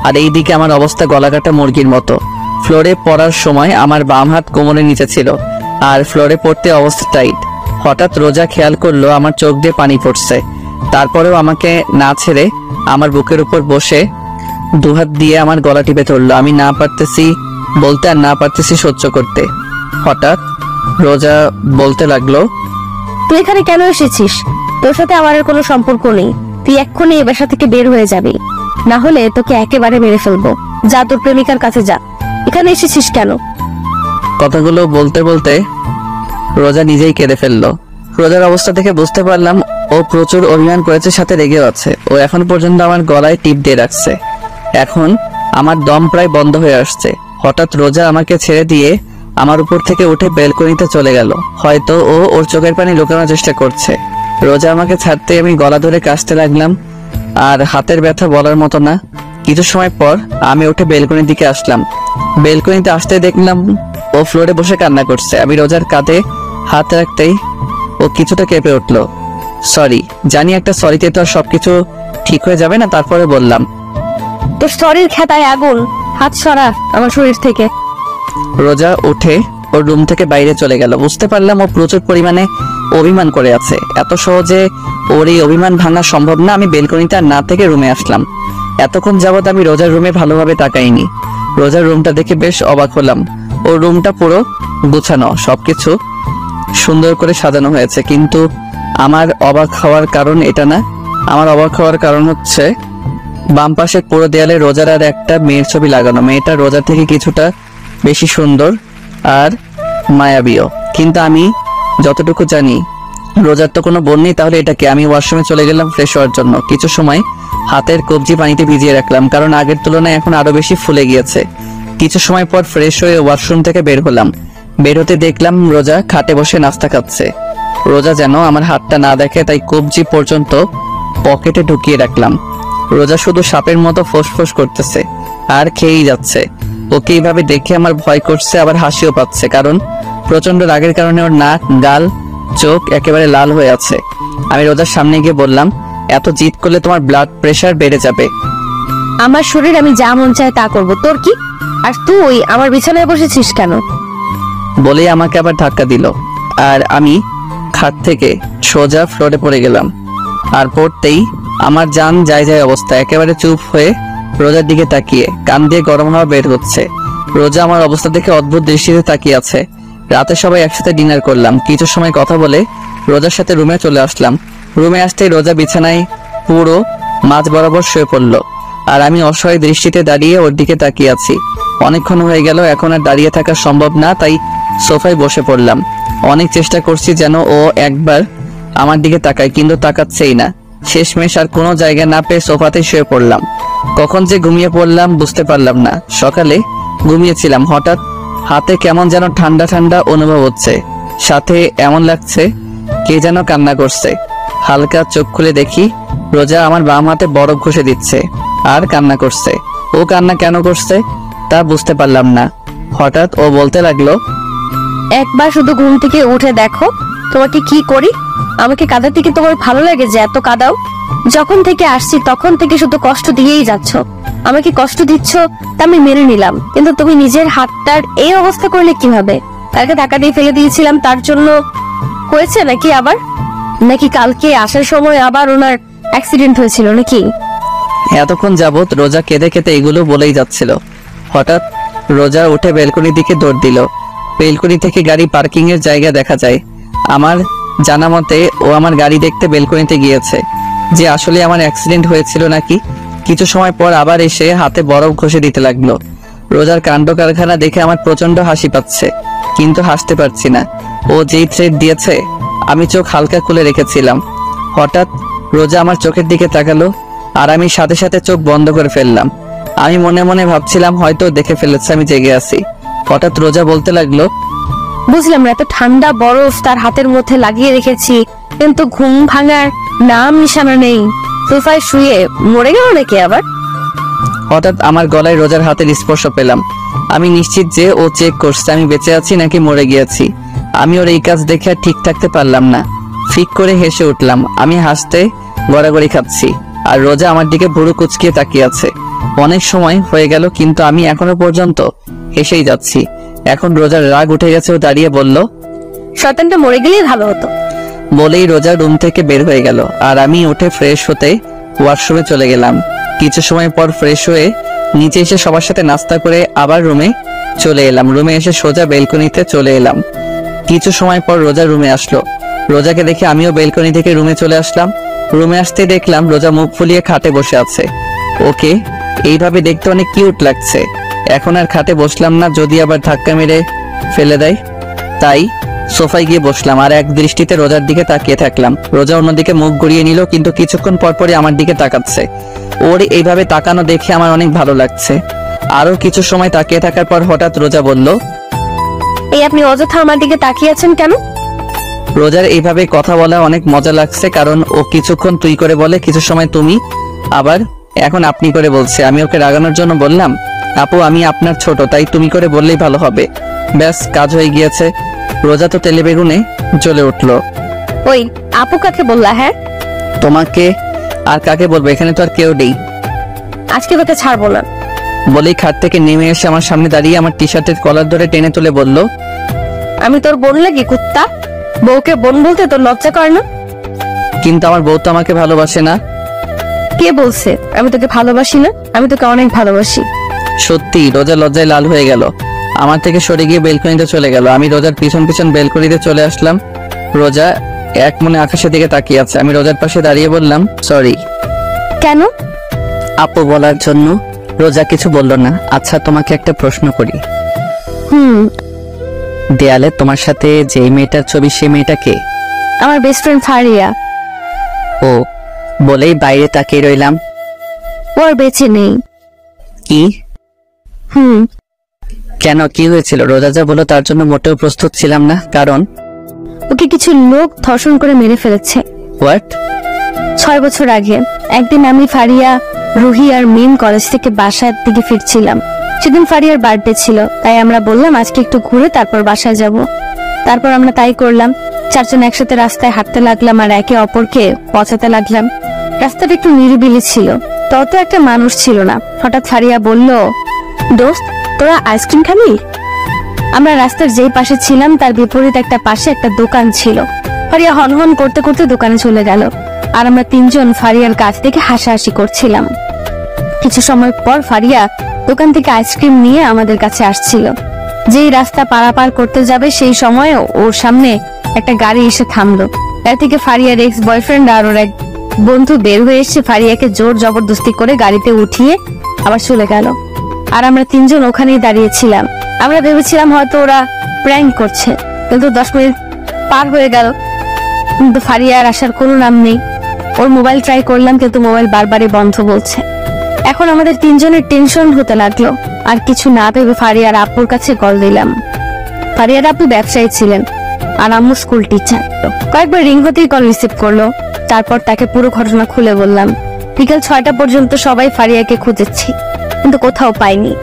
A: আর এইদিকে আমার অবস্থা গলাকাটা মুরগির মতো। ফ্লোরে পড়ার সময় আমার বাম হাত কোমরের নিচে ছিল আর ফ্লোরে পড়তে অবস্থা টাইট। হঠাৎ রোজা খেয়াল করলো আমার চোখ দিয়ে পানি পড়ছে। তারপরেও আমাকে না ছেড়ে আমার বুকের উপর বসে দুহাত দিয়ে আমার গলা টিপে ধরলো। আমি না পারতেছি বলতে আর না পারতেছি সহ্য করতে। হঠাৎ রোজা বলতে লাগলো,
C: তুই এখানে কেন এসেছিস? তোর সাথে আমার আর কোনো সম্পর্ক নেই। তুই এক্ষুনি এই বাসা থেকে বের হয়ে যাবি, না হলে তোকে একেবারে মেরে ফেলবো। যা তোর প্রেমিকার কাছে যা, এখানে এসেছিস কেন?
A: কথাগুলো বলতে বলতে রোজা নিজেই কেঁদে ফেললো। রোজার অবস্থা থেকে বুঝতে পারলাম ও প্রচুর অভিমান করেছে, সাথে রেগেও আছে। ও এখন পর্যন্ত আমার গলায় টিপ দিয়ে রাখছে। এখন আমার দম প্রায় বন্ধ হয়ে আসছে। হঠাৎ রোজা আমাকে ছেড়ে দিয়ে আমার উপর থেকে উঠে বেলকনিতে চলে গেল। হয়তো ও ওর চোখের পানি লুকানোর চেষ্টা করছে। রোজা আমাকে ছাড়তে আমি গলা ধরে কাশতে লাগলাম, আর হাতের ব্যথা বলার মতো না। কিছু সময় পর আমি উঠে বেলকনির দিকে আসলাম। বেলকনিতে আসতে দেখলাম ও ফ্লোরে বসে কান্না করছে। আমি রোজার কাঁধে হাত রাখতেই ও কিছুটা কেঁপে উঠলো। সরি, জানি একটা সরিতে তো আর সবকিছু ঠিক হয়ে যাবে না, তারপরে বললাম,
C: তোর শরীর খেতায় আগুন, হাত সরা আমার শরীর থেকে।
A: রোজা উঠে ওর রুম থেকে বাইরে চলে গেল। বুঝতে পারলাম ও প্রচুর পরিমাণে অভিমান করে আছে। এত সহজে ওর এই অভিমান ভাঙা সম্ভব না। আমি বেলকনিতে আর না থেকে রুমে আসলাম। এতক্ষণ যাবত আমি রোজার রুমে ভালোভাবে তাকাইনি। রোজার রুমটা দেখে বেশ অবাক হলাম। ওর রুমটা পুরো গুছানো, সবকিছু সুন্দর করে সাজানো হয়েছে। কিন্তু আমার অবাক হওয়ার কারণ এটা না। আমার অবাক হওয়ার কারণ হচ্ছে বাম পাশের পুরো দেয়ালে রোজার আর একটা মেয়ের ছবি লাগানো। মেয়েটা রোজার থেকে কিছুটা বেশি সুন্দর আর মায়াবীও। কিন্তু আমি যতটুকু জানি রোজার তো কোনো বোন নেই, তাহলে এটাকে। আমি ওয়াশরুমে চলে গেলাম ফ্রেশ হওয়ার জন্য। কিছু সময় হাতের কবজি পানিতে ভিজিয়ে রাখলাম, কারণ আগের তুলনায় এখন আরো বেশি ফুলে গিয়েছে। কিছু সময় পর ফ্রেশ হয়ে ওয়াশরুম থেকে বের হলাম। বের হতে দেখলাম রোজা খাটে বসে নাস্তা খাচ্ছে। রোজা যেন আমার হাতটা না দেখে, তাই কবজি পর্যন্ত পকেটে ঢুকিয়ে রাখলাম। রোজা শুধু সাপের মতো ফোঁস করতেছে আর খেয়েই যাচ্ছে। ওকে এইভাবে দেখে আমার ভয় করছে, আবার হাসিও পাচ্ছে, কারণ প্রচন্ড রাগের কারণে ওর নাক, গাল, চোখ একেবারে লাল হয়ে আছে। আমি রোজার সামনে গিয়ে বললাম, এত জিদ করলে তোমার ব্লাড প্রেশার বেড়ে যাবে।
C: আমার শরীর, আমি যা মন চায় তা করবো, তোর কি? আর তুই আমার বিছানায় বসেছিস কেন?
A: বলেই আমাকে আবার ধাক্কা দিল আর আমি খাট থেকে সোজা ফ্লোরে পড়ে গেলাম। আর পড়তেই আমার জান যায় অবস্থা। একেবারে চুপ হয়ে রোজার দিকে তাকিয়ে, কান দিয়ে গরম হাওয়া বের হচ্ছে। রোজা আমার অবস্থা দেখে অদ্ভুত দৃষ্টিতে তাকিয়ে আছে। রাতে সবাই একসাথে ডিনার করলাম। কিছু সময় কথা বলে রোজার সাথে রুমে চলে আসলাম। রুমে আসতেই রোজা বিছানায় পুরো মাঝ বরাবর শুয়ে পড়লো আর আমি অসহায় দৃষ্টিতে দাঁড়িয়ে ওর দিকে তাকিয়ে আছি। অনেকক্ষণ হয়ে গেল, এখন আর দাঁড়িয়ে থাকা সম্ভব না, তাই সোফায় বসে পড়লাম। অনেক চেষ্টা করছি যেন ও একবার আমার দিকে তাকায়, কিন্তু তাকাচ্ছেই না। শেষমেশ আর কোনো জায়গা না পেয়ে সোফাতে শুয়ে পড়লাম। কখন যে ঘুমিয়ে পড়লাম বুঝতে পারলাম না। সকালে ঘুমিয়েছিলাম, হঠাৎ হাতে কেমন যেন ঠান্ডা ঠান্ডা অনুভব হচ্ছে, সাথে এমন লাগছে কে যেন কান্না করছে। হালকা চোখ খুলে দেখি রোজা আমার বাম হাতে বরফ ঘষে দিচ্ছে আর কান্না করছে। ও কান্না কেন করছে তা বুঝতে পারলাম না। হঠাৎ ও বলতে লাগলো,
C: একবার শুধু ঘুম থেকে উঠে দেখো তোমাকে কি করি? আমাকে কাঁদাতে কি তোমার ভালো লাগে যে এত কাঁদাও? যখন থেকে আসছি তখন থেকে শুধু কষ্ট দিয়েই যাচ্ছ। আমাকে কষ্ট দিচ্ছ তা আমি মেনে নিলাম, কিন্তু তুমি নিজের হাতটার এই অবস্থা করলে কিভাবে? কালকে ধাক্কা দিয়ে ফেলে দিয়েছিলাম তার জন্য হয়েছে নাকি কালকে আসার সময় আবার ওনার অ্যাক্সিডেন্ট হয়েছিল নাকি?
A: এতক্ষণ যাবৎ রোজা কেঁদে কেঁদে এগুলো বলেই যাচ্ছিল। হঠাৎ রোজা উঠে বেলকনি দিকে দৌড় দিল। বেলকনি থেকে গাড়ি পার্কিং এর জায়গা দেখা যায়। আমার জানা মতে ও আমার গাড়ি দেখতে বেলকনিতে গিয়েছে, যে আসলে আমার অ্যাক্সিডেন্ট হয়েছিল নাকি। কিছু সময় পর আবার এসে হাতে বরফ ঘষে দিতে লাগলো। রোজার কাণ্ড কারখানা দেখে আমার প্রচন্ড হাসি পাচ্ছে, কিন্তু হাসতে পারছি না। ও যেই থ্রেড দিয়েছে আমি চোখ হালকা খুলে রেখেছিলাম। হঠাৎ রোজা আমার চোখের দিকে তাকালো, আর আমি সাথে সাথে চোখ বন্ধ করে ফেললাম। আমি মনে মনে ভাবছিলাম হয়তো দেখে ফেলেছে আমি জেগে আছি। হঠাৎ রোজা বলতে লাগলো,
C: বুঝলাম না, এত ঠান্ডা বরফ তার হাতের মধ্যে লাগিয়ে রেখেছি, কিন্তু ঘুম ভাঙার নাম নিশানা নেই। সোফায় শুয়ে মরে গেল নাকি আবার?
A: হঠাৎ আমার গলায় রোজার হাতের স্পর্শ পেলাম। আমি নিশ্চিত যে ও চেক করছে আমি বেঁচে আছি নাকি মরে গিয়েছি। আমি ওর এই কাজ দেখে আর ঠিক থাকতে পারলাম না, ফিক করে হেসে উঠলাম। আমি হাসতে গড়াগড়ি খাচ্ছি, আর রোজা আমার দিকে ভুরু কুচকিয়ে তাকিয়ে আছে। অনেক সময় হয়ে গেল, কিন্তু আমি এখনো পর্যন্ত হেসেই যাচ্ছি। এখন রোজার রাগ উঠে গেছে, ও দাঁড়িয়ে বলল,
C: শয়তানটা মরে গেলেই ভালো হতো।
A: বলেই রোজা রুম থেকে বের হয়ে গেল, আর আমি উঠে ফ্রেশ হতে ওয়াশরুমে চলে গেলাম। কিছু সময় পর ফ্রেশ হয়ে নিচে এসে সবার সাথে নাস্তা করে আবার রুমে চলে এলাম। রুমে এসে সোজা বেলকনিতে চলে এলাম। কিছু সময় পর রোজা রুমে আসলো। রোজাকে দেখে আমিও বেলকনি থেকে রুমে চলে আসলাম। রুমে আসতে দেখলাম রোজা মুখ ফুলিয়ে খাটে বসে আছে। ওকে এইভাবে দেখতে অনেক কিউট লাগছে। এখন আর খাটে বসলাম না, যদি আবার ধাক্কা মেরে ফেলে দেয়। তাই সোফায় গিয়ে বসলাম, আর এক দৃষ্টিতে রোজার দিকে তাকিয়ে থাকলাম। রোজা অন্যদিকে মুখ ঘুরিয়ে নিল, কিন্তু কিছুক্ষণ পর পরই আমার দিকে তাকাচ্ছে। ওর এইভাবে তাকানো দেখে আমার অনেক ভালো লাগছে। আরো কিছু সময় তাকিয়ে থাকার পর হঠাৎ রোজা বলল,
C: এই আপনি অযথা আমার দিকে তাকিয়ে আছেন কেন?
A: রোজার এইভাবে কথা বলা অনেক মজা লাগছে, কারণ ও কিছুক্ষণ তুই করে বলে, কিছু সময় তুমি, আবার এখন আপনি করে বলছে। আমি ওকে রাগানোর জন্য বললাম, আপু আমি আপনার ছোট, তাই তুমি করে বললেই ভালো হবে। ব্যাস কাজ হয়ে গিয়েছে। রোজা তো তেলে বেগুনে জ্বলে উঠলো।
C: ওই আপু কাকে বললা? হ্যাঁ
A: তোমাকে আর কাকে বলবো, এখানে তো আর কেউ নেই।
C: আজকে তোকে ছাড়বো না।
A: বলেই খাট থেকে নেমে এসে আমার সামনে দাঁড়িয়ে আমার টি শার্টের কলার ধরে টেনে তুলে বলল,
C: আমি তোর বোন লাগি কুত্তা? বউকে বোন বলতে তোর লজ্জা করে না?
A: কিন্তু আমার বউ তো আমাকে ভালোবাসে না।
C: কে বলছে আমি তোকে ভালোবাসি না? আমি তোকে অনেক ভালোবাসি।
A: সত্যি? রোজা লজ্জায় লাল হয়ে গেল, আমার থেকে সরে গিয়ে বেলকনিতে চলে গেল। আমি রোজার পিছন পিছন বেলকনিতে চলে আসলাম। রোজা এক মনে আকাশের দিকে তাকিয়ে আছে। আমি রোজার পাশে দাঁড়িয়ে বললাম, সরি।
C: কেন?
A: আপু বলার জন্য। রোজা কিছু বলল না। আচ্ছা তোমাকে একটা প্রশ্ন করি, দেয়ালে তোমার সাথে যে মেয়েটার ছবি, সে মেয়েটা কে?
C: আমার বেস্ট ফ্রেন্ড ফারিয়া।
A: ও বলেই বাইরে তাকিয়ে রইলাম।
C: ওর বেঁচে নেই।
A: কি? কেন, কি হয়েছিল? রোজা যা বলো তার জন্য মোটেও প্রস্তুত ছিলাম না, কারণ
C: ওকে কিছু লোক ধর্ষণ করে মেরে ফেলেছে।
A: হোয়াট?
C: 6 বছর আগে একদিন আমি, ফারিয়া, রুহি আর মিম কলেজ থেকে বাসার দিকে ফিরছিলাম। সেদিন ফারিয়ার বার্থডে ছিল, তাই আমরা বললাম আজকে একটু ঘুরে তারপর বাসায় যাব। তারপর আমরা তাই করলাম। 4 জন একসাথে রাস্তায় হাঁটতে লাগলাম আর একে অপরকে পচাতে লাগলাম। রাস্তাটা একটু নিরিবিলি ছিল, তত একটা মানুষ ছিল না। হঠাৎ ফারিয়া বলল, দোস্ত তোরা আইসক্রিম খাবি? আমরা রাস্তার যেই পাশে ছিলাম তার বিপরীত একটা পাশে একটা দোকান ছিল। ফারিয়া হনহন করতে করতে দোকানে চলে গেল, আর আমরা 3 জন ফারিয়ার কাছ থেকে হাসাহাসি করছিলাম। কিছু সময় পর ফারিয়া দোকান থেকে আইসক্রিম নিয়ে আমাদের কাছে আসছিল। যেই রাস্তা পারাপার করতে যাবে সেই সময় ওর সামনে একটা গাড়ি এসে থামলো। এর থেকে ফারিয়ার এক্স বয়ফ্রেন্ড আর ওর এক বন্ধু বের হয়ে এসে ফারিয়াকে জোর জবরদস্তি করে গাড়িতে উঠিয়ে আবার চলে গেল। আর আমরা 3 জন ওখানেই দাঁড়িয়েছিলাম। আমরা ভেবেছিলাম হয়তো ওরা প্র্যাঙ্ক করছে, কিন্তু 10 মিনিট পার হয়ে গেল, কিন্তু ফারিয়ার আসার কোনো নাম নেই। ওর মোবাইল ট্রাই করলাম, কিন্তু মোবাইল বারবারই বন্ধ বলছে। এখন আমাদের 3 জনের টেনশন হতে লাগলো। আর কিছু না ভেবে ফারিয়ার আপুর কাছে কল দিলাম। ফারিয়ার আপু ব্যবসায়ী ছিলেন আর আম্মু স্কুল টিচার। কয়েকবার রিং হতেই কল রিসিভ করলো। তারপর তাকে পুরো ঘটনা খুলে বললাম। বিকেল 6টা পর্যন্ত সবাই ফারিয়াকে খুঁজেছি, কিন্তু কোথাও পাইনি।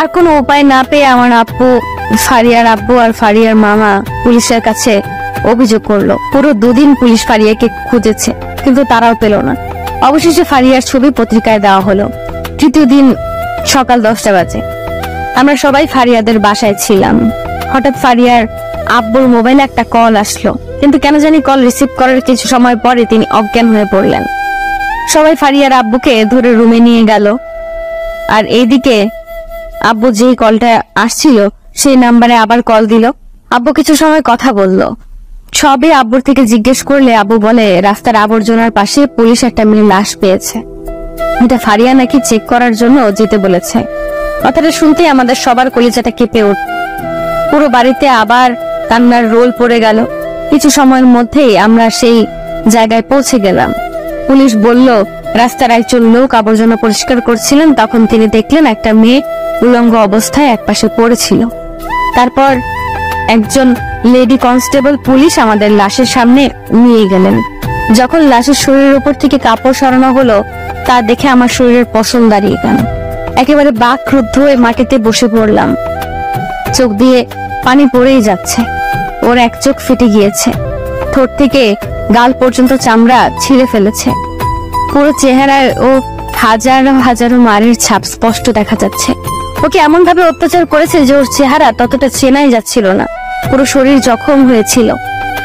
C: আর কোনো উপায় না পেয়ে আমার আপু, ফারিয়ার আব্বু আর ফারিয়ার মামা পুলিশের কাছে অভিযোগ করলো। পুরো 2 দিন পুলিশ ফারিয়াকে খুঁজেছে, কিন্তু তারাও পেল না। অবশেষে ফারিয়ার ছবি পত্রিকায় দেওয়া হলো। তৃতীয় দিন সকাল 10টা বাজে। আমরা সবাই ফারিয়াদের বাসায় ছিলাম। হঠাৎ ফারিয়ার আব্বুর মোবাইলে একটা কল আসলো, কিন্তু কেন জানি কল রিসিভ করার কিছু সময় পরে তিনি অজ্ঞান হয়ে পড়লেন। সবাই ফারিয়ার আব্বুকে ধরে রুমে নিয়ে গেল। আর এইদিকে আব্বু যেই কলটা আসছিল সেই নাম্বারে আবার কল দিল। আব্বু কিছু সময় কথা বলল। সবই আব্বুর থেকে জিজ্ঞেস করলে আব্বু বলে রাস্তার আবর্জনার পাশে পুলিশ একটা মেয়ের লাশ পেয়েছে। এটা ফারিয়া নাকি চেক করার জন্য যেতে বলেছে। কথাটা শুনতেই আমাদের সবার কলিজাটা কেঁপে উঠল। পুরো বাড়িতে আবার কান্নার রোল পড়ে গেল। কিছু সময়ের মধ্যেই আমরা সেই জায়গায় পৌঁছে গেলাম। পুলিশ বলল রাস্তার একজন লোক আবর্জনা পরিষ্কার করছিলেন, তখন তিনি দেখলেন একটা মেয়ে উলঙ্গ অবস্থায় একপাশে পড়েছিল। তারপর একজন লেডি কনস্টেবল পুলিশ আমাদের লাশের সামনে নিয়ে গেলেন। যখন লাশের শরীরের উপর থেকে কাপড় সরানো হলো তা দেখে আমার শরীরের পশম দাঁড়িয়ে গেল। একেবারে বাকরুদ্ধ হয়ে মাটিতে বসে পড়লাম। চোখ দিয়ে পানি পড়েই যাচ্ছে। ওর এক চোখ ফেটে গিয়েছে, ঠোঁট থেকে গাল পর্যন্ত চামড়া ছিঁড়ে ফেলেছে। পুরো চেহারায় ও হাজারো হাজারো মারের ছাপ স্পষ্ট দেখা যাচ্ছে। ওকে এমন ভাবে অত্যাচার করেছে যে ওর চেহারা ততটা চেনাই যাচ্ছিল না। পুরো শরীর জখম হয়েছিল,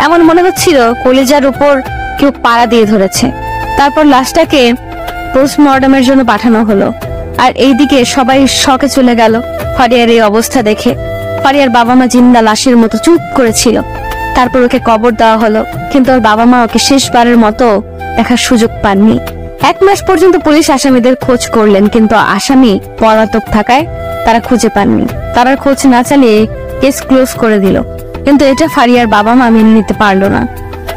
C: এমন মনে হচ্ছিল কলিজার উপর কেউ পাড়া দিয়ে ধরেছে। তারপর লাশটাকে পোস্টমর্টমের জন্য পাঠানো হলো। আর এইদিকে সবাই শকে চলে গেল ফারিয়ার এই অবস্থা দেখে। ফারিয়ার বাবা মা জিন্দা লাশের মতো চুপ করেছিল। তারপর ওকে কবর দেওয়া হলো, কিন্তু ওর বাবা মা ওকে শেষবারের মতো দেখার সুযোগ পাননি। 1 মাস পর্যন্ত পুলিশ আসামিদের খোঁজ করলেন, কিন্তু আসামি পলাতক থাকায় তারা খুঁজে পাননি। তারা খোঁজ না চালিয়ে কেস ক্লোজ করে দিল। কিন্তু এটা ফারিয়ার বাবা মা মেনে নিতে পারলো না।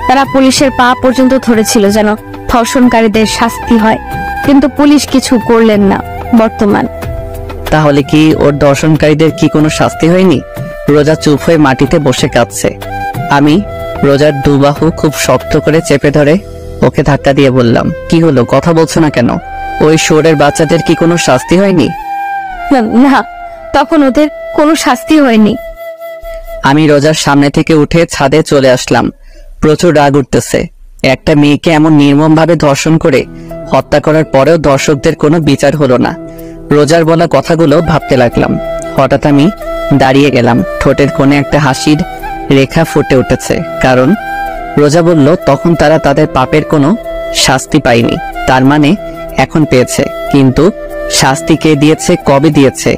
C: তারা পুলিশের পা পর্যন্ত ধরেছিল যেন ধর্ষণকারীদের শাস্তি হয়, কিন্তু পুলিশ কিছু করলেন না। বর্তমান
A: তাহলে কি ওর দর্শনকারীদের কি কোনো শাস্তি হয়নি? রোজা চুপ হয়ে মাটিতে বসে কাঁদছে। আমি রোজার দুবাহু খুব শক্ত করে চেপে ধরে ওকে ধাক্কা দিয়ে বললাম, কি হলো, কথা বলছো না কেন? ওই শোরের বাচ্চাদের কি কোনো শাস্তি হয়নি?
C: না, তখন ওদের কোনো শাস্তি হয়নি।
A: আমি রোজার সামনে থেকে উঠে ছাদে চলে আসলাম। প্রচুর রাগ উঠতেছে। একটা মেয়েকে এমন নির্মম ভাবে ধর্ষণ করে হত্যা করার পরেও দর্শকদের কোনো বিচার হলো না। রোজার বলা কথাগুলো ভাবতে লাগলাম। হঠাৎ আমি দাঁড়িয়ে গেলাম। ঠোঁটের কোণে একটা হাসির রেখা ফুটে উঠেছে, কারণ রোজা বলল তখন তারা তাদের পাপের কোনো শাস্তি পায়নি, তার মানে এখন পেয়েছে। কিন্তু শাস্তি কে দিয়েছে, কবে দিয়েছে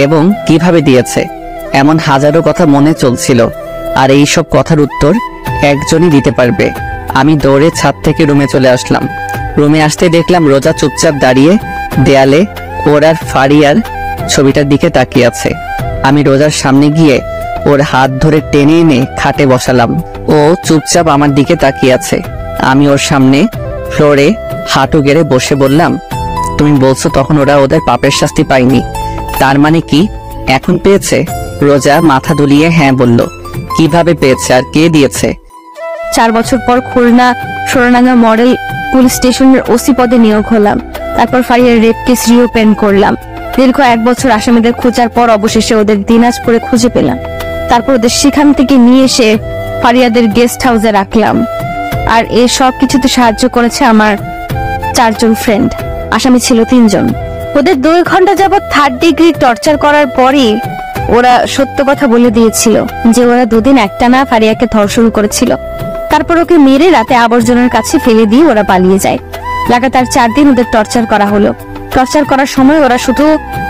A: এবং কিভাবে দিয়েছে, এমন হাজারো কথা মনে চলছিল। আর এই সব কথার উত্তর একজনই দিতে পারবে। আমি দৌড়ে ছাদ থেকে রুমে চলে আসলাম। রুমে আসতে দেখলাম রোজা চুপচাপ দাঁড়িয়ে দেয়ালে ওর আর ফারিয়ার ছবিটার দিকে তাকিয়ে আছে। আমি রোজার সামনে গিয়ে ওর হাত ধরে টেনে এনে খাটে বসালাম। ও চুপচাপ আমার দিকে তাকিয়ে আছে। আমি ওর সামনে ফ্লোরে হাঁটু গেড়ে বসে বললাম, তুমি বলছো তখন ওরা ওদের পাপের শাস্তি পায়নি, তার মানে কি এখন পেয়েছে? রোজা মাথা দুলিয়ে হ্যাঁ বলল। কিভাবে পেয়েছে আর কে দিয়েছে?
C: 4 বছর পর খুলনা সোনাডাঙ্গা মডেল পুলিশ স্টেশনের ওসি পদে নিয়োগ হলাম। তারপর ফারিয়ার রেপ কেস রিওপেন করলাম। দীর্ঘ 1 বছর আসামিদের খোঁজার পর অবশেষে ওদের দিনাজপুরে খুঁজে পেলাম। তারপর ওদের সেখান থেকে নিয়ে এসে ফারিয়াদের গেস্ট হাউসে রাখলাম। আর এই সব কিছুতে সাহায্য করেছে আমার 4 জন ফ্রেন্ড। আসামি ছিল 3 জন। ওদের 2 ঘন্টা যাবৎ 3rd ডিগ্রি টর্চার করার পরই ওরা সত্য কথা বলে দিয়েছিল যে ওরা 2 দিন একটানা ফারিয়াকে ধর্ষণ করেছিল। তারপর ওকে মেরে রাতে আবর্জনার কাছে ফেলে দিয়ে ওরা পালিয়ে যায়। লাগাতার 4 দিন ওদের টর্চার করা হলো। টর্চার করার সময় ওরা শুধু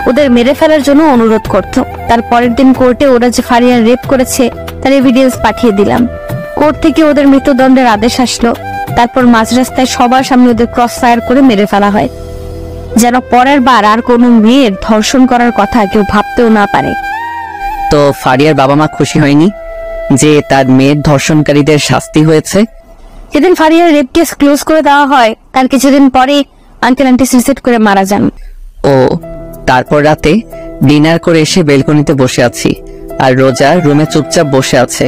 C: ওদের মেরে ফেলার জন্য অনুরোধ করত। তার পরের দিন কোর্টে ওরা যে ফারিয়া রেপ করেছে তার এভিডেন্স পাঠিয়ে দিলাম। কোর্ট থেকে ওদের মৃত্যুদণ্ডের আদেশ আসলো। তারপর মাঝ রাস্তায় সবার সামনে ওদের ক্রস ফায়ার করে মেরে ফেলা হয়, যেন পরের বার আর কোনো মেয়ের ধর্ষণ করার কথা কেউ ভাবতেও না পারে।
A: তো ফারিয়ার বাবা মা খুশি হয়নি যে তার মেয়ের ধর্ষণকারীদের শাস্তি হয়েছে?
C: যেদিন ফারিয়ার রেপ কেস ক্লোজ করে দেওয়া হয় তার কিছুদিন পরে আঙ্কেল আন্টি সুইসাইড করে মারা যান।
A: ও তারপর রাতে ডিনার করে এসে বেলকনিতে বসে আছি আর রোজা রুমে চুপচাপ বসে আছে।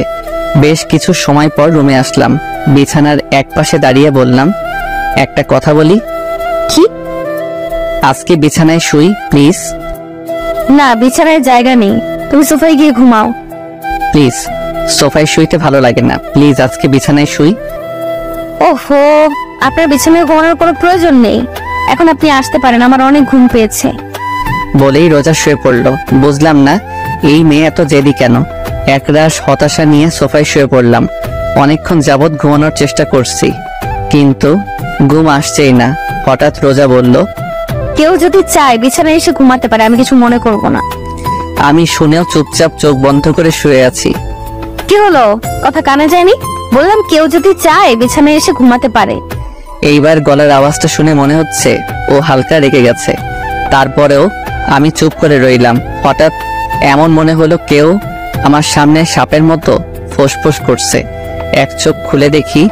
A: বেশ কিছু সময় পর রুমে আসলাম। বিছানার এক পাশে দাঁড়িয়ে বললাম, একটা কথা বলি।
C: কি?
A: আজকে বিছানায় শুই প্লিজ।
C: না, বিছানায় জায়গা নেই, তুমি সোফায় গিয়ে ঘুমাও।
A: প্লিজ সোফায় শুইতে ভালো লাগে না, প্লিজ আজকে বিছানায় শুই।
C: ওহো, আপনার বিছানায় ঘুমানোর কোনো প্রয়োজন নেই। এখন আপনি আসতে পারেন, আমার অনেক ঘুম পেয়েছে।
A: বলেই রোজা শুয়ে পড়লো। বুঝলাম না এই মেয়ে এত জেদি কেন। একরাশ হতাশা নিয়ে সোফায় শুয়ে পড়লাম। অনেকক্ষণ যাবৎ ঘুমানোর চেষ্টা করছি, কিন্তু ঘুম আসছেই না। হঠাৎ রোজা বলল,
C: কেউ যদি চায় বিছানায় এসে ঘুমাতে পারে, আমি কিছু মনে করব না।
A: আমি শুনেও চুপচাপ চোখ বন্ধ করে শুয়ে আছি।
C: কি হলো, কথা কানে যায়নি? বললাম কেউ যদি চায় বিছানায় এসে ঘুমাতে পারে।
A: এইবার গলার আওয়াজটা শুনে মনে হচ্ছে ও হালকা রেগে গেছে। তারপরেও আমি চুপ করে রইলাম। হঠাৎ এমন মনে হলো কেউ আমার সামনে সাপের মতো ফোঁসফোঁস করছে। এক চোখ খুলে দেখি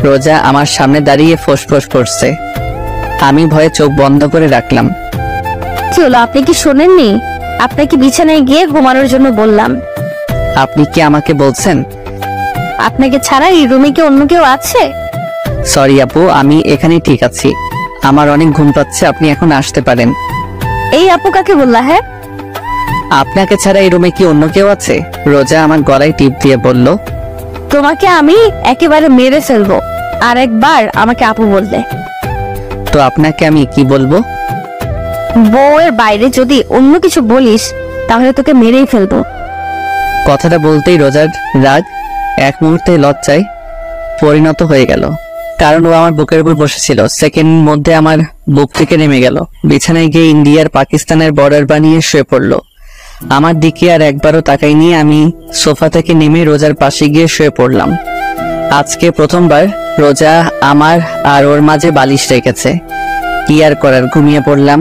A: রোজা আমার সামনে দাঁড়িয়ে ফোঁসফোঁস করছে। আমি ভয়ে চোখ বন্ধ করে রাখলাম।
C: কি হলো, আপনি কি শোনেননি? আপনাকে বিছানায় গিয়ে ঘুমানোর জন্য বললাম।
A: আপনি কি আমাকে বলছেন?
C: আপনাকে ছাড়া এই রুমে কি অন্য কেউ আছে?
A: সরি আপু, আমি এখানেই ঠিক আছি। আমার অনেক ঘুম পাচ্ছে, আপনি এখন আসতে পারেন।
C: এই আপু কাকে বললা? হ্যাঁ,
A: আপনাকে ছাড়া এই রুমে কি অন্য কেউ আছে? রোজা আমার গলায় টিপ দিয়ে বলল।
C: তোমাকে আমি একেবারে মেরে ফেলবো আর একবার আমাকে আপু বললে।
A: তো আপনাকে আমি কি বলবো?
C: বউয়ের বাইরে যদি অন্য কিছু বলিস তাহলে তোকে মেরেই ফেলবো।
A: কথাটা বলতেই রোজার রাগ এক মুহূর্তে লজ্জায় পরিণত হয়ে গেল। কারণ ও আমার বুকের উপর বসেছিল। সেকেন্ড মধ্যে আমার বুক থেকে নেমে গেল। বিছানায় গিয়ে ইন্ডিয়ার পাকিস্তানের বর্ডার বানিয়ে শুয়ে পড়লো। আমার দিকে আর একবারও তাকাইনি। আমি সোফা থেকে নেমে রোজার পাশে গিয়ে শুয়ে পড়লাম। আজকে প্রথমবার রোজা আমার আর ওর মাঝে বালিশ রেখেছে। কি আর করার, ঘুমিয়ে পড়লাম।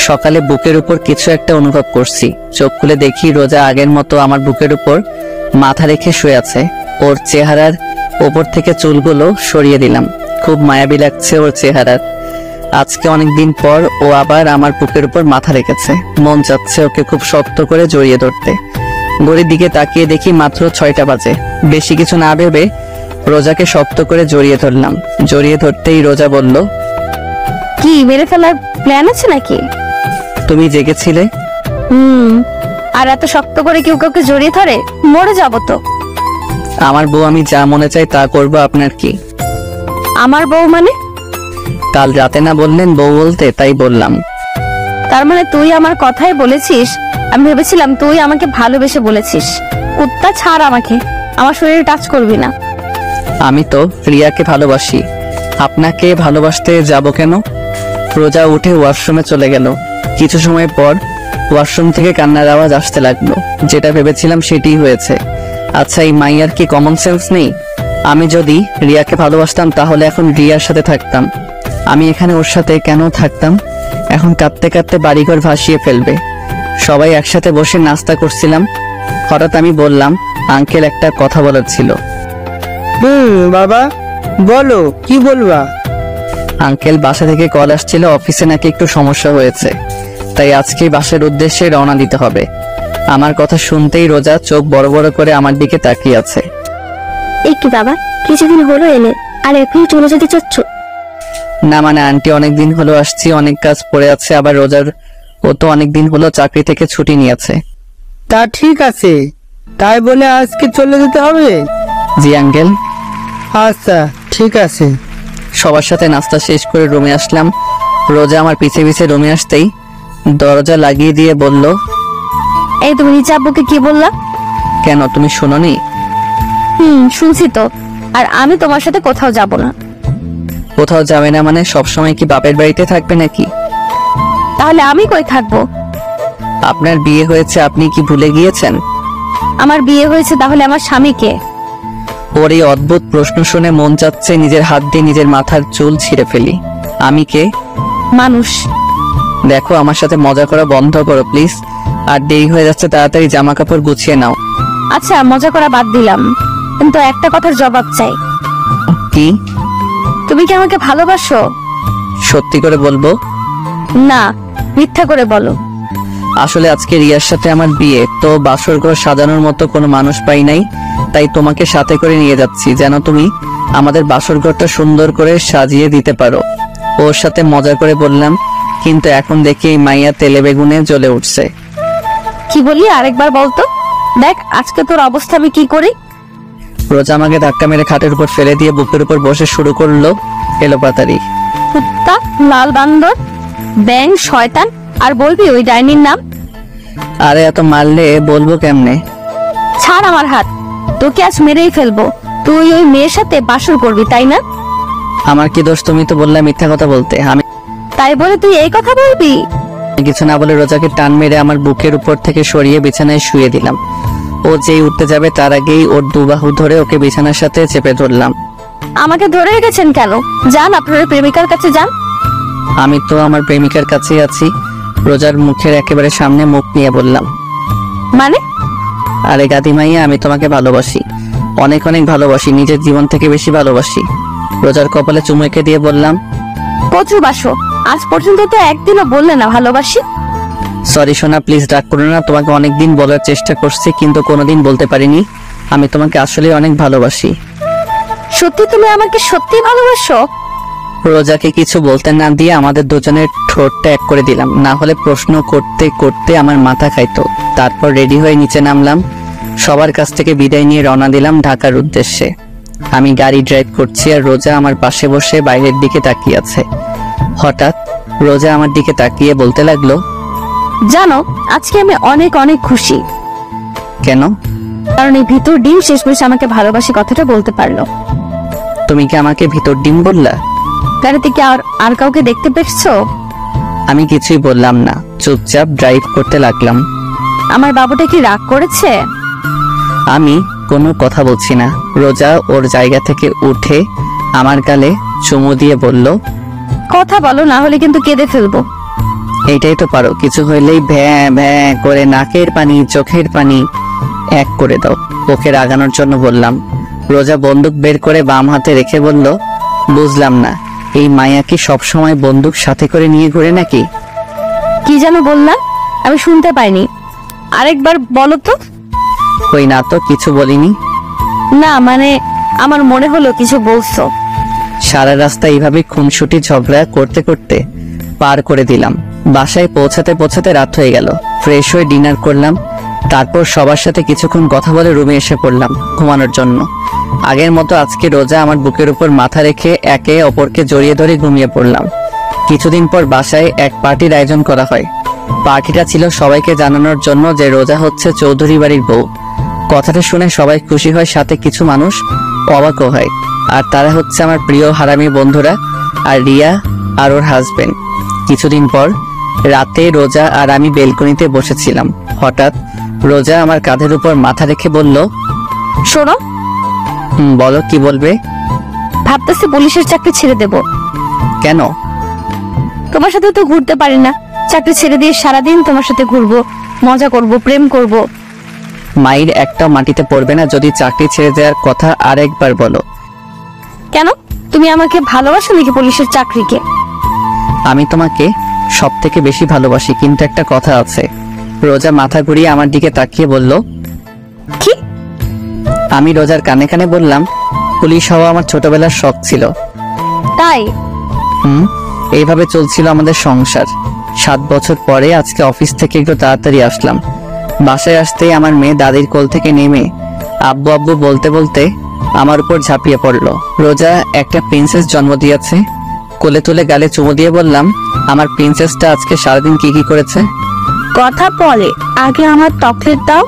A: সকালে বুকের উপর কিছু একটা অনুভব করছি। চোখ খুলে দেখি রোজা আগের মতো আমার বুকের উপর মাথা রেখে শুয়ে আছে। ওর চেহারার ওপর থেকে চুলগুলো সরিয়ে দিলাম। খুব মায়াবী লাগছে ওর চেহারার। আজকে অনেকদিন পর ও আবার আমার বুকের উপর মাথা রেখেছে। মন চাচ্ছে ওকে খুব শক্ত করে জড়িয়ে ধরতে। ঘড়ির দিকে তাকিয়ে দেখি মাত্র 6টা বাজে। বেশি কিছু না ভেবে রোজাকে শক্ত করে জড়িয়ে ধরলাম। জড়িয়ে ধরতেই রোজা বলল,
C: কি মেরে ফেলার প্ল্যান আছে নাকি?
A: তুমি জেগেছিলে?
C: আর এত শক্ত করে কেউ কাউকে জড়িয়ে ধরে? মরে যাবো তো।
A: আমার বউ, আমি যা মনে চাই তা করবো, আপনার কি?
C: আমার বউ মানে?
A: কাল রাতে না বললেন বউ বলতে, তাই বললাম।
C: তার মানে তুই আমার কথাই বলেছিস? আমি ভেবেছিলাম তুই আমাকে ভালোবেসে বলেছিস। কুত্তা ছাড় আমাকে, আমার শরীরে টাচ করবি না।
A: আমি তো রিয়াকে ভালোবাসি, আপনাকে ভালোবাসতে যাব কেন? রোজা উঠে ওয়াশরুমে চলে গেল। কিছু সময় পর ওয়াশরুম থেকে কান্নার আওয়াজ আসতে লাগলো। যেটা ভেবেছিলাম সেটাই হয়েছে। আচ্ছা, এই মাইয়ার কি কমন সেন্স নেই? আমি যদি রিয়াকে ভালোবাসতাম তাহলে এখন রিয়ার সাথে থাকতাম। আমি এখানে ওর সাথে কেন থাকতাম? এখন কাঁদতে কাঁদতে বাড়িঘর ভাসিয়ে ফেলবে। সবাই একসাথে বসে নাস্তা করছিলাম। হঠাৎ আমি বললাম, আঙ্কেল একটা কথা বলার ছিল।
H: বাবা বলো, কি বলবা?
A: আঙ্কেল, বাসা থেকে কল আসছিল, অফিসে নাকি একটু সমস্যা হয়েছে, তাই আজকে বাসার উদ্দেশ্যে রওনা দিতে হবে। আমার কথা শুনতেই রোজা চোখ বড় বড় করে আমার দিকে তাকিয়ে আছে।
F: একটু বাবা, কিছুদিন হলো এলে আর এখনই চলে যেতে চাচ্ছ?
A: না মানে আন্টি, অনেকদিন হলো আসছি, অনেক কাজ পড়ে আছে। আবার রোজার ও তো অনেকদিন হলো চাকরি থেকে ছুটি নিয়েছে।
H: তা ঠিক আছে, তাই বলে আজকে চলে যেতে হবে?
A: জি আঙ্কেল।
H: আচ্ছা ঠিক আছে।
A: সবার সাথে নাস্তা শেষ করে রুমে আসলাম। রোজা আমার পিছে পিছে রুমে আসতেই দরজা লাগিয়ে দিয়ে বলল,
C: এই তুমি নিচে আব্বুকে কি বললা?
A: কেন, তুমি শোনোনি?
C: শুনছি তো। আর আমি তোমার সাথে কোথাও যাব না।
A: কোথাও যাবে না মানে? সবসময় কি বাপের বাড়িতে থাকবে নাকি?
C: তাহলে আমি কই থাকবো?
A: আপনার বিয়ে হয়েছে, আপনি কি ভুলে গিয়েছেন?
C: আমার বিয়ে হয়েছে, তাহলে আমার স্বামী কে?
A: ওর এই অদ্ভুত প্রশ্ন শুনে মন চাচ্ছে নিজের হাত দিয়ে নিজের মাথার চুল ছিঁড়ে ফেলি। আমি কে?
C: মানুষ।
A: দেখো, আমার সাথে মজা করা বন্ধ করো প্লিজ। আর দেরি হয়ে যাচ্ছে, তাড়াতাড়ি জামা কাপড় গুছিয়ে নাও।
C: আচ্ছা, মজা করা বাদ দিলাম, কিন্তু একটা কথার জবাব চাই।
A: কি?
C: তুমি কি আমাকে ভালোবাসো?
A: সত্যি করে বলবো?
C: না, মিথ্যা করে বলো।
A: আসলে আজকে রিয়ার সাথে আমার বিয়ে, তো বাসর ঘর সাজানোর মতো কোনো মানুষ পাই নাই, তাই তোমাকে সাথে করে নিয়ে যাচ্ছি যেন তুমি আমাদের বাসর ঘরটা সুন্দর করে সাজিয়ে দিতে পারো। ওর সাথে মজা করে বললাম, কিন্তু এখন দেখি এই মাইয়া তেলে বেগুনে জ্বলে উঠছে।
C: কি বলি আরেকবার বলতো? দেখ আজকে তোর অবস্থা আমি কি করি।
A: রোজা আমাকে ধাক্কা মেরে খাটের উপর ফেলে দিয়ে বুকের উপর বসে শুরু করলো এলোপাতারি।
C: কুত্তা, লাল বান্দর, ব্যাং, শয়তান, আর বলবি ওই ডাইনির নাম?
A: আরে এত মারলে বলবো কেমনে?
C: ছাড় আমার হাত, তোকে আজ মেরেই ফেলবো। তুই ওই মেয়ের সাথে বাসর করবি তাই না?
A: আমার কি দোষ? তুমি তো বললে মিথ্যা কথা বলতে। আমি
C: তাই বলে তুই এই কথা বলবি?
A: কিছু না বলে রোজাকে টান মেরে আমার বুকের উপর থেকে সরিয়ে বিছানায় শুয়ে দিলাম। ও যেই উঠতে যাবে তার আগেই ওর দুবাহু ধরে ওকে বিছানার সাথে চেপে ধরলাম।
C: আমাকে ধরে রেখেছেন কেন? যান আপনার প্রেমিকার কাছে যান।
A: আমি তো আমার প্রেমিকার কাছেই আছি। রোজার মুখের একেবারে সামনে মুখ নিয়ে বললাম।
C: মানে?
A: আরে গাদি মাইয়া, আমি তোমাকে ভালোবাসি, অনেক অনেক ভালোবাসি, নিজের জীবন থেকে বেশি ভালোবাসি। রোজার কপালে চুমু এঁকে দিয়ে বললাম,
C: প্রচুর বাসো, আজ পর্যন্ত তো একদিনও বললে না ভালোবাসি।
A: সরি সোনা, প্লিজ রাগ করো না। তোমাকে অনেকদিন বলার চেষ্টা করছি কিন্তু কোনোদিন বলতে পারিনি। আমি তোমাকে আসলে অনেক ভালোবাসি।
C: সত্যি তুমি আমাকে সত্যি ভালোবাসো?
A: রোজাকে কিছু বলতে না দিয়ে আমাদের দুজনের ঠোঁটটা এক করে দিলাম, না হলে প্রশ্ন করতে করতে আমার মাথা খাইতো। তারপর রেডি হয়ে নিচে নামলাম, সবার কাছ থেকে বিদায় নিয়ে রওনা দিলাম ঢাকার উদ্দেশ্যে। আমি গাড়ি ড্রাইভ করছি আর রোজা আমার পাশে বসে বাইরের দিকে তাকিয়ে আছে। হঠাৎ রোজা আমার দিকে তাকিয়ে বলতে লাগলো,
C: জানো আজকে আমি অনেক অনেক খুশি।
A: কেন?
C: কারণ এই ভিতর ডিম শেষ বয়সে আমাকে ভালোবাসি কথাটা বলতে পারলো।
A: তুমি কি আমাকে ভিতর ডিম বললা?
C: গাড়িতে কি আর কাউকে দেখতে পেয়েছো?
A: আমি কিছুই বললাম না, চুপচাপ ড্রাইভ করতে লাগলাম।
C: আমার বাবুটা কি রাগ করেছে?
A: আমি কোনো কথা বলছি না। রোজা ওর জায়গা থেকে উঠে আমার গালে চুমু দিয়ে বলল,
C: কথা বলো, না হলে কিন্তু কেঁদে ফেলবো।
A: এইটাই তো পারো, কিছু হইলেই ভ্যাঁ ভ্যাঁ করে নাকের পানি চোখের পানি এক করে দাও। ওকে রাগানোর জন্য বললাম। রোজা বন্দুক বের করে বাম হাতে রেখে বলল, বুঝলাম না, এই মায়া কি সবসময় বন্দুক সাথে করে নিয়ে ঘুরে নাকি?
C: কি যেন বললাম আমি শুনতে পাইনি, আরেকবার বলো তো।
A: কই না তো, কিছু বলিনি।
C: না মানে আমার মনে হলো কিছু বলছো।
A: সারা রাস্তা এইভাবে খুনসুটি ঝগড়া করতে করতে পার করে দিলাম। বাসায় পৌঁছাতে পৌঁছাতে রাত হয়ে গেল। ফ্রেশ হয়ে ডিনার করলাম, তারপর সবার সাথে কিছুক্ষণ কথা বলে রুমে এসে পড়লাম ঘুমানোর জন্য। আগের মতো আজকে রোজা আমার বুকের উপর মাথা রেখে একে অপরকে জড়িয়ে ধরে ঘুমিয়ে পড়লাম। কিছুদিন পর বাসায় এক পার্টির আয়োজন করা হয়। পার্টিটা ছিল সবাইকে জানানোর জন্য যে রোজা হচ্ছে চৌধুরী বাড়ির বউ। কথাটা শুনে সবাই খুশি হয়, সাথে কিছু মানুষ অবাকও হয়। আর তারা হচ্ছে আমার প্রিয় হারামি বন্ধুরা আর রিয়া আর ওর হাজবেন্ড। কিছুদিন পর রাতে রোজা আর আমি বেলকনিতে বসেছিলাম। হঠাৎ রোজা আমার কাঁধের উপর মাথা রেখে বলল,
C: শোনো।
A: বলো, কি বলবে?
C: ভাবতেছি পুলিশের চাকরি ছেড়ে দেব।
A: কেন?
C: তোমার সাথে তো ঘুরতে পারি না, চাকরি ছেড়ে দিয়ে সারাদিন তোমার সাথে ঘুরবো, মজা করব, প্রেম করব।
A: মায়ের একটাও মাটিতে পড়বে না যদি চাকরি ছেড়ে দেওয়ার কথা আরেকবার বলো।
C: কেন? তুমি আমাকে ভালোবাসো নাকি পুলিশের চাকরিকে?
A: আমি তোমাকে সব থেকে বেশি ভালোবাসি, কিন্তু একটা কথা আছে। রোজা মাথা ঘুরিয়ে আমার দিকে তাকিয়ে বলল,
C: কি?
A: আমি রোজার কানে কানে বললাম, পুলিশ হওয়া আমার ছোটবেলার শখ ছিল।
C: তাই?
A: এইভাবে চলছিল আমাদের সংসার। 7 বছর পরে আজকে অফিস থেকে একটু তাড়াতাড়ি আসলাম। বাসায় আসতেই আমার মেয়ে দাদির কোল থেকে নেমে আব্বু আব্বু বলতে বলতে আমার উপর ঝাঁপিয়ে পড়লো। রোজা একটা প্রিন্সেস জন্ম দিয়েছে। কোলে তুলে গালে চুমু দিয়ে বললাম, আমার প্রিন্সেসটা আজকে সারাদিন কি কি করেছে।
C: কথা বলে, আগে আমার চকলেট দাও।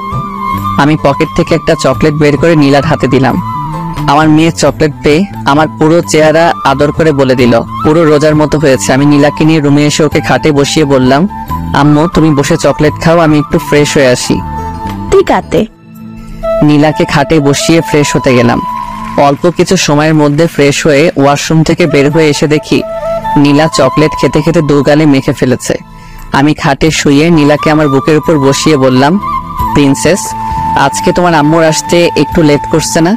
A: আমি পকেট থেকে একটা চকলেট বের করে নীলার হাতে দিলাম। আমার মেয়ে চকলেট পেয়ে আমার পুরো চেহারা আদর করে বলে দিল, পুরো রোজার মতো হয়েছে। আমি নীলাকে নিয়ে রুমে এসে ওকে খাটে বসিয়ে বললাম, আম্মু তুমি বসে চকলেট খাও, আমি একটু ফ্রেশ হয়ে আসি।
C: ঠিক আছে।
A: নীলাকে খাটে বসিয়ে ফ্রেশ হতে গেলাম। অল্প কিছু সময়ের মধ্যে ফ্রেশ হয়ে ওয়াশরুম থেকে বের হয়ে এসে দেখি নীলা চকলেট খেতে খেতে দু গালে মেখে ফেলেছে। আমি খাটে শুয়ে নীলাকে আমার বুকের উপর বসিয়ে বললাম, প্রিন্সেস আজকে তোমার আম্মুর আসতে একটু লেট করছে না?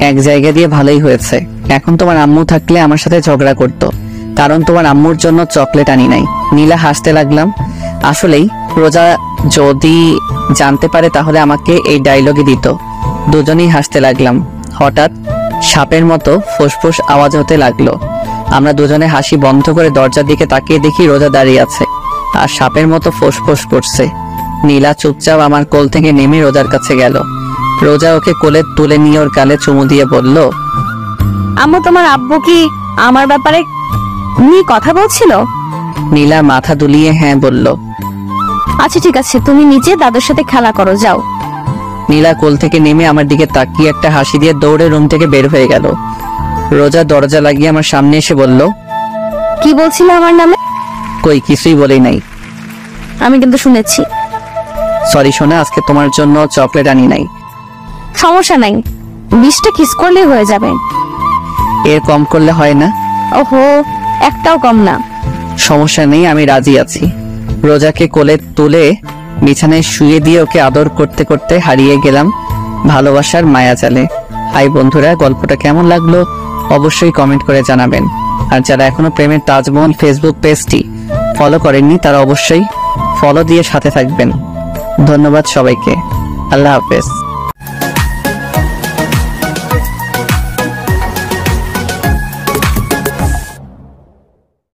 A: এক জায়গা দিয়ে ভালোই হয়েছে। এখন তোমার আম্মু থাকলে আমার সাথে ঝগড়া করতো, কারণ তোমার আম্মুর জন্য চকলেট আনি নাই। নীলা হাসতে লাগলাম। আসলেই রোজা যদি জানতে পারে তাহলে আমাকে এই ডায়লগে দিত। দুজনেই হাসতে লাগলাম। হঠাৎ সাপের মতো ফুসফুস আওয়াজ হতে লাগলো। আমরা দুজনে হাসি বন্ধ করে দরজার দিকে তাকিয়ে দেখি রোজা দাঁড়িয়ে আছে আর সাপের মতো ফুসফুস করছে। নীলা চুপচাপ আমার কোল থেকে নেমে রোজার কাছে গেল। রোজা ওকে কোলে তুলে নিয়ে ওর গালে চুমু দিয়ে বলল,
C: আম্মু তোমার আব্বু কি আমার ব্যাপারে নিয়ে কথা বলছিল?
A: নীলা মাথা দুলিয়ে হ্যাঁ বলল।
C: আচ্ছা ঠিক আছে, তুমি নিজে দাদুর সাথে খেলা করো, যাও।
A: নীলা কোল থেকে নেমে আমার দিকে তাকিয়ে একটা হাসি দিয়ে দৌড়ে রুম থেকে বের হয়ে গেল। রোজা দরজা লাগিয়ে আমার সামনে এসে বলল,
C: কি বলছিলে আমার নামে?
A: কই কিছুই বলেই নাই।
C: আমি কিন্তু শুনেছি।
A: সরি সোনা, আজকে তোমার জন্য চকলেট আনি নাই।
C: সমস্যা নাই, 20টা কিস করলেই হয়ে যাবে।
A: এর কম করলে হয় না?
C: ওহো, একটাও কম না।
A: সমস্যা নেই, আমি রাজি আছি। রোজাকে কোলে তুলে বিছানায় শুয়ে দিয়ে ওকে আদর করতে করতে হারিয়ে গেলাম ভালোবাসার মায়াজালে। হাই বন্ধুরা, গল্পটা কেমন লাগলো অবশ্যই কমেন্ট করে জানাবেন। আর যারা এখনো প্রেমের তাজমহল ফেসবুক পেজটি ফলো করেননি তারা অবশ্যই ফলো দিয়ে সাথে থাকবেন। ধন্যবাদ সবাইকে, আল্লাহ হাফেজ।